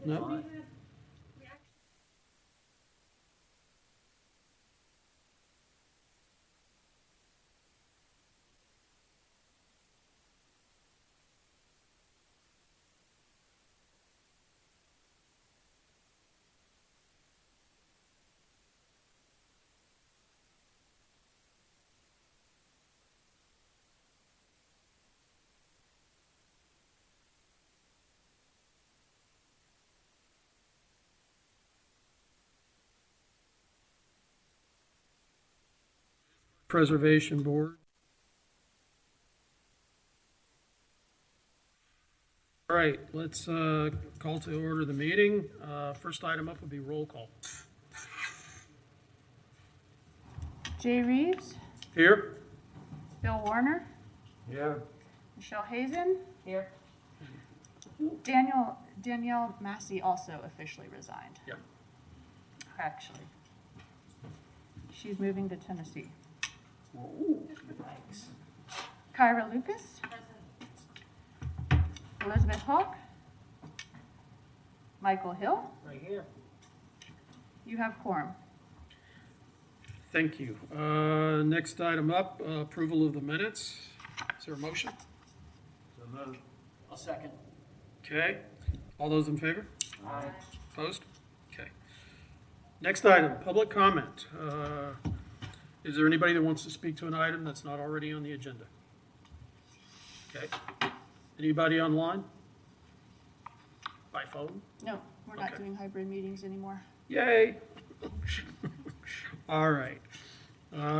No? Preservation Board. All right, let's call to order the meeting. First item up would be roll call. Jay Reeves, Here? Bill Warner, Here. Michelle Hazen, Here. Danielle Massey also officially resigned. Yep. Actually, she's moving to Tennessee. Thanks. Kyra Lucas, Elizabeth Hawk, Michael Hill. Right here. You have quorum. Thank you. Next item up, approval of the minutes. Is there a motion? So moved. I'll second. Okay. All those in favor? Aye. Opposed? Okay. Next item, public comment. Is there anybody that wants to speak to an item that's not already on the agenda? Okay. Anybody online? By phone? No, we're not Okay. doing hybrid meetings anymore. Yay! All right.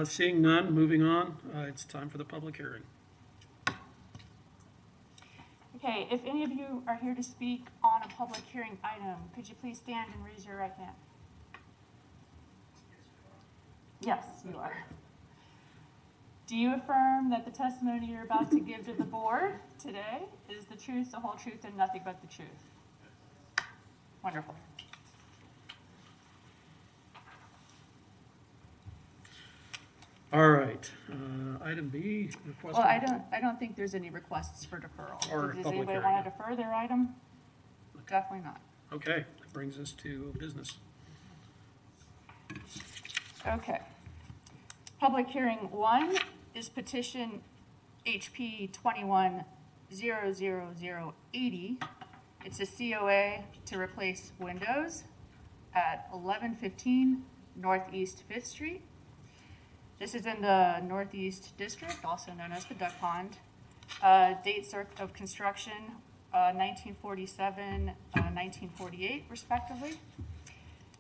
Seeing none, moving on. It's time for the public hearing. Okay, if any of you are here to speak on a public hearing item, could you please stand and raise your right hand? Yes, you are. Do you affirm that the testimony you're about to give to the board today is the truth, the whole truth, and nothing but the truth? Wonderful. All right. Item B, request. Well, I don't think there's any requests for deferral. Or Does public anybody hearing. want to defer their item? Definitely not. Okay, that brings us to business. Okay. Public hearing 1 is petition HP 21-00080. It's a COA to replace windows at 1115 Northeast 5th Street. This is in the Northeast District, also known as the Duck Pond. Dates of construction, 1947, 1948, respectively.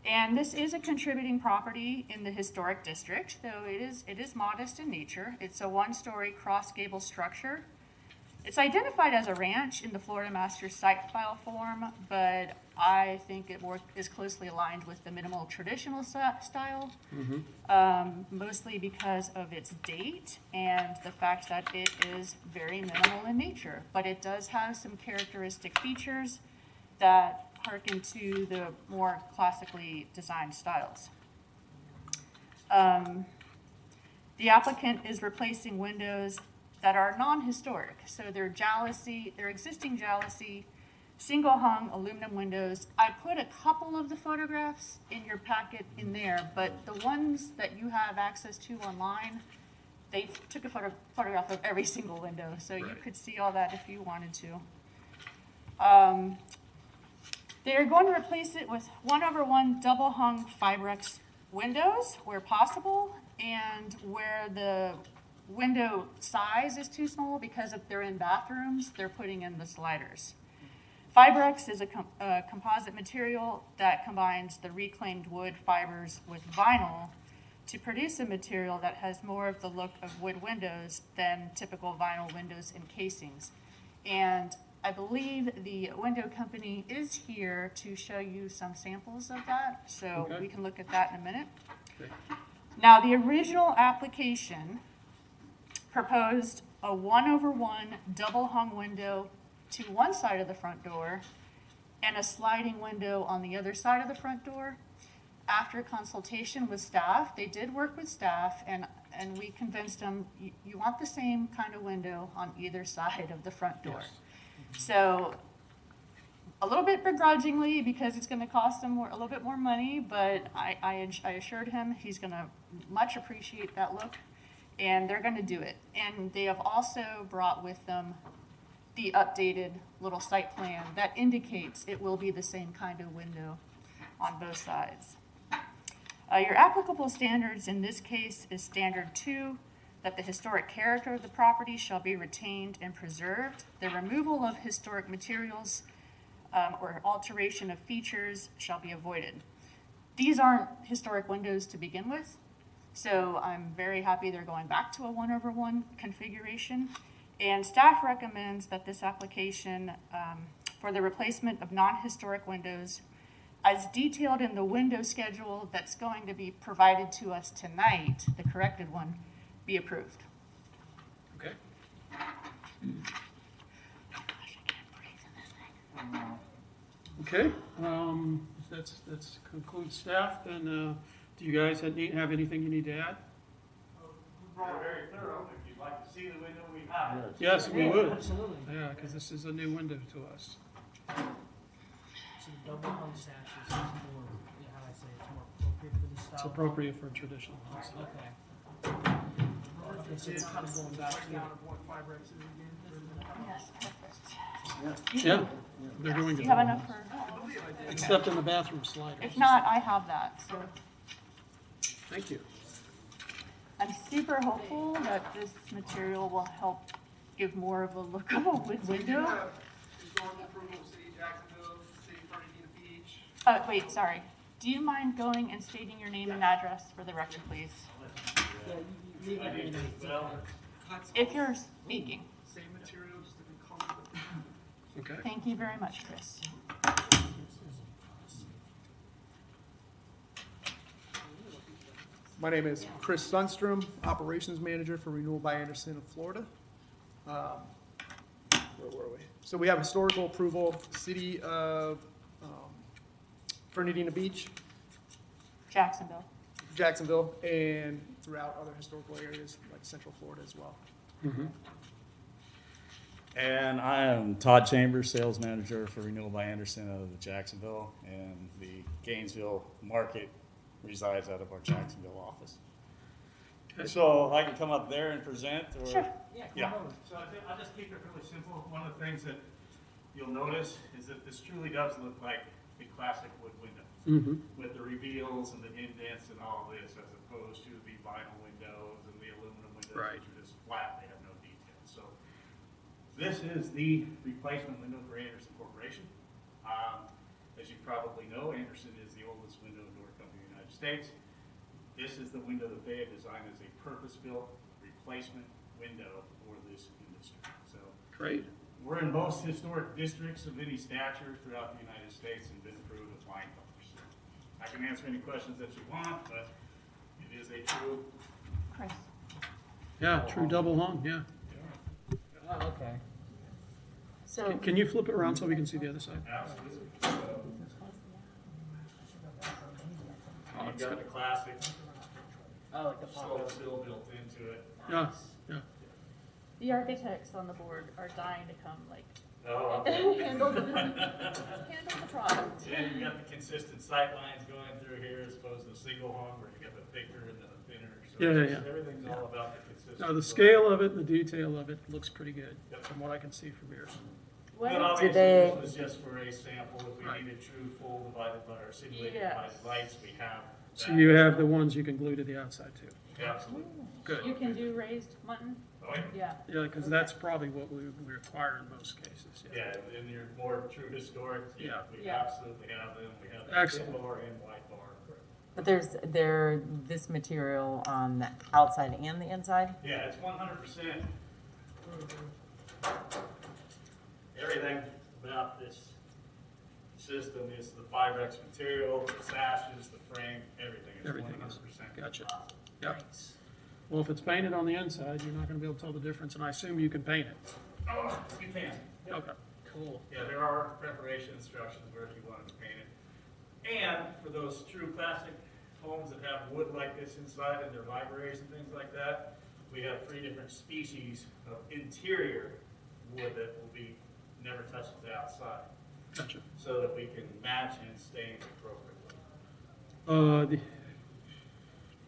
And this is a contributing property in the historic district, though it is modest in nature. It's a one-story cross-gable structure. It's identified as a ranch in the Florida Master Site File form, but I think it is closely aligned with the minimal traditional style, mostly because of its date and the fact that it is very minimal in nature. But it does have some characteristic features that harken to the more classically designed styles. The applicant is replacing windows that are non-historic. So they're existing jalousie, single-hung aluminum windows. I put a couple of the photographs in your packet in there, but the ones that you have access to online, they took a photograph of every single window, so you could see all that if you wanted to. They're going to replace it with 1/1 double-hung Fibrex windows where possible, and where the window size is too small because if they're in bathrooms, they're putting in the sliders. Fibrex is a composite material that combines the reclaimed wood fibers with vinyl to produce a material that has more of the look of wood windows than typical vinyl windows and casings. And I believe the window company is here to show you some samples of that, so we can look at that in a minute. Okay. Now, the original application proposed a 1/1 double-hung window to one side of the front door and a sliding window on the other side of the front door. After consultation with staff, they did work with staff, and we convinced them, you want the same kind of window on either side of the front door. Yes. So a little bit begrudgingly because it's gonna cost him a little bit more money, but I assured him he's gonna much appreciate that look, and they're gonna do it. And they have also brought with them the updated little site plan that indicates it will be the same kind of window on both sides. Your applicable standards in this case is standard 2, that the historic character of the property shall be retained and preserved. The removal of historic materials or alteration of features shall be avoided. These aren't historic windows to begin with, so I'm very happy they're going back to a 1/1 configuration. And staff recommends that this application for the replacement of non-historic windows, as detailed in the window schedule that's going to be provided to us tonight, the corrected one, be approved. Okay. Okay, that's concludes staff, then, do you guys have anything you need to add? We're very thorough. If you'd like to see the window we have. Yes, we would. Absolutely. Yeah, because this is a new window to us. So the double hung sashes is more, yeah, how I say, it's more appropriate for this style. It's appropriate for a traditional house. Okay. Okay, so it's kind of going back to what fiber X is again? Yes, perfect. Yeah, they're going Do you have to, enough for, except in the bathroom sliders. if not, I have that, so. Thank you. I'm super hopeful that this material will help give more of a look of a window. Historical approval of City of Jacksonville, City of Fernandina Beach. Wait, sorry. Do you mind going and stating your name and address for the record, please? Yeah, you leave it in If you're speaking. Same material, just different color. Okay. Thank you very much, Chris. My name is Chris Sunstrom, Operations Manager for Renewal by Anderson of Florida. Where were we? So we have historical approval, City of Fernandina Beach, Jacksonville, and throughout other historical areas like Central Florida as well. Mhm. And I am Todd Chambers, Sales Manager for Renewal by Anderson out of Jacksonville, and the Gainesville market resides out of our Jacksonville office. Okay. So I can come up there and present, or? Sure. Yeah. So I'll just keep it really simple. One of the things that you'll notice is that this truly does look like a classic wood window Mhm. with the reveals and the indents and all this, as opposed to the vinyl windows and the aluminum windows, Right. which are just flat, they have no details. So this is the replacement window for Anderson Corporation. As you probably know, Anderson is the oldest window and door company in the United States. This is the window that they have designed as a purpose-built replacement window for this industry. So Great. we're in most historic districts of any stature throughout the United States and been approved with line colors. I can answer any questions that you want, but it is a true. Chris. Yeah, true double hung, yeah. Oh, okay. So, Can you flip it around so we can see the other side? Absolutely. You've got the classic Oh, like the pop slope sill built into it. Yeah, yeah. the architects on the board are dying to come, like, Oh, handle the product. yeah, you've got the consistent sight lines going through here as opposed to the single hung where you got the thicker and the thinner. So Yeah, it's yeah, just- yeah. everything's all about the consistency. Now, the scale of it and the detail of it looks pretty good, Yep. from what I can see from here. But What, obviously, they- this was just for a sample. If we Right. needed true full divided by, or simulated Yes. divided lights, we have. So that. you have the ones you can glue to the outside too. Absolutely. you Good. can do raised mutton? Oh, yeah. Yeah. Yeah, because that's probably what we require in most cases, yeah. Yeah, in your more true historic, Yeah. we Yeah. absolutely have them. We have Excellent. thin bar and wide bar. But there's this material on the outside and the inside? Yeah, it's 100%. Everything about this system is the Firex material, the sashes, the frame, everything is Everything is. 100%. Gotcha. Yep. Well, if it's painted on the inside, you're not gonna be able to tell the difference, and I assume you can paint it. Oh, you can. Yep. Okay. cool. Yeah, there are preparation instructions where if you wanted to paint it. And for those true classic homes that have wood like this inside and their libraries and things like that, we have 3 different species of interior wood that will be, never touches the outside. Gotcha. so that we can match and stain appropriately.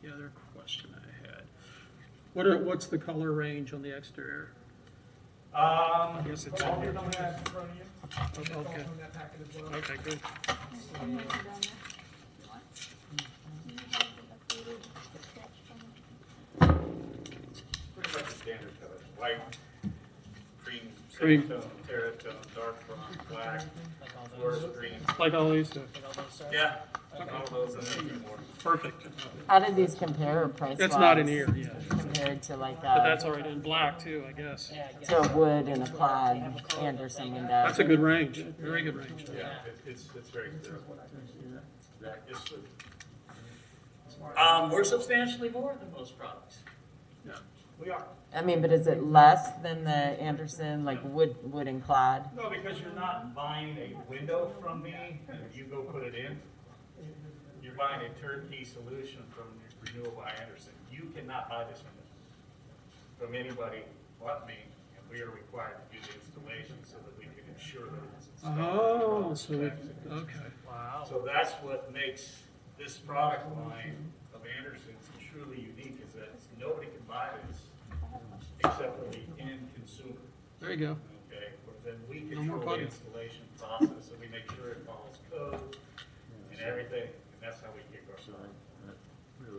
The other question I had, what's the color range on the exterior? I guess it's in here. Don't have in front of you. Okay. Also in that packet as well. Okay, good. Pretty much the standard colors, white, cream, Cream. sand tone, terra tone, dark brown, black, forest green. Like all these do. Like all those, sir? Yeah, all those and then more. Perfect. How did these compare price-wise? That's not in here, yeah. Compared to like But a, that's already in black too, I guess. Yeah, I guess. to a wood and a plaid Anderson window? That's a good range, very good range. Yeah, it's very clear. Yes, sir. We're substantially more than most products. Yeah. We are. I mean, but is it less than the Anderson, like wood and clad? No, because you're not buying a window from me and you go put it in. You're buying a turnkey solution from Renewal by Anderson. You cannot buy this window from anybody but me, and we are required to do the installation so that we can ensure that it's installed. Oh, so, okay. Wow. So that's what makes this product line of Anderson's truly unique, is that nobody can buy this except for the end consumer. There you go. Okay, where then we No more control the bugging. installation process, so we make sure it follows code and everything, and that's how we kick our started.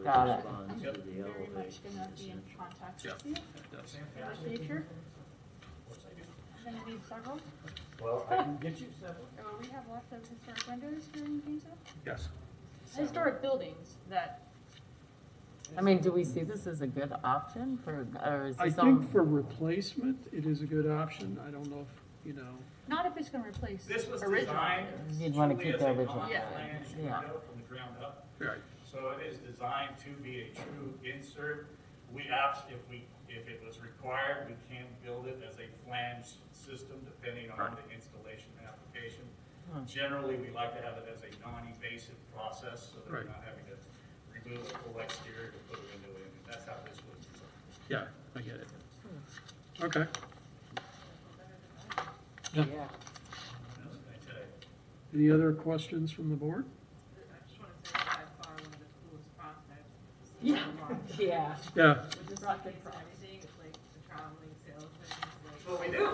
Got it. I'm very much gonna be in contact Yeah, with you it does. in the future. I'm gonna need several. Well, I can get you several. Oh, we have lots of historic windows here in Gainesville. Yes. Historic buildings that, I mean, do we see this as a good option for, or is I this think some, for replacement, it is a good option. I don't know if, not if it's gonna replace This was original. designed You'd wanna truly keep as the a original. non-flange Yeah. window from the ground up. right, So it is designed to be a true insert. If it was required, we can build it as a flange system depending on the installation and application. Generally, we like to have it as a non-invasive process so that we're Right. not having to remove a full exterior to put a window in. And that's how this was designed. yeah, I get it. Okay. yeah. I tell you. Any other questions from the board? I just want to say that by far one of the coolest prospects. Yeah. Yeah, Which is not good for anything, it's like the traveling salesman, it's like. Well, we do.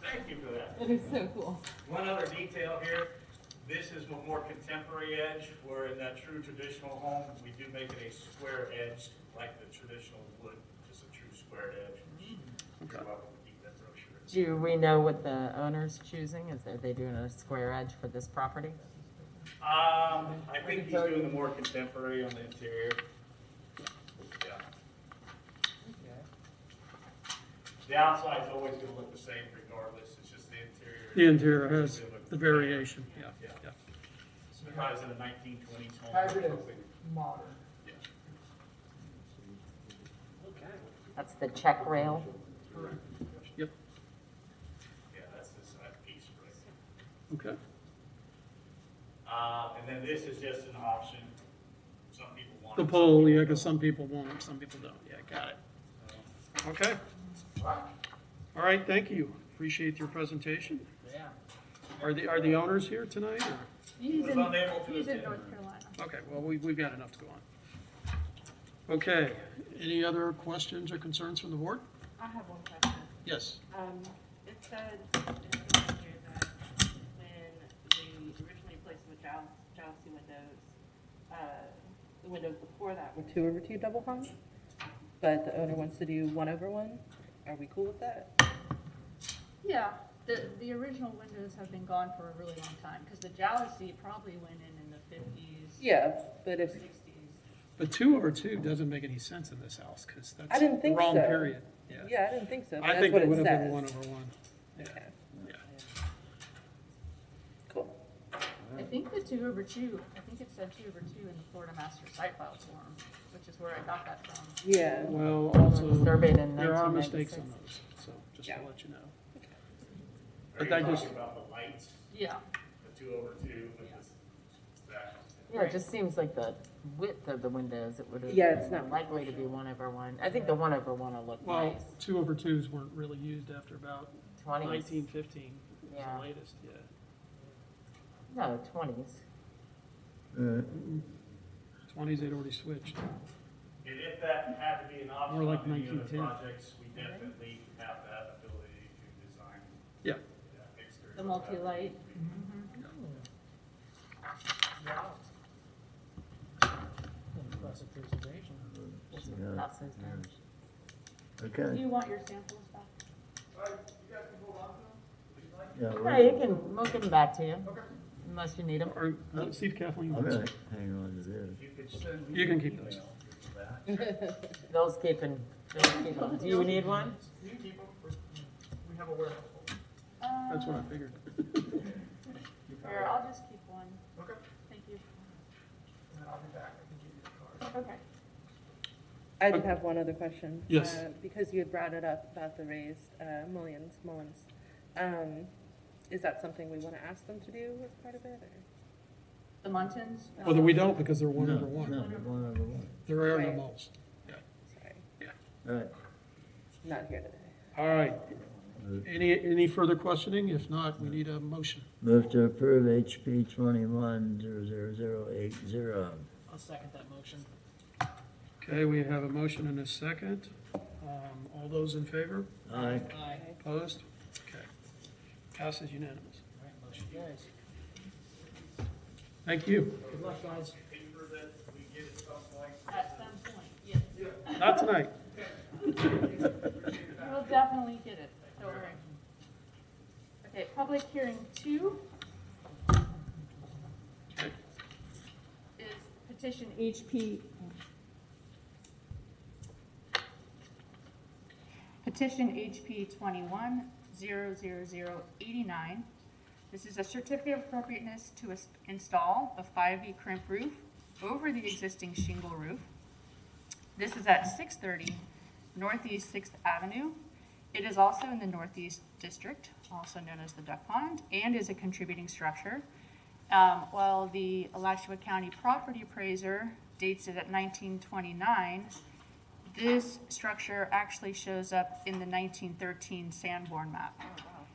Thank you for that. It is so cool. One other detail here, this is a more contemporary edge, where in that true traditional home, we do make it a square edge, like the traditional wood, just a true squared edge. okay. You're welcome to keep that brochure. Do we know what the owner's choosing? Are they doing a square edge for this property? I think he's doing the more contemporary on the interior. Yeah. The outside's always gonna look the same regardless, it's just the interior. The interior has the variation, yeah, Yeah. yeah. Surprised in a 1920s home. or Hybrid and something. modern. Yeah. That's the check rail. Yep, Yeah, that's this side piece right okay. And then this is just an option. Some people want The it, some pole, people yeah, don't. because some people want them, some people don't. Yeah, got it. Okay. All right, thank you. Appreciate your presentation. Yeah. Are the owners here tonight, or? He's Was in, unable to he's in attend. North Carolina. Okay, well, we've got enough to go on. Okay, any other questions or concerns from the board? I have one question. Yes. It said in here that when they originally placed the jalousie windows, the windows before that were 2/2 double hung, but the owner wants to do 1/1. Are we cool with that? Yeah, the original windows have been gone for a really long time, because the jalousie probably went in the 50s. Yeah, but if 60s. But 2/2 doesn't make any sense in this house, because that's I didn't the think wrong so. period. Yeah. yeah, I didn't think so. But I that's think what it would have says. been 1/1. Yeah, Okay. yeah. Cool. I think the 2/2, I think it said 2/2 in the Florida Master Site File form, which is where I got that from. Yeah. Well, also, Surveyed in there are mistakes 1996. on those, so just to Yeah. let you know. Are you But I talking just- about the lights, Yeah, the 2/2 with this, that? Yeah, it just seems like the width of the windows, it would have. Yeah, it's not likely to be 1/1. I think the 1/1 will look Well, nice. 2/2s weren't really used after about 20s. 1915. Yeah. the latest, yeah. No, 20s. 20s, they'd already switched. And if that had to be an option More like on any other 1910. projects, we definitely have that ability to design. Yeah. Exterior. The multi-light. Impressive presentation. House is done. Do Okay, you want your samples back? You guys can hold on to them if you'd like. yeah, Yeah, you can, we'll give them back to you, unless you need them. Or, see if Kathleen I'm wants gonna it. hang on to this. You could send me. You can an keep those. email with that. Bill's keeping, Bill's keeping. Do you need one? You can keep them. We have a warehouse full. That's what I figured. Here, I'll just keep one. Okay. Thank you. And then I'll be back. I can give you the card. Okay. I did have one other question. Yes. Because you had brought it up about the raised mullions. Is that something we want to ask them to do as part of it? Or? The Muntins? Well, then we don't because they're one No, over one. no, one over one. There are no Right. mulls. Sorry, All right. not here today. All right. Any further questioning? If not, we need a motion. Move to approve HP 21-00080. I'll second that motion. Okay, we have a motion and a second. All those in favor? Aye. Aye. Opposed? Okay. Passes unanimous. All right, motion carries. Thank you. Good luck, guys. Paper that we get at some point. At some point, yes. Not tonight. We'll definitely get it, don't worry. Okay, public hearing 2 Okay. is petition HP. Petition HP 21-00089. This is a certificate of appropriateness to install a 5E crimp roof over the existing shingle roof. This is at 630 Northeast 6th Avenue. It is also in the Northeast District, also known as the Duck Pond, and is a contributing structure. While the Alachua County property appraiser dates it at 1929, this structure actually shows up in the 1913 Sanborn map.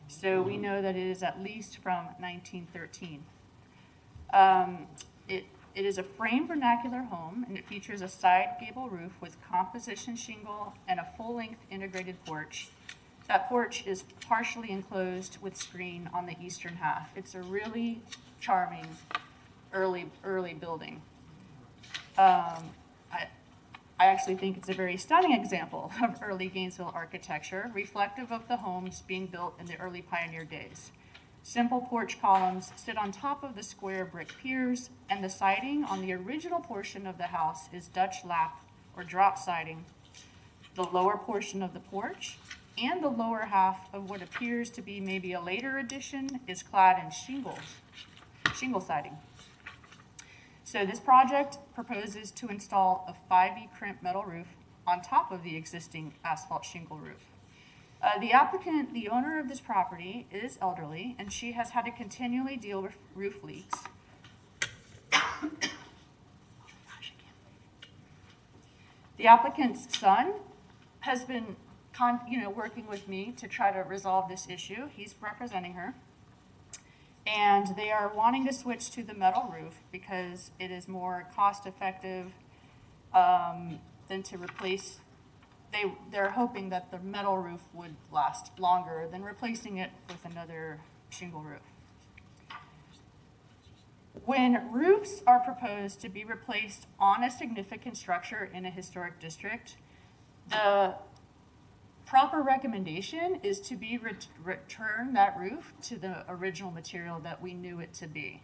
So we know that it is at least from 1913. It is a frame vernacular home, and it features a side gable roof with composition shingle and a full-length integrated porch. That porch is partially enclosed with screen on the eastern half. It's a really charming early building. I actually think it's a very stunning example of early Gainesville architecture, reflective of the homes being built in the early pioneer days. Simple porch columns sit on top of the square brick piers, and the siding on the original portion of the house is Dutch lap or drop siding. The lower portion of the porch and the lower half of what appears to be maybe a later addition is clad in shingle siding. So this project proposes to install a 5E crimp metal roof on top of the existing asphalt shingle roof. The applicant, the owner of this property, is elderly, and she has had to continually deal with roof leaks. The applicant's son has been working with me to try to resolve this issue. He's representing her. And they are wanting to switch to the metal roof because it is more cost-effective than to replace. They're hoping that the metal roof would last longer than replacing it with another shingle roof. When roofs are proposed to be replaced on a significant structure in a historic district, the proper recommendation is to be return that roof to the original material that we knew it to be.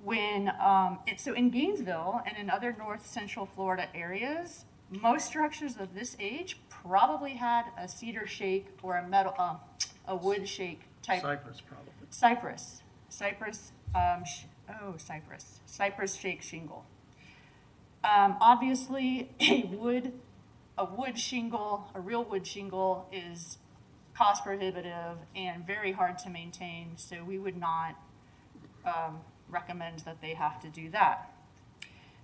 So in Gainesville and in other north central Florida areas, most structures of this age probably had a cedar shake or a wood shake type. Cypress, probably. Cypress shake shingle. Obviously, a real wood shingle is cost prohibitive and very hard to maintain, so we would not recommend that they have to do that.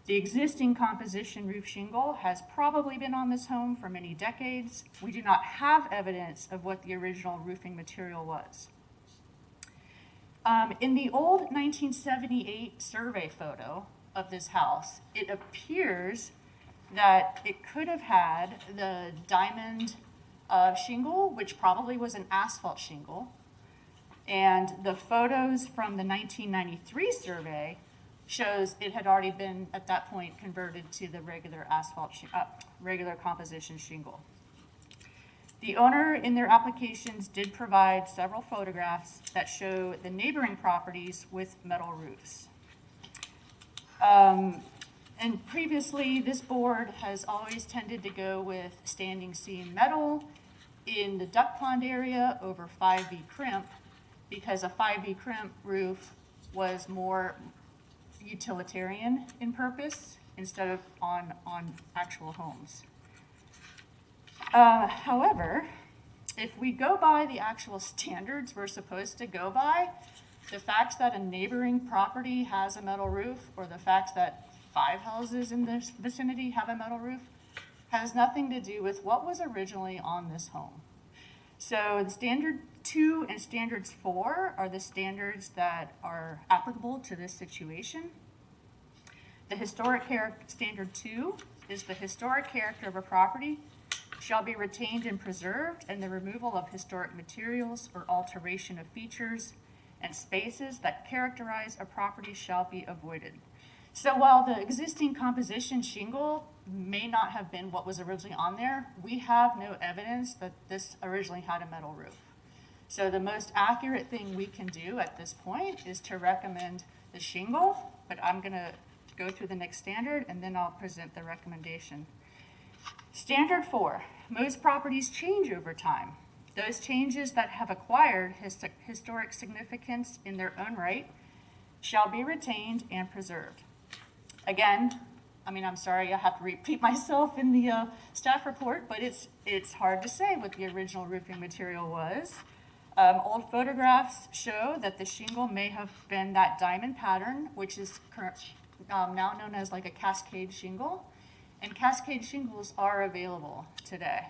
The existing composition roof shingle has probably been on this home for many decades. We do not have evidence of what the original roofing material was. In the old 1978 survey photo of this house, it appears that it could have had the diamond shingle, which probably was an asphalt shingle. And the photos from the 1993 survey shows it had already been, at that point, converted to the regular regular composition shingle. The owner in their applications did provide several photographs that show the neighboring properties with metal roofs. And previously, this board has always tended to go with standing seam metal in the duck pond area over 5V crimp, because a 5V crimp roof was more utilitarian in purpose instead of on actual homes. However, if we go by the actual standards we're supposed to go by, the fact that a neighboring property has a metal roof, or the fact that 5 houses in this vicinity have a metal roof, has nothing to do with what was originally on this home. So the standard 2 and standards 4 are the standards that are applicable to this situation. The historic character, standard 2 is the historic character of a property shall be retained and preserved, and the removal of historic materials or alteration of features and spaces that characterize a property shall be avoided. So while the existing composition shingle may not have been what was originally on there, we have no evidence that this originally had a metal roof. So the most accurate thing we can do at this point is to recommend the shingle, but I'm gonna go through the next standard and then I'll present the recommendation. Standard 4, most properties change over time. Those changes that have acquired historic significance in their own right shall be retained and preserved. Again, I'm sorry I have to repeat myself in the staff report, but it's hard to say what the original roofing material was. Old photographs show that the shingle may have been that diamond pattern, which is now known as like a cascade shingle, and cascade shingles are available today.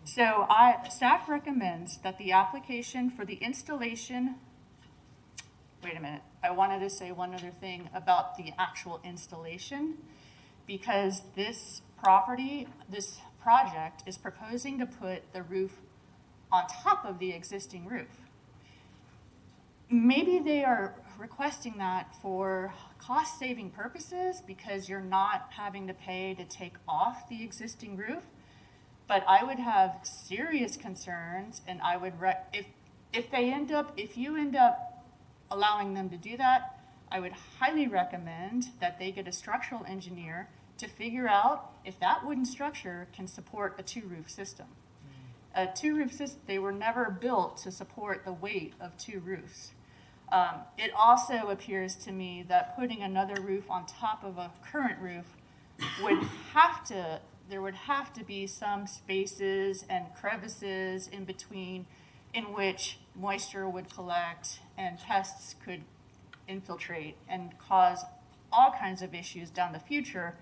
So staff recommends that the application for the installation, wait a minute, I wanted to say one other thing about the actual installation, because this project is proposing to put the roof on top of the existing roof. Maybe they are requesting that for cost-saving purposes because you're not having to pay to take off the existing roof, but I would have serious concerns, and I would, if you end up allowing them to do that, I would highly recommend that they get a structural engineer to figure out if that wooden structure can support a 2-roof system. A 2-roof system, they were never built to support the weight of 2 roofs. It also appears to me that putting another roof on top of a current roof there would have to be some spaces and crevices in between in which moisture would collect and pests could infiltrate and cause all kinds of issues down the future.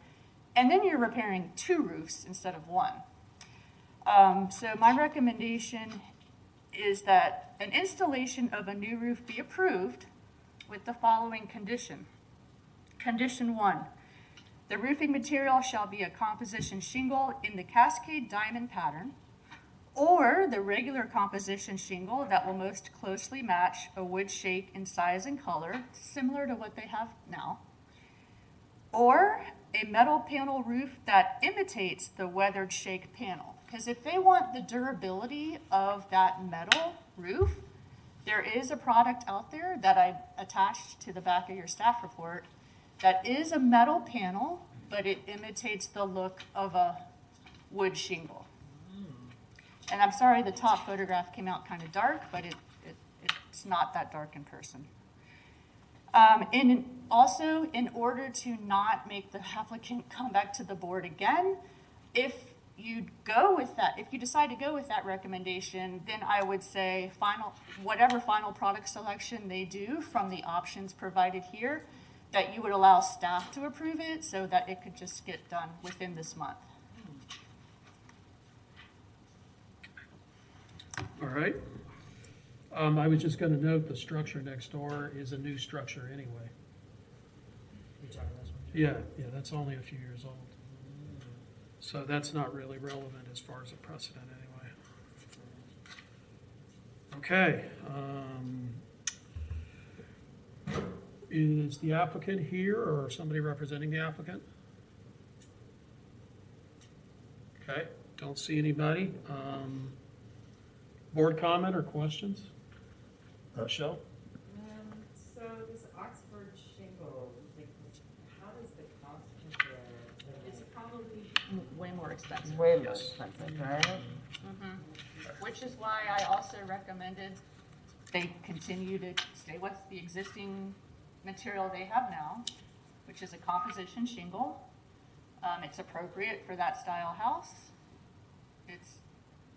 And then you're repairing 2 roofs instead of 1. So my recommendation is that an installation of a new roof be approved with the following condition. Condition 1, the roofing material shall be a composition shingle in the cascade diamond pattern, or the regular composition shingle that will most closely match a wood shake in size and color, similar to what they have now, or a metal panel roof that imitates the weathered shake panel. Because if they want the durability of that metal roof, there is a product out there that I attached to the back of your staff report that is a metal panel, but it imitates the look of a wood shingle. And I'm sorry the top photograph came out kind of dark, but it's not that dark in person. And also, in order to not make the applicant come back to the board again, if you decide to go with that recommendation, then I would say whatever final product selection they do from the options provided here, that you would allow staff to approve it so that it could just get done within this month. All right. I was just gonna note the structure next door is a new structure anyway. You talking this one? Yeah, that's only a few years old. So that's not really relevant as far as a precedent anyway. Okay. Is the applicant here or somebody representing the applicant? Okay, don't see anybody. Board comment or questions? Michelle? So this Oxford shingle, like, how does the cost compare? It's probably way more expensive. Way more Yes. expensive, right? Which is why I also recommended they continue to stay with the existing material they have now, which is a composition shingle. It's appropriate for that style house. It's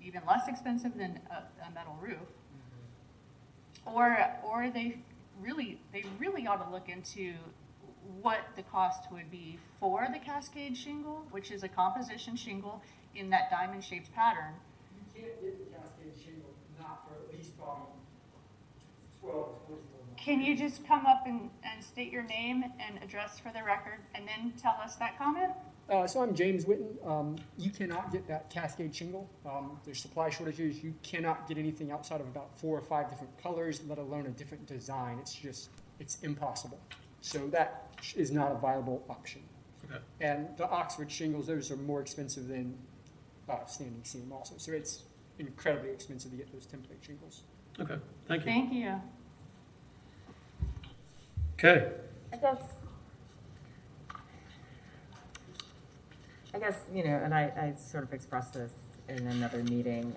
even less expensive than a metal roof. Or they really ought to look into what the cost would be for the Cascade shingle, which is a composition shingle in that diamond-shaped pattern. You can't get the Cascade shingle not for at least 12 to 14 months. Can you just come up and state your name and address for the record, and then tell us that comment? So I'm James Witten. You cannot get that Cascade shingle. There's supply shortages. You cannot get anything outside of about 4 or 5 different colors, let alone a different design. It's impossible. So that is not a viable option. Okay. And the Oxford shingles, those are more expensive than standing seam also. So it's incredibly expensive to get those template shingles. Okay, thank you. Thank you. Okay, I guess, you know, and I sort of expressed this in another meeting.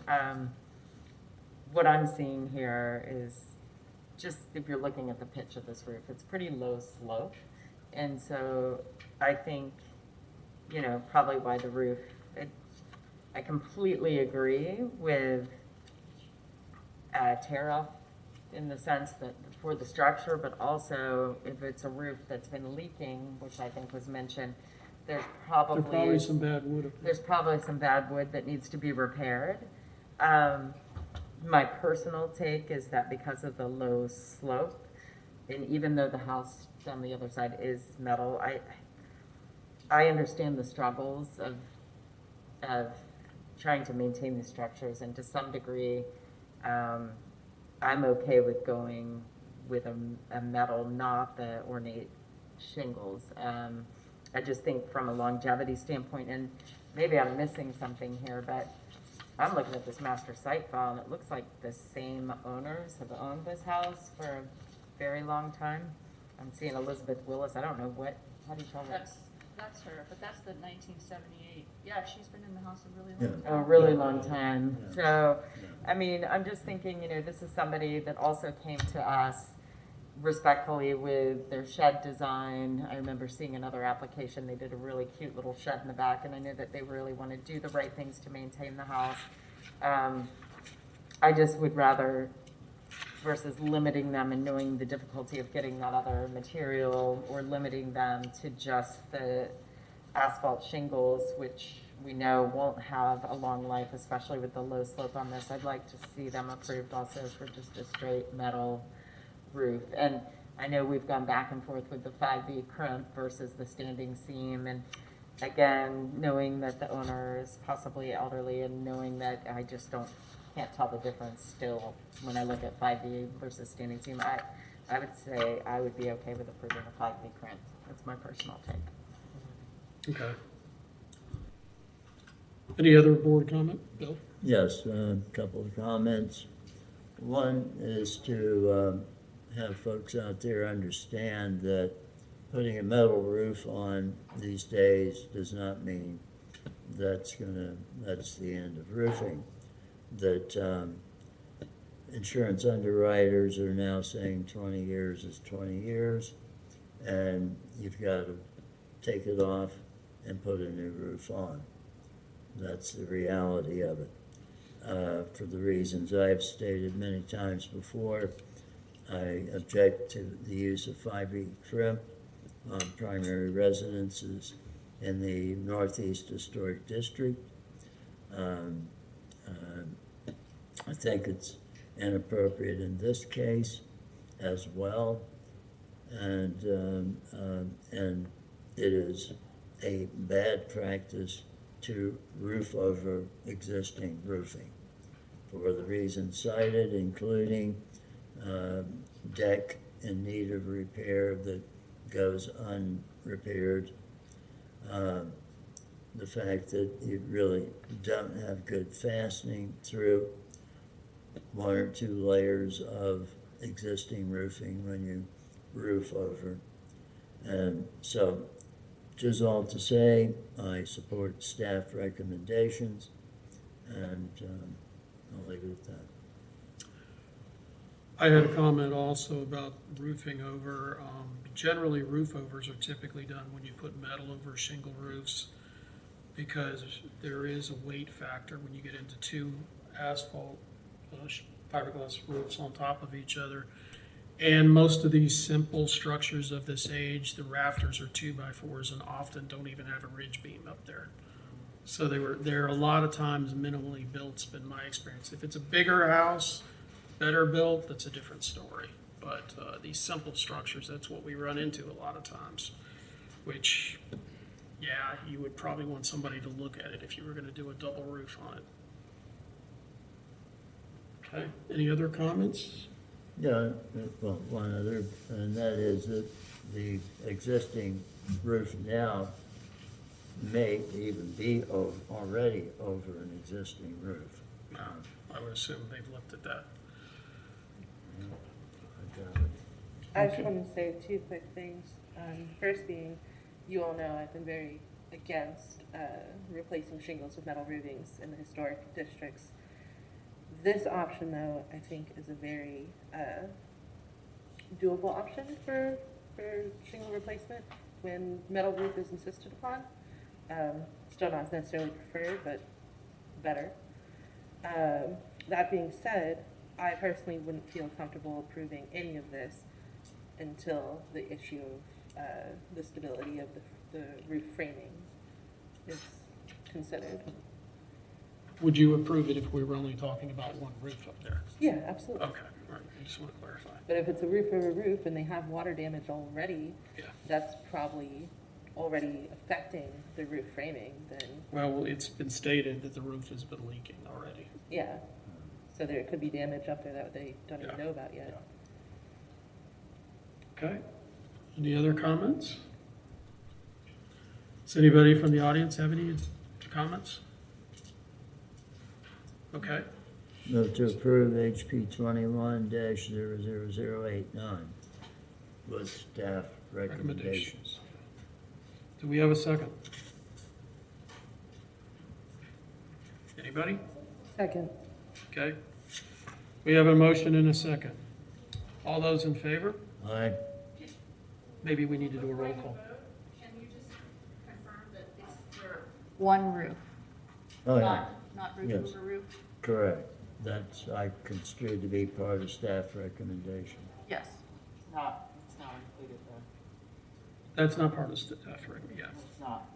What I'm seeing here is just, if you're looking at the pitch of this roof, it's pretty low slope. And so I think, you know, probably why the roof, I completely agree with tear off in the sense that for the structure, but also if it's a roof that's been leaking, which I think was mentioned, there's probably some bad wood up there. there's probably some bad wood that needs to be repaired. My personal take is that because of the low slope, and even though the house on the other side is metal, I understand the struggles of trying to maintain the structures, and to some degree, I'm okay with going with a metal, not the ornate shingles. I just think from a longevity standpoint, and maybe I'm missing something here, but I'm looking at this master site file, and it looks like the same owners have owned this house for a very long time. I'm seeing Elizabeth Willis. I don't know how do you tell that? That's her, but that's the 1978. Yeah, she's been in the house a really long time. A really long time. So, I mean, I'm just thinking, you know, this is somebody that also came to us respectfully with their shed design. I remember seeing another application. They did a really cute little shed in the back, and I knew that they really want to do the right things to maintain the house. I just would rather, versus limiting them and knowing the difficulty of getting that other material, or limiting them to just the asphalt shingles, which we know won't have a long life, especially with the low slope on this. I'd like to see them approved also for just a straight metal roof. And I know we've gone back and forth with the 5V crimp versus the standing seam, and again, knowing that the owner is possibly elderly, and knowing that I just can't tell the difference still when I look at 5V versus standing seam. I would say I would be okay with approving a 5V crimp. That's my personal take. Okay. Any other board comment, Bill? Yes, a couple of comments. One is to have folks out there understand that putting a metal roof on these days does not mean that's the end of roofing. That insurance underwriters are now saying 20 years is 20 years, and you've got to take it off and put a new roof on. That's the reality of it. For the reasons I've stated many times before, I object to the use of 5V crimp on primary residences in the Northeast Historic District. I think it's inappropriate in this case as well. And it is a bad practice to roof over existing roofing for the reasons cited, including deck in need of repair that goes unrepaired, the fact that you really don't have good fastening through one or two layers of existing roofing when you roof over. And so, just all to say, I support staff recommendations, and I'll leave it at that. I had a comment also about roofing over. Generally, roof overs are typically done when you put metal over shingle roofs, because there is a weight factor when you get into two asphalt fiberglass roofs on top of each other. And most of these simple structures of this age, the rafters are 2x4s and often don't even have a ridge beam up there. So they're a lot of times minimally built, it's been my experience. If it's a bigger house, better built, that's a different story. But these simple structures, that's what we run into a lot of times, which, yeah, you would probably want somebody to look at it if you were going to do a double roof on it. Okay, any other comments? Yeah, well, one other, and that is that the existing roof now may even be already over an existing roof. I would assume they've looked at that. I just want to say two quick things. First being, you all know I've been very against replacing shingles with metal roofings in the historic districts. This option, though, I think is a very doable option for shingle replacement when metal roof is insisted upon. Still not necessarily preferred, but better. That being said, I personally wouldn't feel comfortable approving any of this until the issue of the stability of the roof framing is considered. Would you approve it if we were only talking about one roof up there? Yeah, absolutely. Okay, all right, I just want to clarify. But if it's a roof over roof and they have water damage already, Yeah. that's probably already affecting the roof framing, then, Well, it's been stated that the roof has been leaking already. yeah. So there could be damage up there that they don't even Yeah. know about yet. Okay, any other comments? Does anybody from the audience have any comments? Okay, Move to approve HP 21-00089 with staff recommendations. do we have a second? Anybody? Second. Okay, we have a motion and a second. All those in favor? Aye. Maybe we need to do a roll call. Can you just confirm that it's for one roof, Oh, yeah, not roof Yes. over roof? correct. That's, I construed to be part of staff recommendation. Yes. It's not included there. That's not part of staff recommendation, yeah. It's not.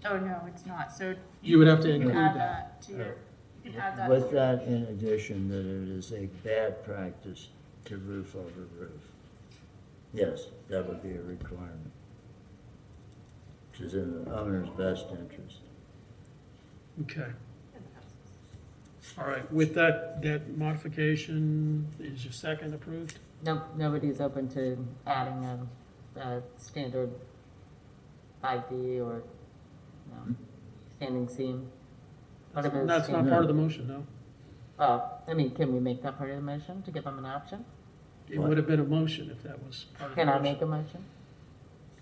Oh, no, it's not. So You would have to you can include add that. that to your, you can add that. With that, in addition, that it is a bad practice to roof over roof. Yes, that would be a requirement, which is in the owner's best interest. Okay. All right, with that modification, is your second approved? No, nobody's open to adding a standard 5D or, standing seam. Whatever is That's not standard. part of the motion, no. Well, I mean, can we make that part of the motion to give them an option? It would have been a motion if that was part of the Can I motion. make a motion?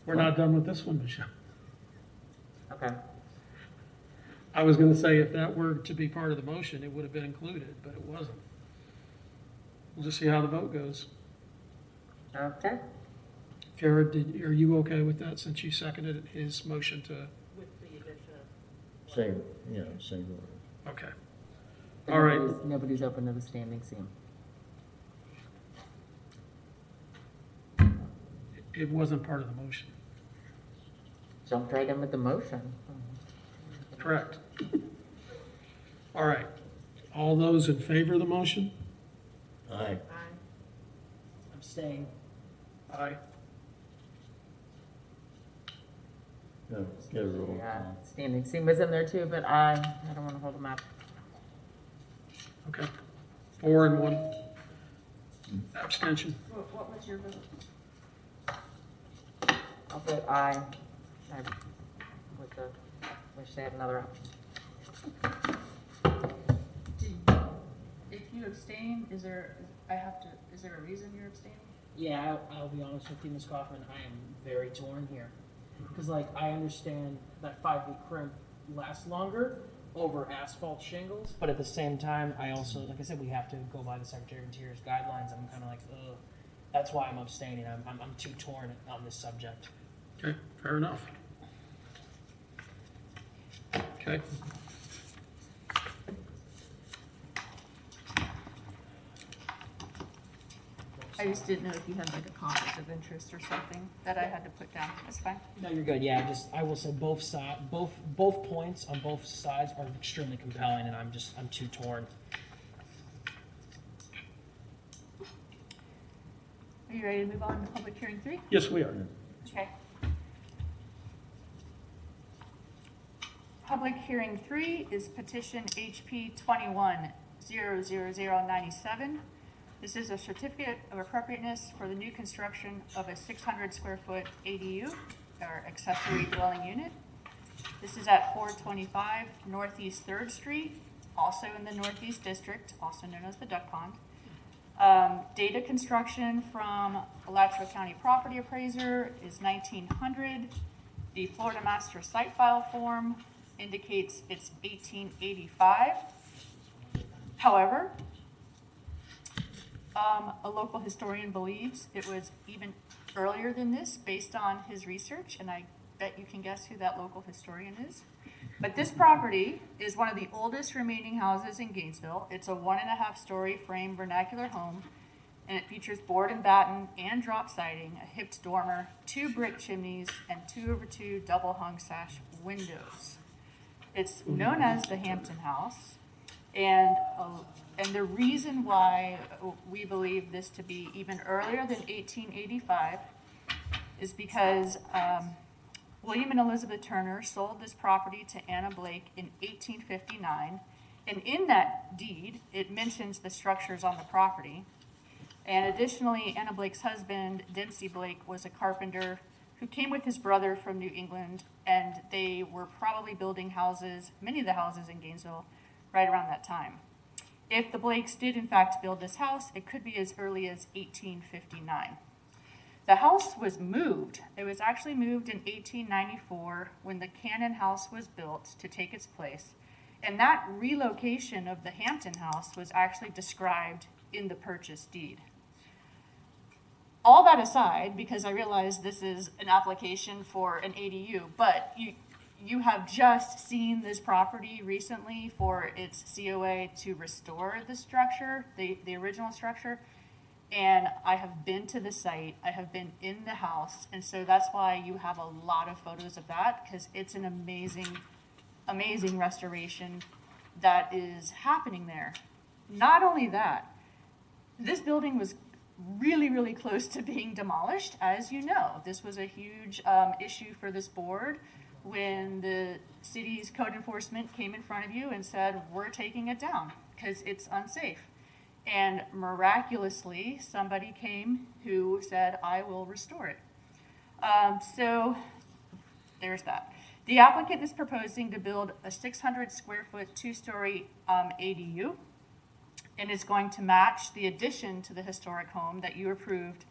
We're not done with this one, Michelle. Okay. I was gonna say if that were to be part of the motion, it would have been included, but it wasn't. We'll just see how the vote goes. Okay. Kara, are you okay with that since you seconded his motion to, With the addition of. Same, single. okay. But All right. Nobody's open to the standing seam. It wasn't part of the motion. Jumped right in with the motion. Correct. All right. All those in favor of the motion? Aye. Abstain. Aye. No, get a roll Yeah, call. standing seam was in there too, but I don't want to hold them up. Okay. 4 and 1 abstention. What was your vote? I'll vote aye. Wish they had another option. If you abstain, is there a reason you're abstaining? Yeah, I'll be honest with you, Ms. Kaufman, I am very torn here. Because like, I understand that 5-week crimp lasts longer over asphalt shingles, but at the same time, I also, like I said, we have to go by the Secretary of Interior's guidelines. I'm kind of like, ugh. That's why I'm abstaining. I'm too torn on this subject. Okay, fair enough. Okay. I just didn't know if you had like a conflict of interest or something that I had to put down. That's fine. No, you're good. Yeah, I will say both points on both sides are extremely compelling, and I'm too torn. Are you ready to move on to public hearing 3? Yes, we are. Okay. Public hearing 3 is petition HP 21-00097. This is a certificate of appropriateness for the new construction of a 600 square foot ADU, or accessory dwelling unit. This is at 425 Northeast 3rd Street, also in the Northeast District, also known as the Duck Pond. Data construction from Alachua County Property Appraiser is 1900. The Florida Master Site File form indicates it's 1885. However, a local historian believes it was even earlier than this based on his research, and I bet you can guess who that local historian is. But this property is one of the oldest remaining houses in Gainesville. It's a 1.5-story frame vernacular home, and it features board and batten and drop siding, a hipped dormer, 2 brick chimneys, and 2/2 double hung sash windows. It's known as the Hampton House, and the reason why we believe this to be even earlier than 1885 is because William and Elizabeth Turner sold this property to Anna Blake in 1859, and in that deed, it mentions the structures on the property. And additionally, Anna Blake's husband, Dempsey Blake, was a carpenter who came with his brother from New England, and they were probably building houses, many of the houses in Gainesville, right around that time. If the Blakes did in fact build this house, it could be as early as 1859. The house was moved. It was actually moved in 1894 when the Cannon House was built to take its place. And that relocation of the Hampton House was actually described in the purchase deed. All that aside, because I realize this is an application for an ADU, but you have just seen this property recently for its COA to restore the structure, the original structure. And I have been to the site, I have been in the house, and so that's why you have a lot of photos of that, because it's an amazing, amazing restoration that is happening there. Not only that, this building was really, really close to being demolished, as you know. This was a huge issue for this board when the city's code enforcement came in front of you and said, we're taking it down because it's unsafe. And miraculously, somebody came who said, I will restore it. So there's that. The applicant is proposing to build a 600 square foot 2-story ADU, and is going to match the addition to the historic home that you approved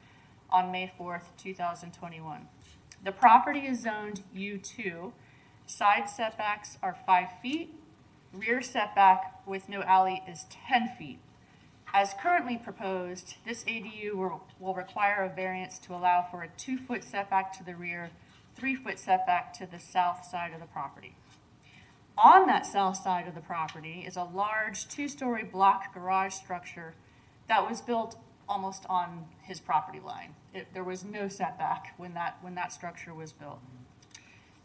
on May 4th, 2021. The property is zoned U2. Side setbacks are 5 feet. Rear setback with no alley is 10 feet. As currently proposed, this ADU will require a variance to allow for a 2-foot setback to the rear, 3-foot setback to the south side of the property. On that south side of the property is a large 2-story block garage structure that was built almost on his property line. There was no setback when that structure was built.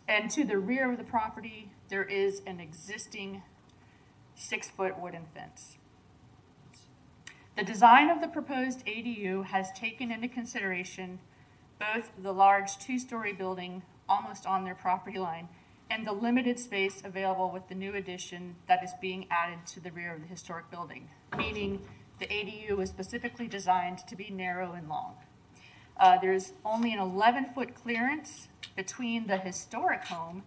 And to the rear of the property, there is an existing 6-foot wooden fence. The design of the proposed ADU has taken into consideration both the large 2-story building almost on their property line and the limited space available with the new addition that is being added to the rear of the historic building, meaning the ADU is specifically designed to be narrow and long. There's only an 11-foot clearance between the historic home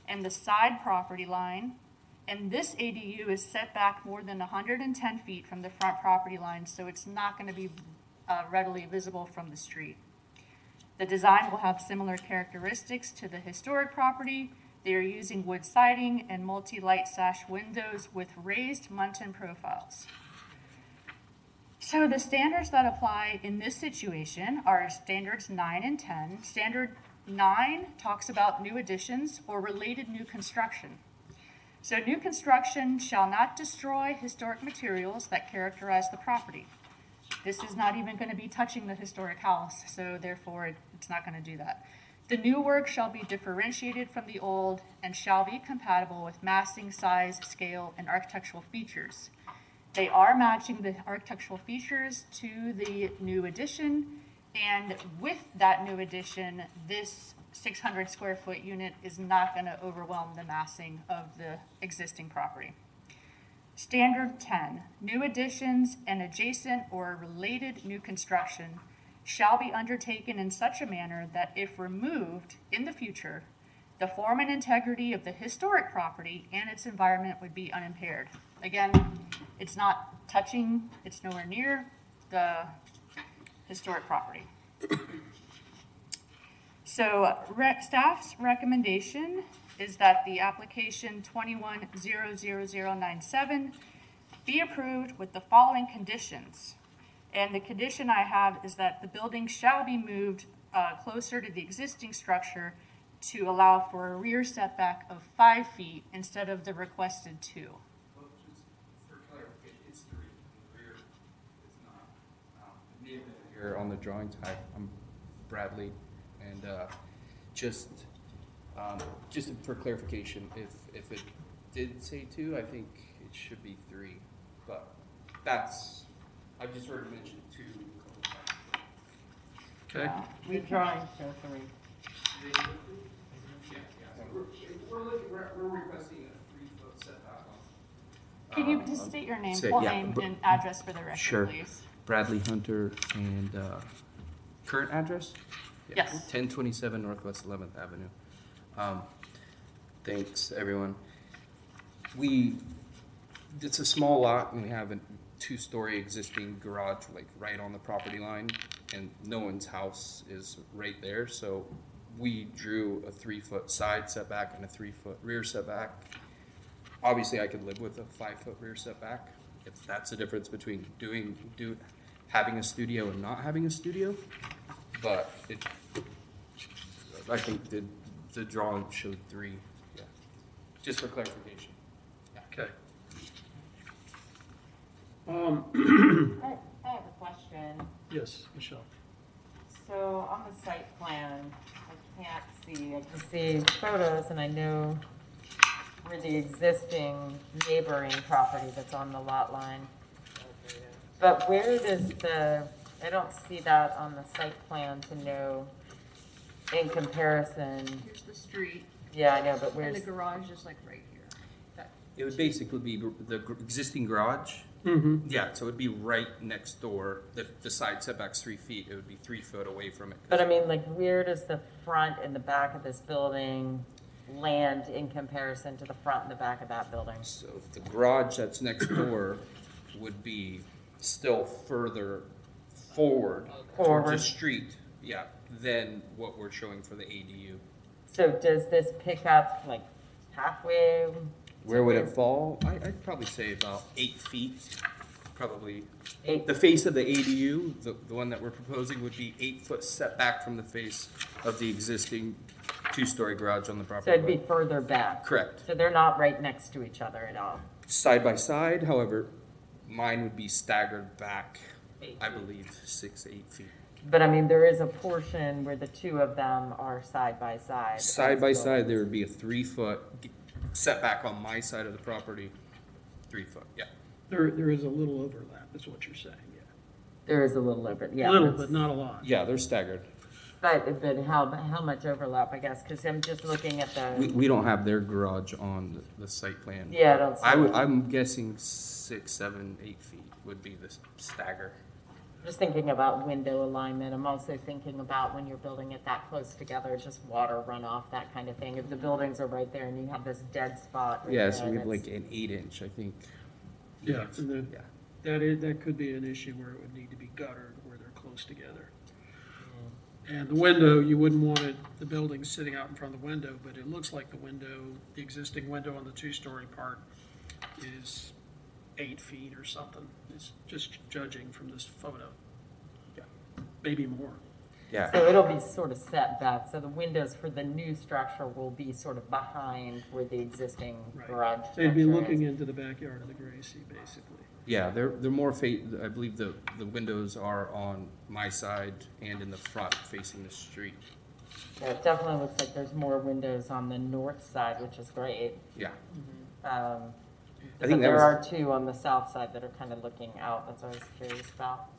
and the side property line, and this ADU is set back more than 110 feet from the front property line, so it's not going to be readily visible from the street. The design will have similar characteristics to the historic property. They are using wood siding and multi-light sash windows with raised muntin profiles. So the standards that apply in this situation are standards 9 and 10. Standard 9 talks about new additions or related new construction. So new construction shall not destroy historic materials that characterize the property. This is not even going to be touching the historic house, so therefore it's not going to do that. The new work shall be differentiated from the old and shall be compatible with massing, size, scale, and architectural features. They are matching the architectural features to the new addition, and with that new addition, this 600 square foot unit is not going to overwhelm the massing of the existing property. Standard 10, new additions and adjacent or related new construction shall be undertaken in such a manner that if removed in the future, the form and integrity of the historic property and its environment would be unimpaired. Again, it's not touching, it's nowhere near the historic property. So staff's recommendation is that the application 21-00097 be approved with the following conditions. And the condition I have is that the building shall be moved closer to the existing structure to allow for a rear setback of 5 feet instead of the requested 2. Well, just for clarification, it's 3 in the rear, it's not. Me and Here on the drawings, hi, I'm Bradley, and just for clarification, if it did say 2, I think it should be 3, but I've just heard it mentioned 2 a couple times. Okay. The drawing show 3. We're requesting a 3-foot setback on. Can you just state your name, say- full yeah, name and address for the record, Sure. please? Bradley Hunter, and current address? Yes. 1027 Northwest 11th Avenue. Thanks, everyone. It's a small lot, and we have a 2-story existing garage like right on the property line, and no one's house is right there, so we drew a 3-foot side setback and a 3-foot rear setback. Obviously, I could live with a 5-foot rear setback if that's the difference between having a studio and not having a studio, but I think the drawing showed 3, yeah, just for clarification. Okay. I have a question. Yes, Michelle. So on the site plan, I can see photos, and I know where the existing neighboring property that's on the lot line. But where does I don't see that on the site plan to know in comparison. Here's the street, Yeah, I know, but and where's, the garage is like right here. It would basically be the existing garage. Mm-hmm. Yeah, so it would be right next door. The side setback's 3 feet. It would be 3 foot away from it. but I mean, like, where does the front and the back of this building land in comparison to the front and the back of that building? So the garage that's next door would be still further forward towards the street, yeah, than what we're showing for the ADU. So does this pick up like halfway? Where would it fall? I'd probably say about 8 feet, probably. 8. The face of the ADU, the one that we're proposing, would be 8 foot setback from the face of the existing 2-story garage on the property. So it'd be further back? Correct. So they're not right next to each other at all? Side by side, however, mine would be staggered back, 8 I believe, 6 to 8 feet. But I mean, there is a portion where the 2 of them are side by side. Side by side, there would be a 3 foot setback on my side of the property 3 foot, yeah. There is a little overlap, is what you're saying, yeah. There is a little over, yeah. Little, that's- but not a lot. Yeah, they're staggered. But how much overlap, I guess, because I'm just looking at the, We don't have their garage on the site plan. yeah, I don't see that. I'm guessing 6, 7, 8 feet would be the stagger. Just thinking about window alignment, I'm also thinking about when you're building it that close together, just water runoff, that kind of thing. If the buildings are right there and you have this dead spot right Yeah, there, so we have that's- like an 8-inch, I think. Yeah, and then Yeah. that could be an issue where it would need to be guttered where they're close together. And the window, you wouldn't want it, the building sitting out in front of the window, but it looks like the window, the existing window on the two-story part is 8 feet or something. It's just judging from this photo. Yeah, maybe more. Yeah. So it'll be sort of set back, so the windows for the new structure will be sort of behind where the existing Right. garage So you'd be structure looking is. into the backyard of the Gracie, basically. Yeah, they're more I believe the windows are on my side and in the front facing the street. Yeah, it definitely looks like there's more windows on the north side, which is great. Yeah. I I think that there was- are two on the south side that are kind of looking out, that's what I was curious about.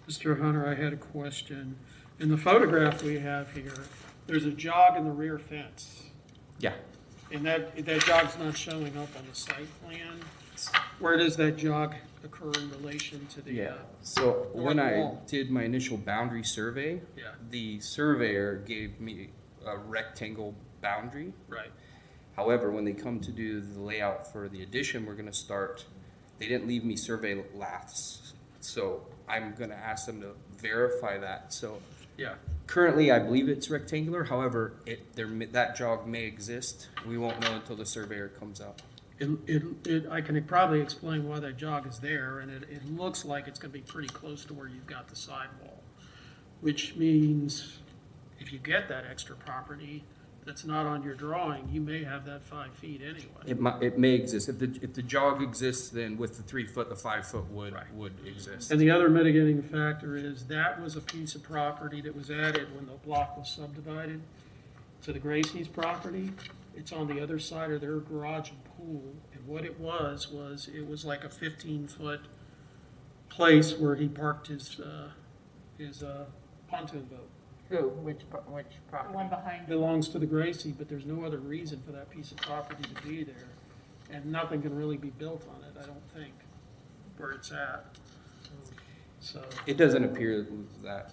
Mr. Hunter, I had a question. In the photograph we have here, there's a jog in the rear fence. Yeah. And that jog's not showing up on the site plan. Where does that jog occur in relation to the, So when north I wall? did my initial boundary survey, Yeah. the surveyor gave me a rectangle boundary. right, However, when they come to do the layout for the addition, we're gonna start, they didn't leave me survey laths. So I'm gonna ask them to verify that. So yeah. currently, I believe it's rectangular. However, that jog may exist. We won't know until the surveyor comes out. I can probably explain why that jog is there, and it looks like it's gonna be pretty close to where you've got the sidewall. Which means if you get that extra property that's not on your drawing, you may have that 5 feet anyway. It may exist. If the jog exists, then with the 3 foot, the 5 foot would exist. And the other mitigating factor is that was a piece of property that was added when the block was subdivided to the Gracie's property. It's on the other side of their garage and pool, and what it was it was like a 15-foot place where he parked his pontoon boat. Who, which property? The one behind. Belongs to the Gracie, but there's no other reason for that piece of property to be there. And nothing can really be built on it, I don't think, where it's at. So, It doesn't appear that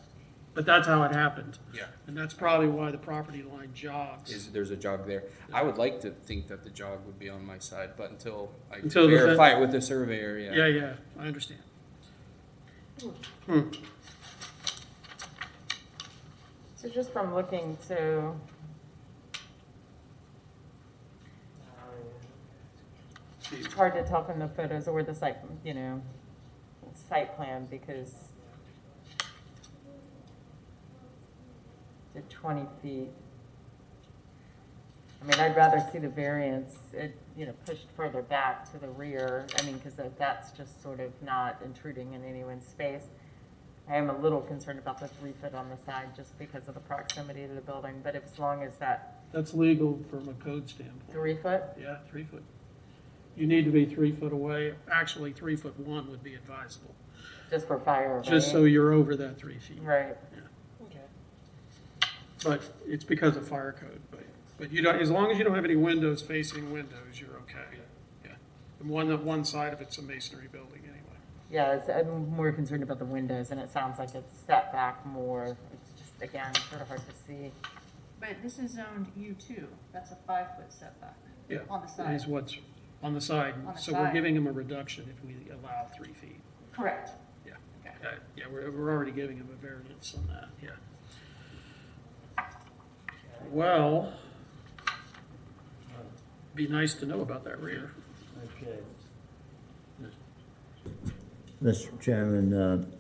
but that's how it happened. Yeah. And that's probably why the property line jogs. there's a jog there. I would like to think that the jog would be on my side, but until I Until the verify it with the surveyor, Yeah, I understand. So just from looking to, it's hard to tell from the photos or the site, site plan because the 20 feet. I mean, I'd rather see the variance, pushed further back to the rear. I mean, because that's just sort of not intruding in anyone's space. I am a little concerned about the 3 foot on the side just because of the proximity to the building, but as long as that That's legal from a code standpoint. 3 foot, Yeah, 3 foot. You need to be 3 foot away. Actually, 3'1" would be advisable, just for fire, right? just so you're over that 3 feet. Right. But it's because of fire code, but you don't, as long as you don't have any windows facing windows, you're okay. Yeah. And one side of it's a masonry building anyway. Yeah, I'm more concerned about the windows, and it sounds like it's set back more. It's just, again, sort of hard to see. But this is zoned U2, that's a 5-foot setback. Yeah. On the side. Is what's on the side. On the So we're side. giving them a reduction if we allow 3 feet. Correct. Yeah. Okay. Yeah, we're already giving them a variance on that, yeah. Well, be nice to know about that rear. Okay. Mr. Chairman,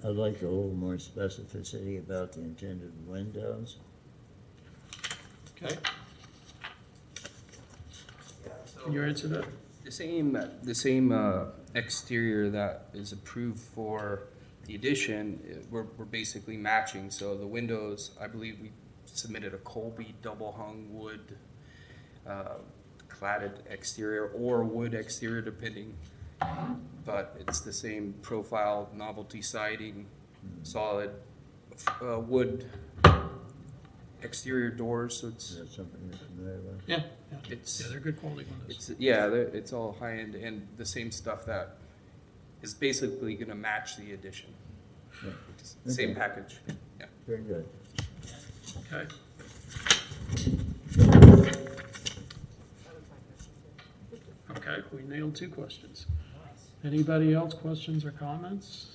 I'd like a little more specificity about the intended windows. Okay? Can you answer that? The same exterior that is approved for the addition, we're basically matching. So the windows, I believe we submitted a Colby double hung wood cladded exterior or wood exterior, depending. But it's the same profile, novelty siding, solid wood exterior doors, so it's, That's something you're familiar with? Yeah, it's, they're good quality windows. it's all high-end and the same stuff that is basically gonna match the addition. Yeah. Same Okay. package, yeah. Very good. Okay. Okay, we nailed 2 questions. Anybody else, questions or comments?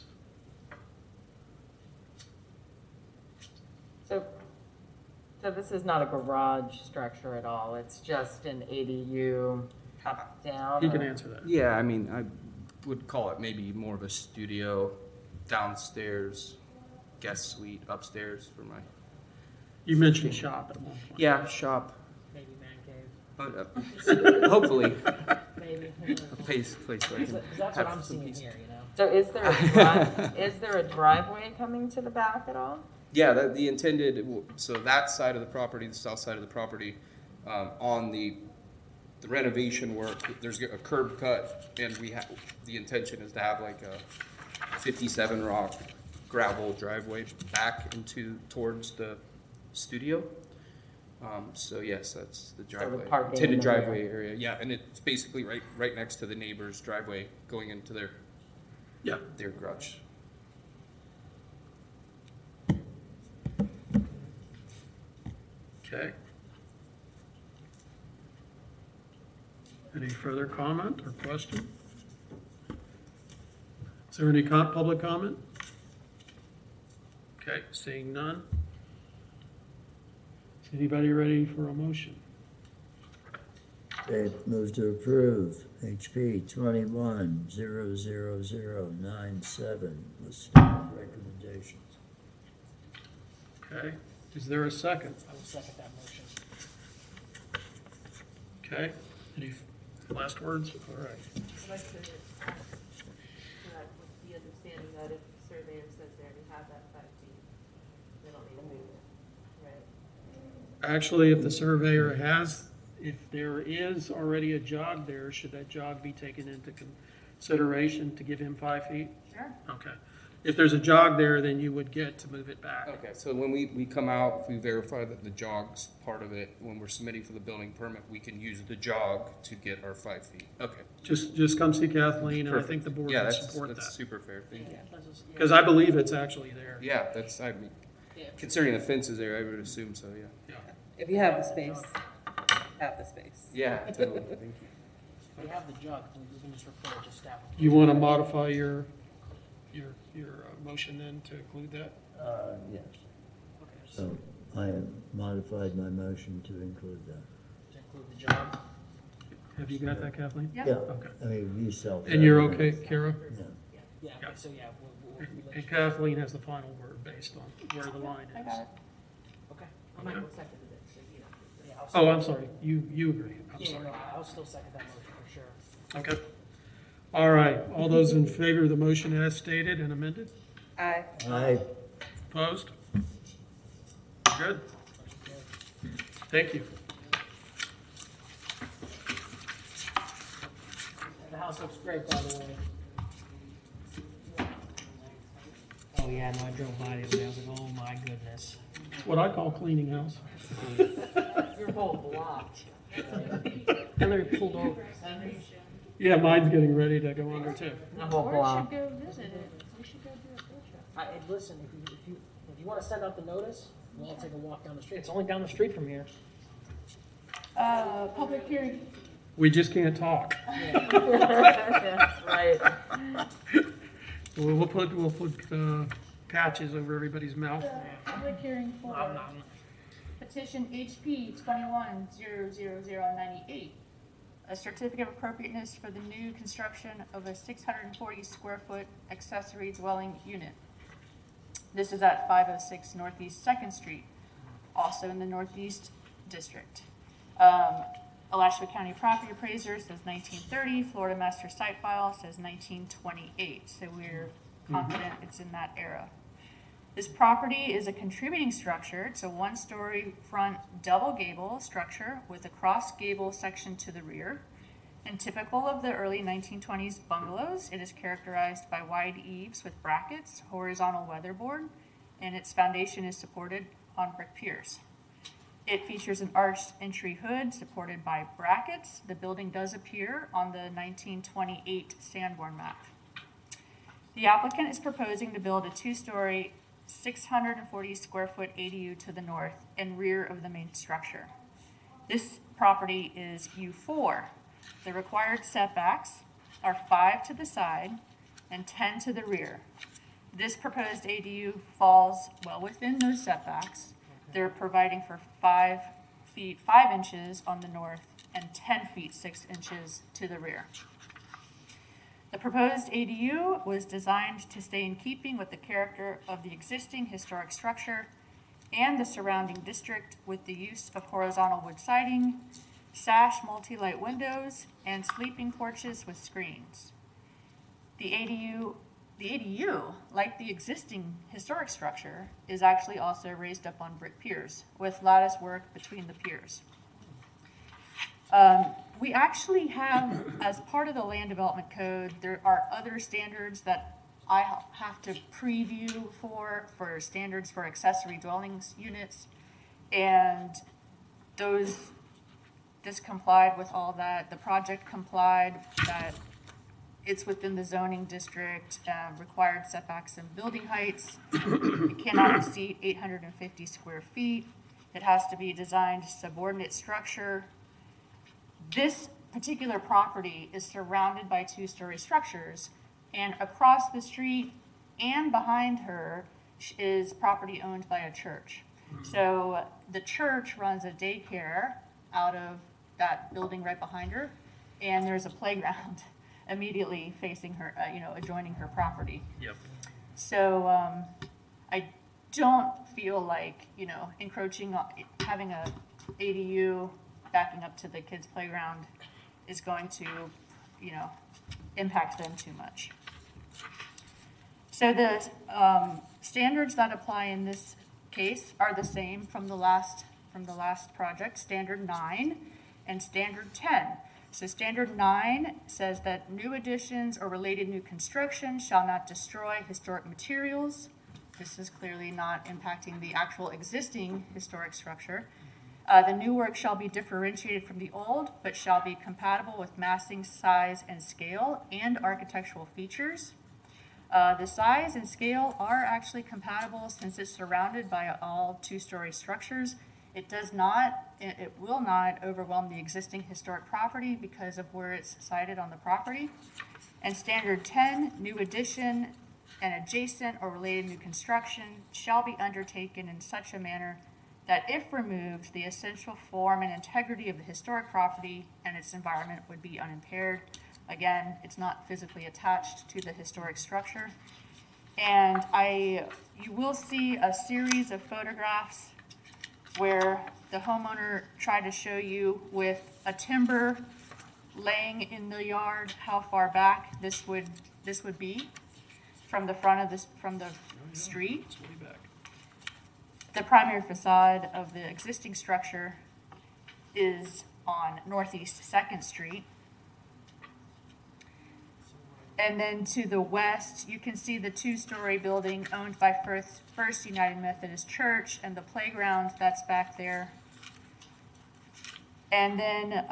So this is not a garage structure at all, it's just an ADU up, down? He can or- answer that. Yeah, I mean, I would call it maybe more of a studio, downstairs, guest suite, upstairs for my, You mentioned shop at one point. yeah, shop. Maybe man cave. Hopefully, Maybe. a place where I can Because that's what have I'm some seeing peace. here, you know? So is there a driveway coming to the back at all? Yeah, the intended, so that side of the property, the south side of the property, on the renovation work, there's a curb cut, and the intention is to have like a 57 rock gravel driveway back towards the studio. So yes, that's the driveway, parking intended in the rear. driveway area, yeah, and it's basically right next to the neighbor's driveway going into their garage. Okay. Any further comment or question? Is there any public comment? Okay, seeing none. Is anybody ready for a motion? Okay, move to approve HP 21-00097 with staff recommendations. Okay, is there a second? I will second that motion. Okay, any last words? All right. I'd like to ask that with the understanding that if the surveyor says they already have that 5 feet, they don't need to move it, right? Actually, if the surveyor if there is already a jog there, should that jog be taken into consideration to give him 5 feet? Sure. Okay. If there's a jog there, then you would get to move it back. Okay, so when we come out, if we verify that the jog's part of it, when we're submitting for the building permit, we can use the jog to get our 5 feet. Okay. Just come see Kathleen, and I Perfect. think the board Yeah, would that's support that's that. super fair, thank you. Because I believe it's actually there. Yeah, I mean, considering the fence is there, I would assume so, yeah. If you have the space, have the space. Yeah, totally, thank you. If we have the jug, we can just refer it to staff. You want to modify your motion then to include that? Yes. Okay, So I have modified my motion to include that. to include the jug. Have you got that, Kathleen? Yep. Yeah, Okay. I mean, you self. And you're okay, Kara? Yeah. Yeah, okay, so yeah, we'll let And you- Kathleen has the final word based on where the line I is. got it. Okay. Michael seconded it, so you know. Yeah, I'll Oh, I'm still- sorry. You agree. I'm Yeah, sorry. no, I'll still second that motion for sure. Okay. All right. All those in favor of the motion as stated and amended? Aye. Aye. Opposed? Good. Thank you. The house looks great, by the way. Oh, yeah, no, I drove by the other day, I was like, oh my goodness. What I call cleaning house. Your whole block. And they pulled over. Yeah, mine's getting ready to go under too. The whole Or block. should go visit it. We should go do a field trip. Listen, if you want to send out the notice, we'll all take a walk down the street. It's only down the street from here. Public hearing. We just can't talk. Right. We'll put patches over everybody's mouth. Public hearing for Nom, nom. petition HP 21-00098. A certificate of appropriateness for the new construction of a 640 square foot accessory dwelling unit. This is at 506 Northeast 2nd Street, also in the Northeast District. Alachua County Property Appraiser says 1930, Florida Master Site File says 1928, so we're confident it's in that era. This property is a contributing structure. It's a one-story front double gable structure with a cross gable section to the rear. And typical of the early 1920s bungalows, it is characterized by wide eaves with brackets, horizontal weatherboard, and its foundation is supported on brick piers. It features an arched entry hood supported by brackets. The building does appear on the 1928 Sanborn map. The applicant is proposing to build a two-story, 640 square foot ADU to the north and rear of the main structure. This property is U4. The required setbacks are 5 to the side and 10 to the rear. This proposed ADU falls well within those setbacks. They're providing for 5 feet 5 inches on the north and 10 feet 6 inches to the rear. The proposed ADU was designed to stay in keeping with the character of the existing historic structure and the surrounding district with the use of horizontal wood siding, sash multi-light windows, and sleeping porches with screens. The ADU, like the existing historic structure, is actually also raised up on brick piers with lattice work between the piers. We actually have, as part of the land development code, there are other standards that I have to preview for standards for accessory dwellings units, and this complied with all that. The project complied that it's within the zoning district, required setbacks and building heights. It cannot exceed 850 square feet. It has to be designed subordinate structure. This particular property is surrounded by two-story structures, and across the street and behind her is property owned by a church. So the church runs a daycare out of that building right behind her, and there's a playground immediately facing her, adjoining her property. Yep. So I don't feel like, encroaching on, having a ADU backing up to the kids' playground is going to, impact them too much. So the standards that apply in this case are the same from the last project, Standard 9 and Standard 10. So Standard 9 says that new additions or related new construction shall not destroy historic materials. This is clearly not impacting the actual existing historic structure. The new work shall be differentiated from the old, but shall be compatible with massing, size, and scale, and architectural features. The size and scale are actually compatible since it's surrounded by all two-story structures. It will not overwhelm the existing historic property because of where it's sited on the property. And Standard 10, new addition and adjacent or related new construction shall be undertaken in such a manner that if removed, the essential form and integrity of the historic property and its environment would be unimpaired. Again, it's not physically attached to the historic structure. And you will see a series of photographs where the homeowner tried to show you with a timber laying in the yard how far back this would be from the front of from the street. It's way back. The primary facade of the existing structure is on Northeast 2nd Street. And then to the west, you can see the two-story building owned by First United Methodist Church and the playground that's back there. And then,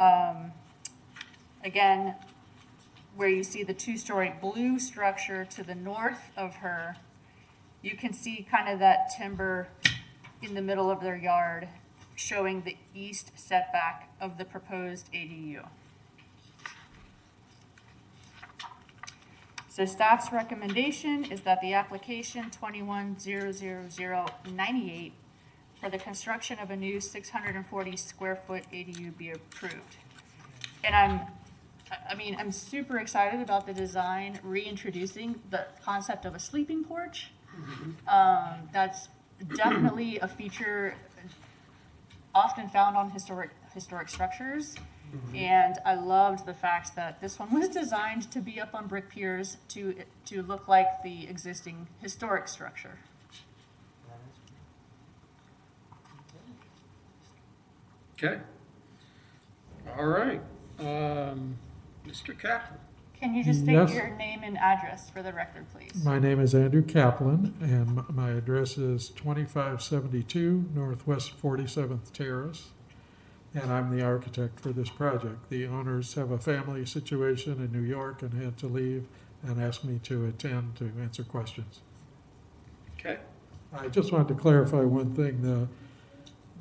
again, where you see the two-story blue structure to the north of her, you can see kind of that timber in the middle of their yard showing the east setback of the proposed ADU. So staff's recommendation is that the application 21-00098 for the construction of a new 640 square foot ADU be approved. And I'm super excited about the design, reintroducing the concept of a sleeping porch. That's definitely a feature often found on historic structures. And I loved the fact that this one was designed to be up on brick piers to look like the existing historic structure. Okay. All right. Mr. Kaplan. Can you just state Yes. your name and address for the record, please? My name is Andrew Kaplan, and my address is 2572 Northwest 47th Terrace, and I'm the architect for this project. The owners have a family situation in New York and had to leave and asked me to attend to answer questions. Okay. I just wanted to clarify one thing.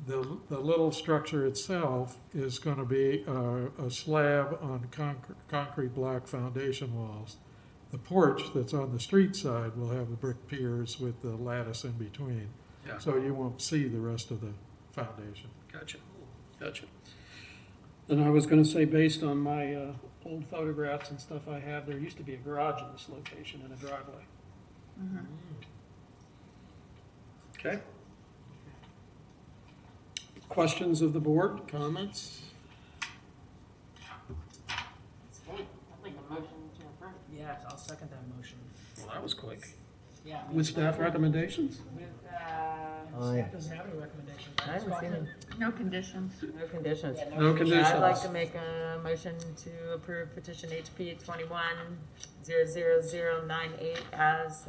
The little structure itself is going to be a slab on concrete block foundation walls. The porch that's on the street side will have the brick piers with the lattice in between. Yeah. So you won't see the rest of the foundation. Gotcha. Gotcha. And I was gonna say, based on my old photographs and stuff I have, there used to be a garage in this location and a driveway. Okay. Questions of the board, comments? I'll make a motion to approve. Yeah, I'll second that motion. Well, that was quick. Yeah. With staff recommendations? Staff doesn't have any recommendations. I haven't seen them. No conditions. No conditions. No conditions. I'd like to make a motion to approve petition HP 21-00098 as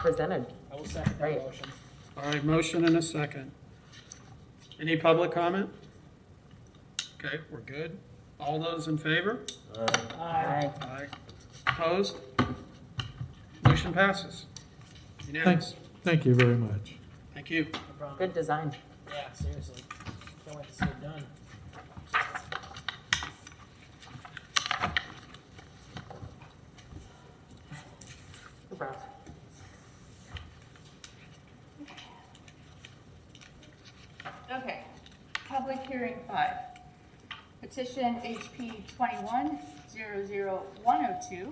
presented. I will second that Great. motion. All right, motion and a second. Any public comment? Okay, we're good. All those in favor? Aye. Aye. Opposed? Motion passes. Unanimous. Thank you very much. Thank you. No problem. Good design. Yeah, seriously. Can't wait to see it done. Okay, public hearing 5. Petition HP 21-00102,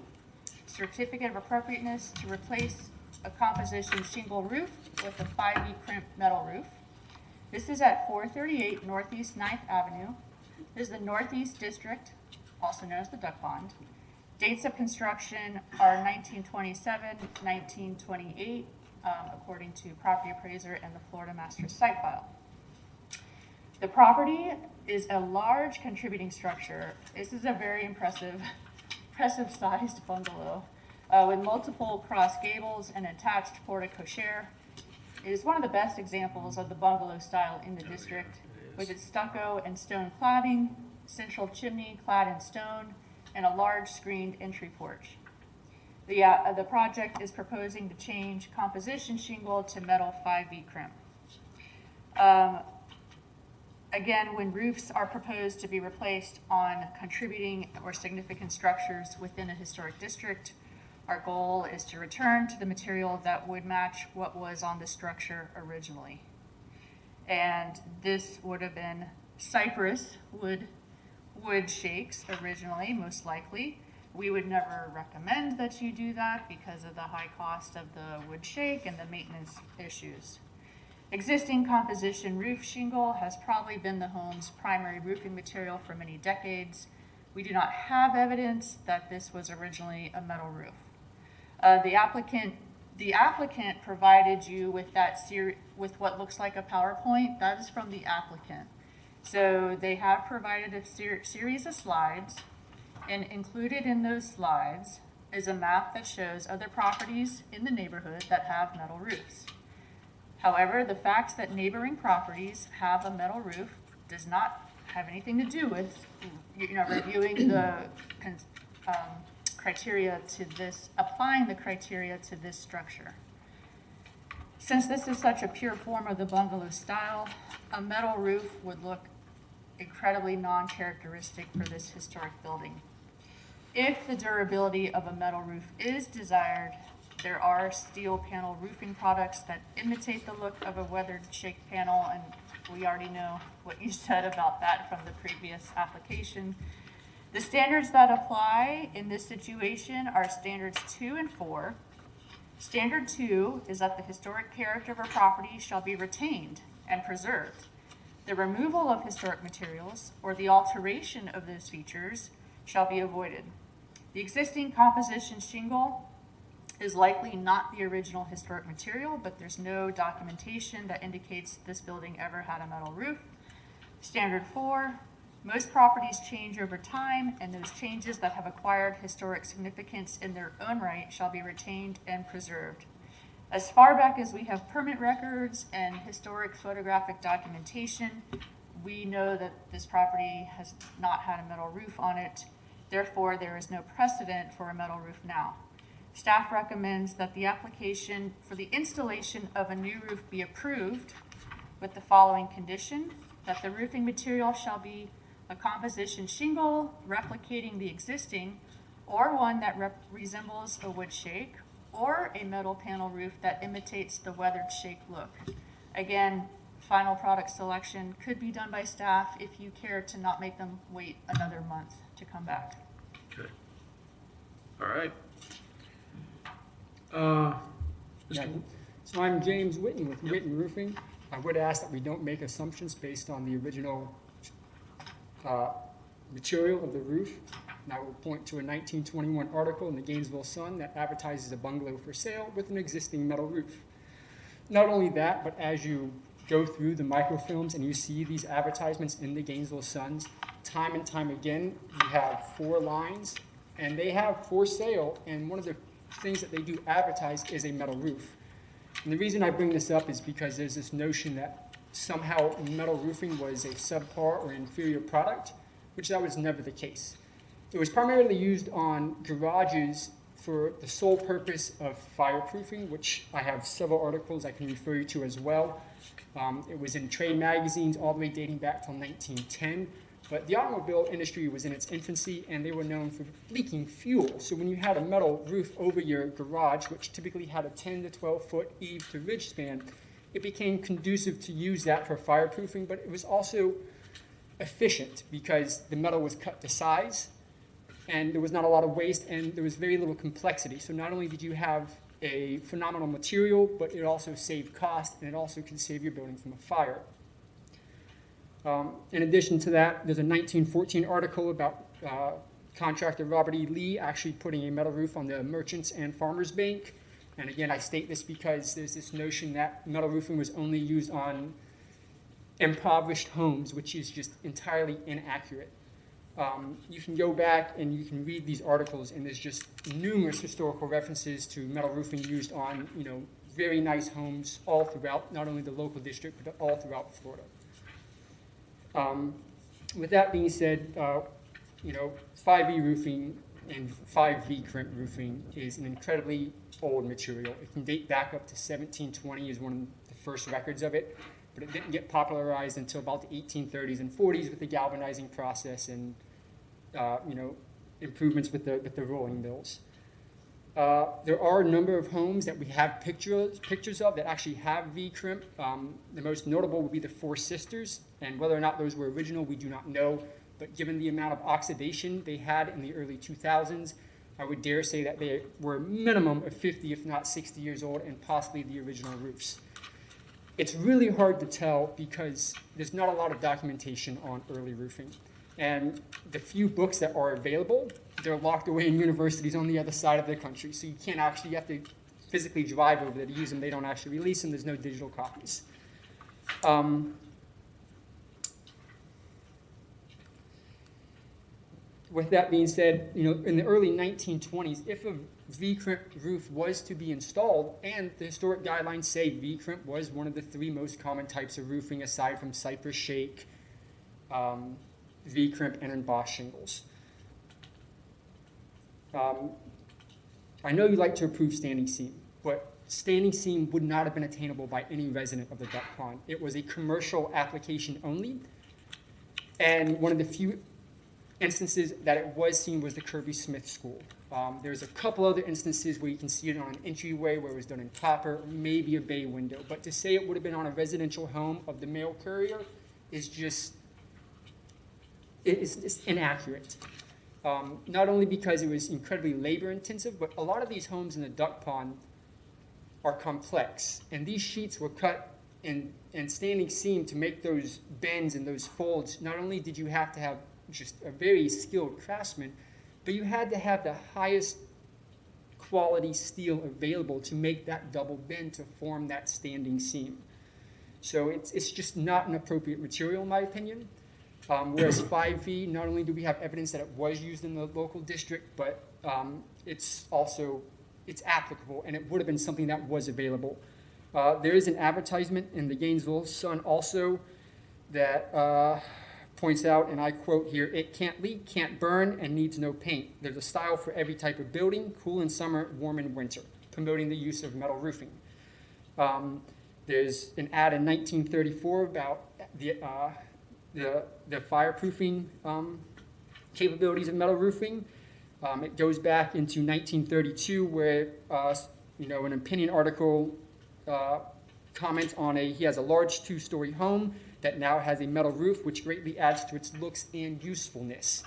certificate of appropriateness to replace a composition shingle roof with a 5E crimp metal roof. This is at 438 Northeast 9th Avenue. This is the Northeast District, also known as the Duck Pond. Dates of construction are 1927, 1928, according to property appraiser and the Florida Master Site File. The property is a large contributing structure. This is a very impressive sized bungalow with multiple cross gables and attached porte cochere. It is one of the best examples of the bungalow style in the district, with its stucco and stone cladding, central chimney clad in stone, and a large screened entry porch. The project is proposing to change composition shingle to metal 5V crimp. Again, when roofs are proposed to be replaced on contributing or significant structures within a historic district, our goal is to return to the material that would match what was on the structure originally. And this would have been cypress wood shakes originally, most likely. We would never recommend that you do that because of the high cost of the wood shake and the maintenance issues. Existing composition roof shingle has probably been the home's primary roofing material for many decades. We do not have evidence that this was originally a metal roof. The applicant provided you with with what looks like a PowerPoint. That is from the applicant. So they have provided a series of slides, and included in those slides is a map that shows other properties in the neighborhood that have metal roofs. However, the fact that neighboring properties have a metal roof does not have anything to do with, reviewing the criteria to this, applying the criteria to this structure. Since this is such a pure form of the bungalow style, a metal roof would look incredibly non-characteristic for this historic building. If the durability of a metal roof is desired, there are steel panel roofing products that imitate the look of a weathered shake panel, and we already know what you said about that from the previous application. The standards that apply in this situation are standards 2 and 4. Standard 2 is that the historic character of a property shall be retained and preserved. The removal of historic materials or the alteration of those features shall be avoided. The existing composition shingle is likely not the original historic material, but there's no documentation that indicates this building ever had a metal roof. Standard 4, most properties change over time, and those changes that have acquired historic significance in their own right shall be retained and preserved. As far back as we have permit records and historic photographic documentation, we know that this property has not had a metal roof on it. Therefore, there is no precedent for a metal roof now. Staff recommends that the application for the installation of a new roof be approved with the following condition: that the roofing material shall be a composition shingle replicating the existing, or one that resembles a wood shake, or a metal panel roof that imitates the weathered shake look. Again, final product selection could be done by staff if you care to not make them wait another month to come back. Okay. All right. Yeah. So I'm James Whitten with Whitten Roofing. I would ask that we don't make assumptions based on the original material of the roof. And I will point to a 1921 article in the Gainesville Sun that advertises a bungalow for sale with an existing metal roof. Not only that, but as you go through the microfilms and you see these advertisements in the Gainesville Suns, time and time again, you have 4 lines, and they have for sale, and one of the things that they do advertise is a metal roof. And the reason I bring this up is because there's this notion that somehow metal roofing was a subpar or inferior product, which that was never the case. It was primarily used on garages for the sole purpose of fireproofing, which I have several articles I can refer you to as well. It was in trade magazines all the way dating back till 1910. But the automobile industry was in its infancy, and they were known for leaking fuel. So when you had a metal roof over your garage, which typically had a 10 to 12 foot eave to ridge span, it became conducive to use that for fireproofing, but it was also efficient because the metal was cut to size, and there was not a lot of waste, and there was very little complexity. So not only did you have a phenomenal material, but it also saved cost, and it also could save your building from a fire. In addition to that, there's a 1914 article about contractor Robert E. Lee actually putting a metal roof on the Merchants and Farmers Bank. And again, I state this because there's this notion that metal roofing was only used on impoverished homes, which is just entirely inaccurate. You can go back and you can read these articles, and there's just numerous historical references to metal roofing used on, very nice homes all throughout, not only the local district, but all throughout Florida. With that being said, 5E roofing and 5V crimp roofing is an incredibly old material. It can date back up to 1720 is one of the first records of it, but it didn't get popularized until about the 1830s and 40s with the galvanizing process and improvements with the rolling mills. There are a number of homes that we have pictures of that actually have V-crimp. The most notable would be the Four Sisters, and whether or not those were original, we do not know. But given the amount of oxidation they had in the early 2000s, I would dare say that they were a minimum of 50, if not 60 years old, and possibly the original roofs. It's really hard to tell because there's not a lot of documentation on early roofing. And the few books that are available, they're locked away in universities on the other side of the country. So you have to physically drive over there to use them. They don't actually release them. There's no digital copies. With that being said, in the early 1920s, if a V-crimp roof was to be installed, and the historic guidelines say V-crimp was one of the 3 most common types of roofing aside from cypress shake, V-crimp, and embossed shingles. I know you like to approve standing seam, but standing seam would not have been attainable by any resident of the duck pond. It was a commercial application only, and one of the few instances that it was seen was the Kirby Smith School. There's a couple other instances where you can see it on an entryway where it was done in copper, or maybe a bay window. But to say it would have been on a residential home of the mail courier is just, it's inaccurate. Not only because it was incredibly labor intensive, but a lot of these homes in the duck pond are complex. And these sheets were cut in standing seam to make those bends and those folds. Not only did you have to have just a very skilled craftsman, but you had to have the highest quality steel available to make that double bend to form that standing seam. So it's just not an appropriate material in my opinion. Whereas 5V, not only do we have evidence that it was used in the local district, but it's applicable, and it would have been something that was available. There is an advertisement in the Gainesville Sun also that points out, and I quote here, "It can't leak, can't burn, and needs no paint. There's a style for every type of building, cool in summer, warm in winter," promoting the use of metal roofing. There's an ad in 1934 about the fireproofing capabilities of metal roofing. It goes back into 1932 where, an opinion article comments on he has a large 2-story home that now has a metal roof, which greatly adds to its looks and usefulness.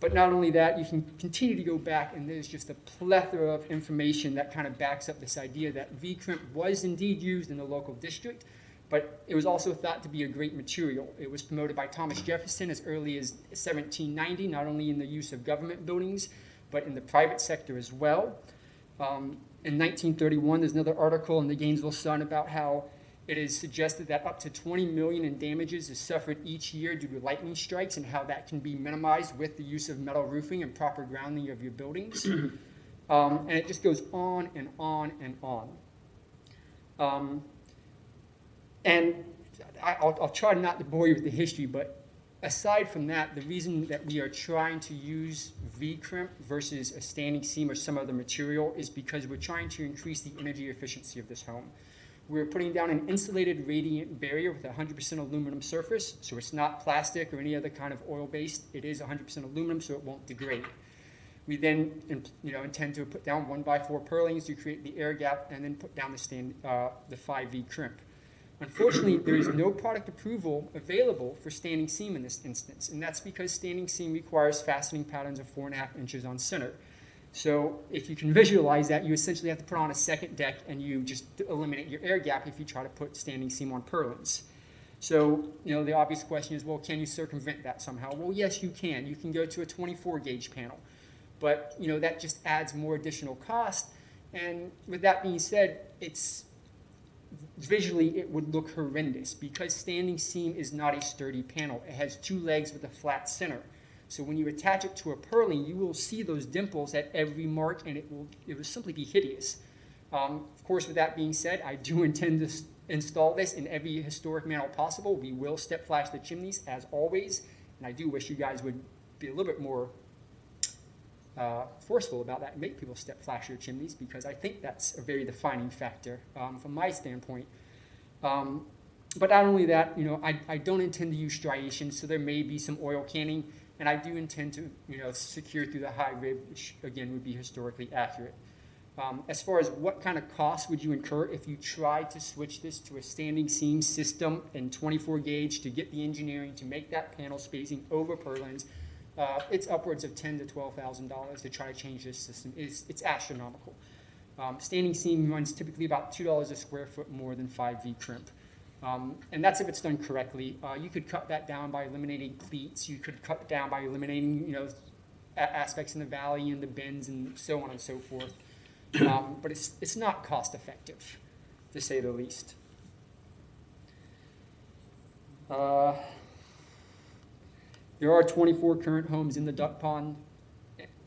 But not only that, you can continue to go back, and there's just a plethora of information that kind of backs up this idea that V-crimp was indeed used in the local district, but it was also thought to be a great material. It was promoted by Thomas Jefferson as early as 1790, not only in the use of government buildings, but in the private sector as well. In 1931, there's another article in the Gainesville Sun about how it is suggested that up to $20 million in damages is suffered each year due to lightning strikes, and how that can be minimized with the use of metal roofing and proper grounding of your buildings. And it just goes on and on and on. And I'll try not to bore you with the history, but aside from that, the reason that we are trying to use V-crimp versus a standing seam or some other material is because we're trying to increase the energy efficiency of this home. We're putting down an insulated radiant barrier with 100% aluminum surface, so it's not plastic or any other kind of oil-based. It is 100% aluminum, so it won't degrade. We then intend to put down 1x4 purlins to create the air gap, and then put down the 5V crimp. Unfortunately, there is no product approval available for standing seam in this instance, and that's because standing seam requires fastening patterns of 4.5 inches on center. So if you can visualize that, you essentially have to put on a second deck, and you just eliminate your air gap if you try to put standing seam on purlins. So, the obvious question is, well, can you circumvent that somehow? Well, yes, you can. You can go to a 24 gauge panel, but that just adds more additional cost. And with that being said, visually it would look horrendous because standing seam is not a sturdy panel. It has 2 legs with a flat center. So when you attach it to a purlin, you will see those dimples at every mark, and it will simply be hideous. Of course, with that being said, I do intend to install this in every historic manner possible. We will step flash the chimneys as always, and I do wish you guys would be a little bit more forceful about that and make people step flash their chimneys, because I think that's a very defining factor from my standpoint. But not only that, I don't intend to use striation, so there may be some oil canning, and I do intend to secure through the high rib, which again would be historically accurate. As far as what kind of costs would you incur if you tried to switch this to a standing seam system in 24 gauge to get the engineering to make that panel spacing over purlins, it's upwards of $10,000 to $12,000 to try to change this system. It's astronomical. Standing seam runs typically about $2 a square foot more than 5V crimp. And that's if it's done correctly. You could cut that down by eliminating cleats. You could cut down by eliminating, aspects in the valley and the bends and so on and so forth. But it's not cost effective, to say the least. There are 24 current homes in the duck pond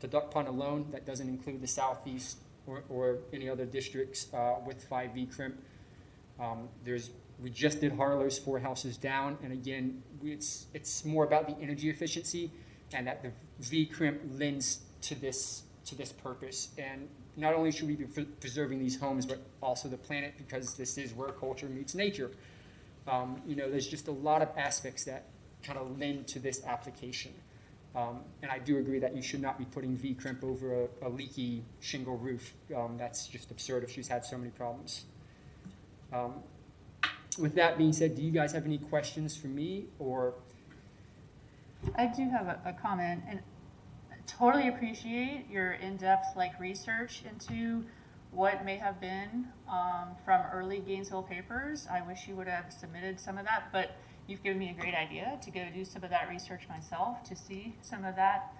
alone. That doesn't include the southeast or any other districts with 5V crimp. We just did Harlow's 4 houses down, and again, it's more about the energy efficiency and that the V crimp lends to this purpose. And not only should we be preserving these homes, but also the planet, because this is where culture meets nature. There's just a lot of aspects that kind of lend to this application. And I do agree that you should not be putting V crimp over a leaky shingle roof. That's just absurd if she's had so many problems. With that being said, do you guys have any questions for me, or? I do have a comment, and I totally appreciate your in-depth research into what may have been from early Gainesville papers. I wish you would have submitted some of that, but you've given me a great idea to go do some of that research myself, to see some of that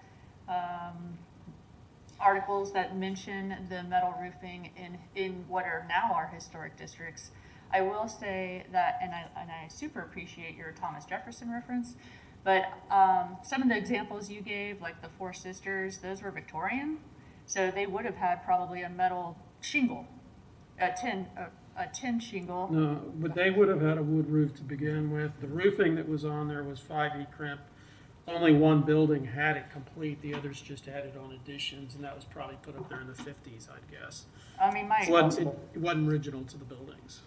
articles that mention the metal roofing in what are now our historic districts. I will say that, and I super appreciate your Thomas Jefferson reference, but some of the examples you gave, like the Four Sisters, those were Victorian, so they would have had probably a metal shingle, a tin shingle. No, but they would have had a wood roof to begin with. The roofing that was on there was 5E crimp. Only one building had it complete. The others just had it on additions, and that was probably put up there in the 50s, I'd guess. I mean, It wasn't original to the buildings.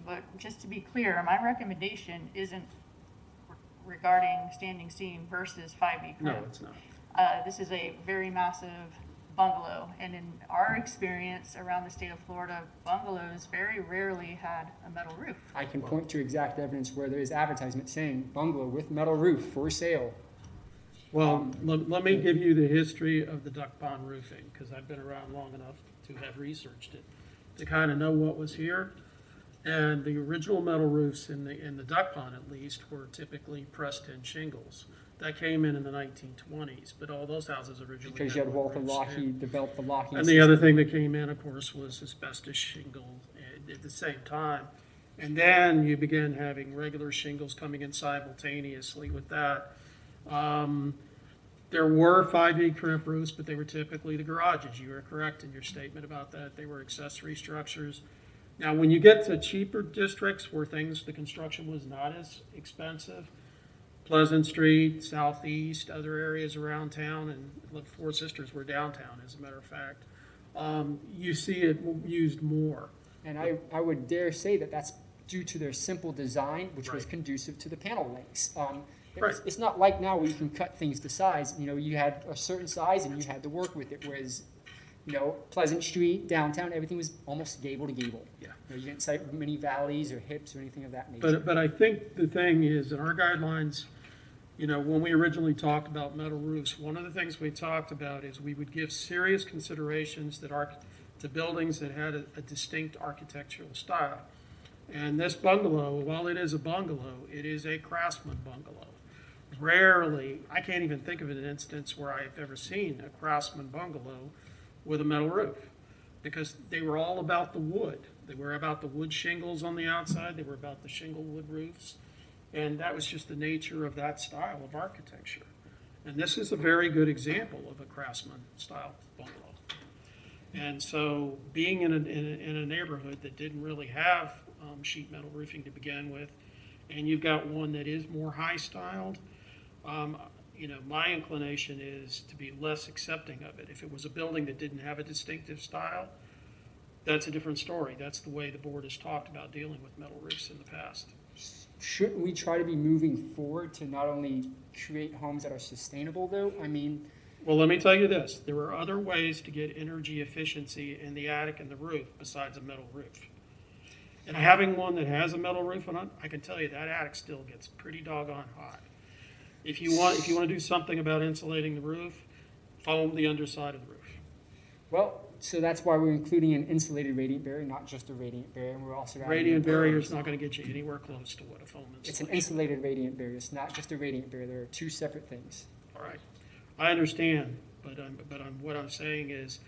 but just to be clear, my recommendation isn't regarding standing seam versus 5E No, crimp. it's not. This is a very massive bungalow, and in our experience around the state of Florida, bungalows very rarely had a metal roof. I can point to exact evidence where there is advertisement saying bungalow with metal roof for sale. Well, let me give you the history of the duck pond roofing, because I've been around long enough to have researched it, to kind of know what was here. And the original metal roofs in the duck pond, at least, were typically pressed-in shingles. That came in the 1920s, but all those houses originally Because you had wood Walter roofs. Lockheed develop the locking And the other thing that came in, of course, was asbestos shingle at the same time. And then you began having regular shingles coming in simultaneously with that. There were 5E crimp roofs, but they were typically the garages. You were correct in your statement about that. They were accessory structures. Now, when you get to cheaper districts where the construction was not as expensive, Pleasant Street, Southeast, other areas around town, and Four Sisters were downtown, as a matter of fact, you see it used more. And I would dare say that that's due to their simple design, which was Right. conducive to the panel lengths. Right. It's not like now where you can cut things to size. You know, you had a certain size and you had to work with it, whereas, you know, Pleasant Street, downtown, everything was almost gable to gable. Yeah. You know, you didn't cite many valleys or hips or anything of that nature. But I think the thing is, in our guidelines, you know, when we originally talked about metal roofs, one of the things we talked about is we would give serious considerations to buildings that had a distinct architectural style. And this bungalow, while it is a bungalow, it is a craftsman bungalow. Rarely, I can't even think of an instance where I've ever seen a craftsman bungalow with a metal roof, because they were all about the wood. They were about the wood shingles on the outside. They were about the shingle wood roofs. And that was just the nature of that style of architecture. And this is a very good example of a craftsman style bungalow. And so being in a neighborhood that didn't really have sheet metal roofing to begin with, and you've got one that is more high styled, you know, my inclination is to be less accepting of it. If it was a building that didn't have a distinctive style, that's a different story. That's the way the board has talked about dealing with metal roofs in the past. Shouldn't we try to be moving forward to not only create homes that are sustainable, though? I mean, Well, let me tell you this. There are other ways to get energy efficiency in the attic and the roof besides a metal roof. And having one that has a metal roof on it, I can tell you that attic still gets pretty doggone hot. If you want to do something about insulating the roof, foam the underside of the roof. well, so that's why we're including an insulated radiant barrier, not just a radiant barrier. And we're also adding Radiant barrier is not going to get you anywhere close to what a foam It's an insulation. insulated radiant barrier. It's not just a radiant barrier. There are two separate things. All right, I understand, but what I'm saying is,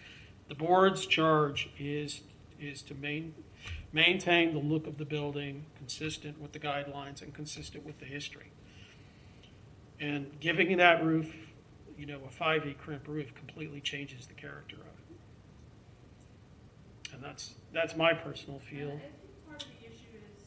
the board's charge is to maintain the look of the building consistent with the guidelines and consistent with the history. And giving that roof, you know, a 5E crimp roof completely changes the character of it. And that's my personal feel. I think part of the issue is,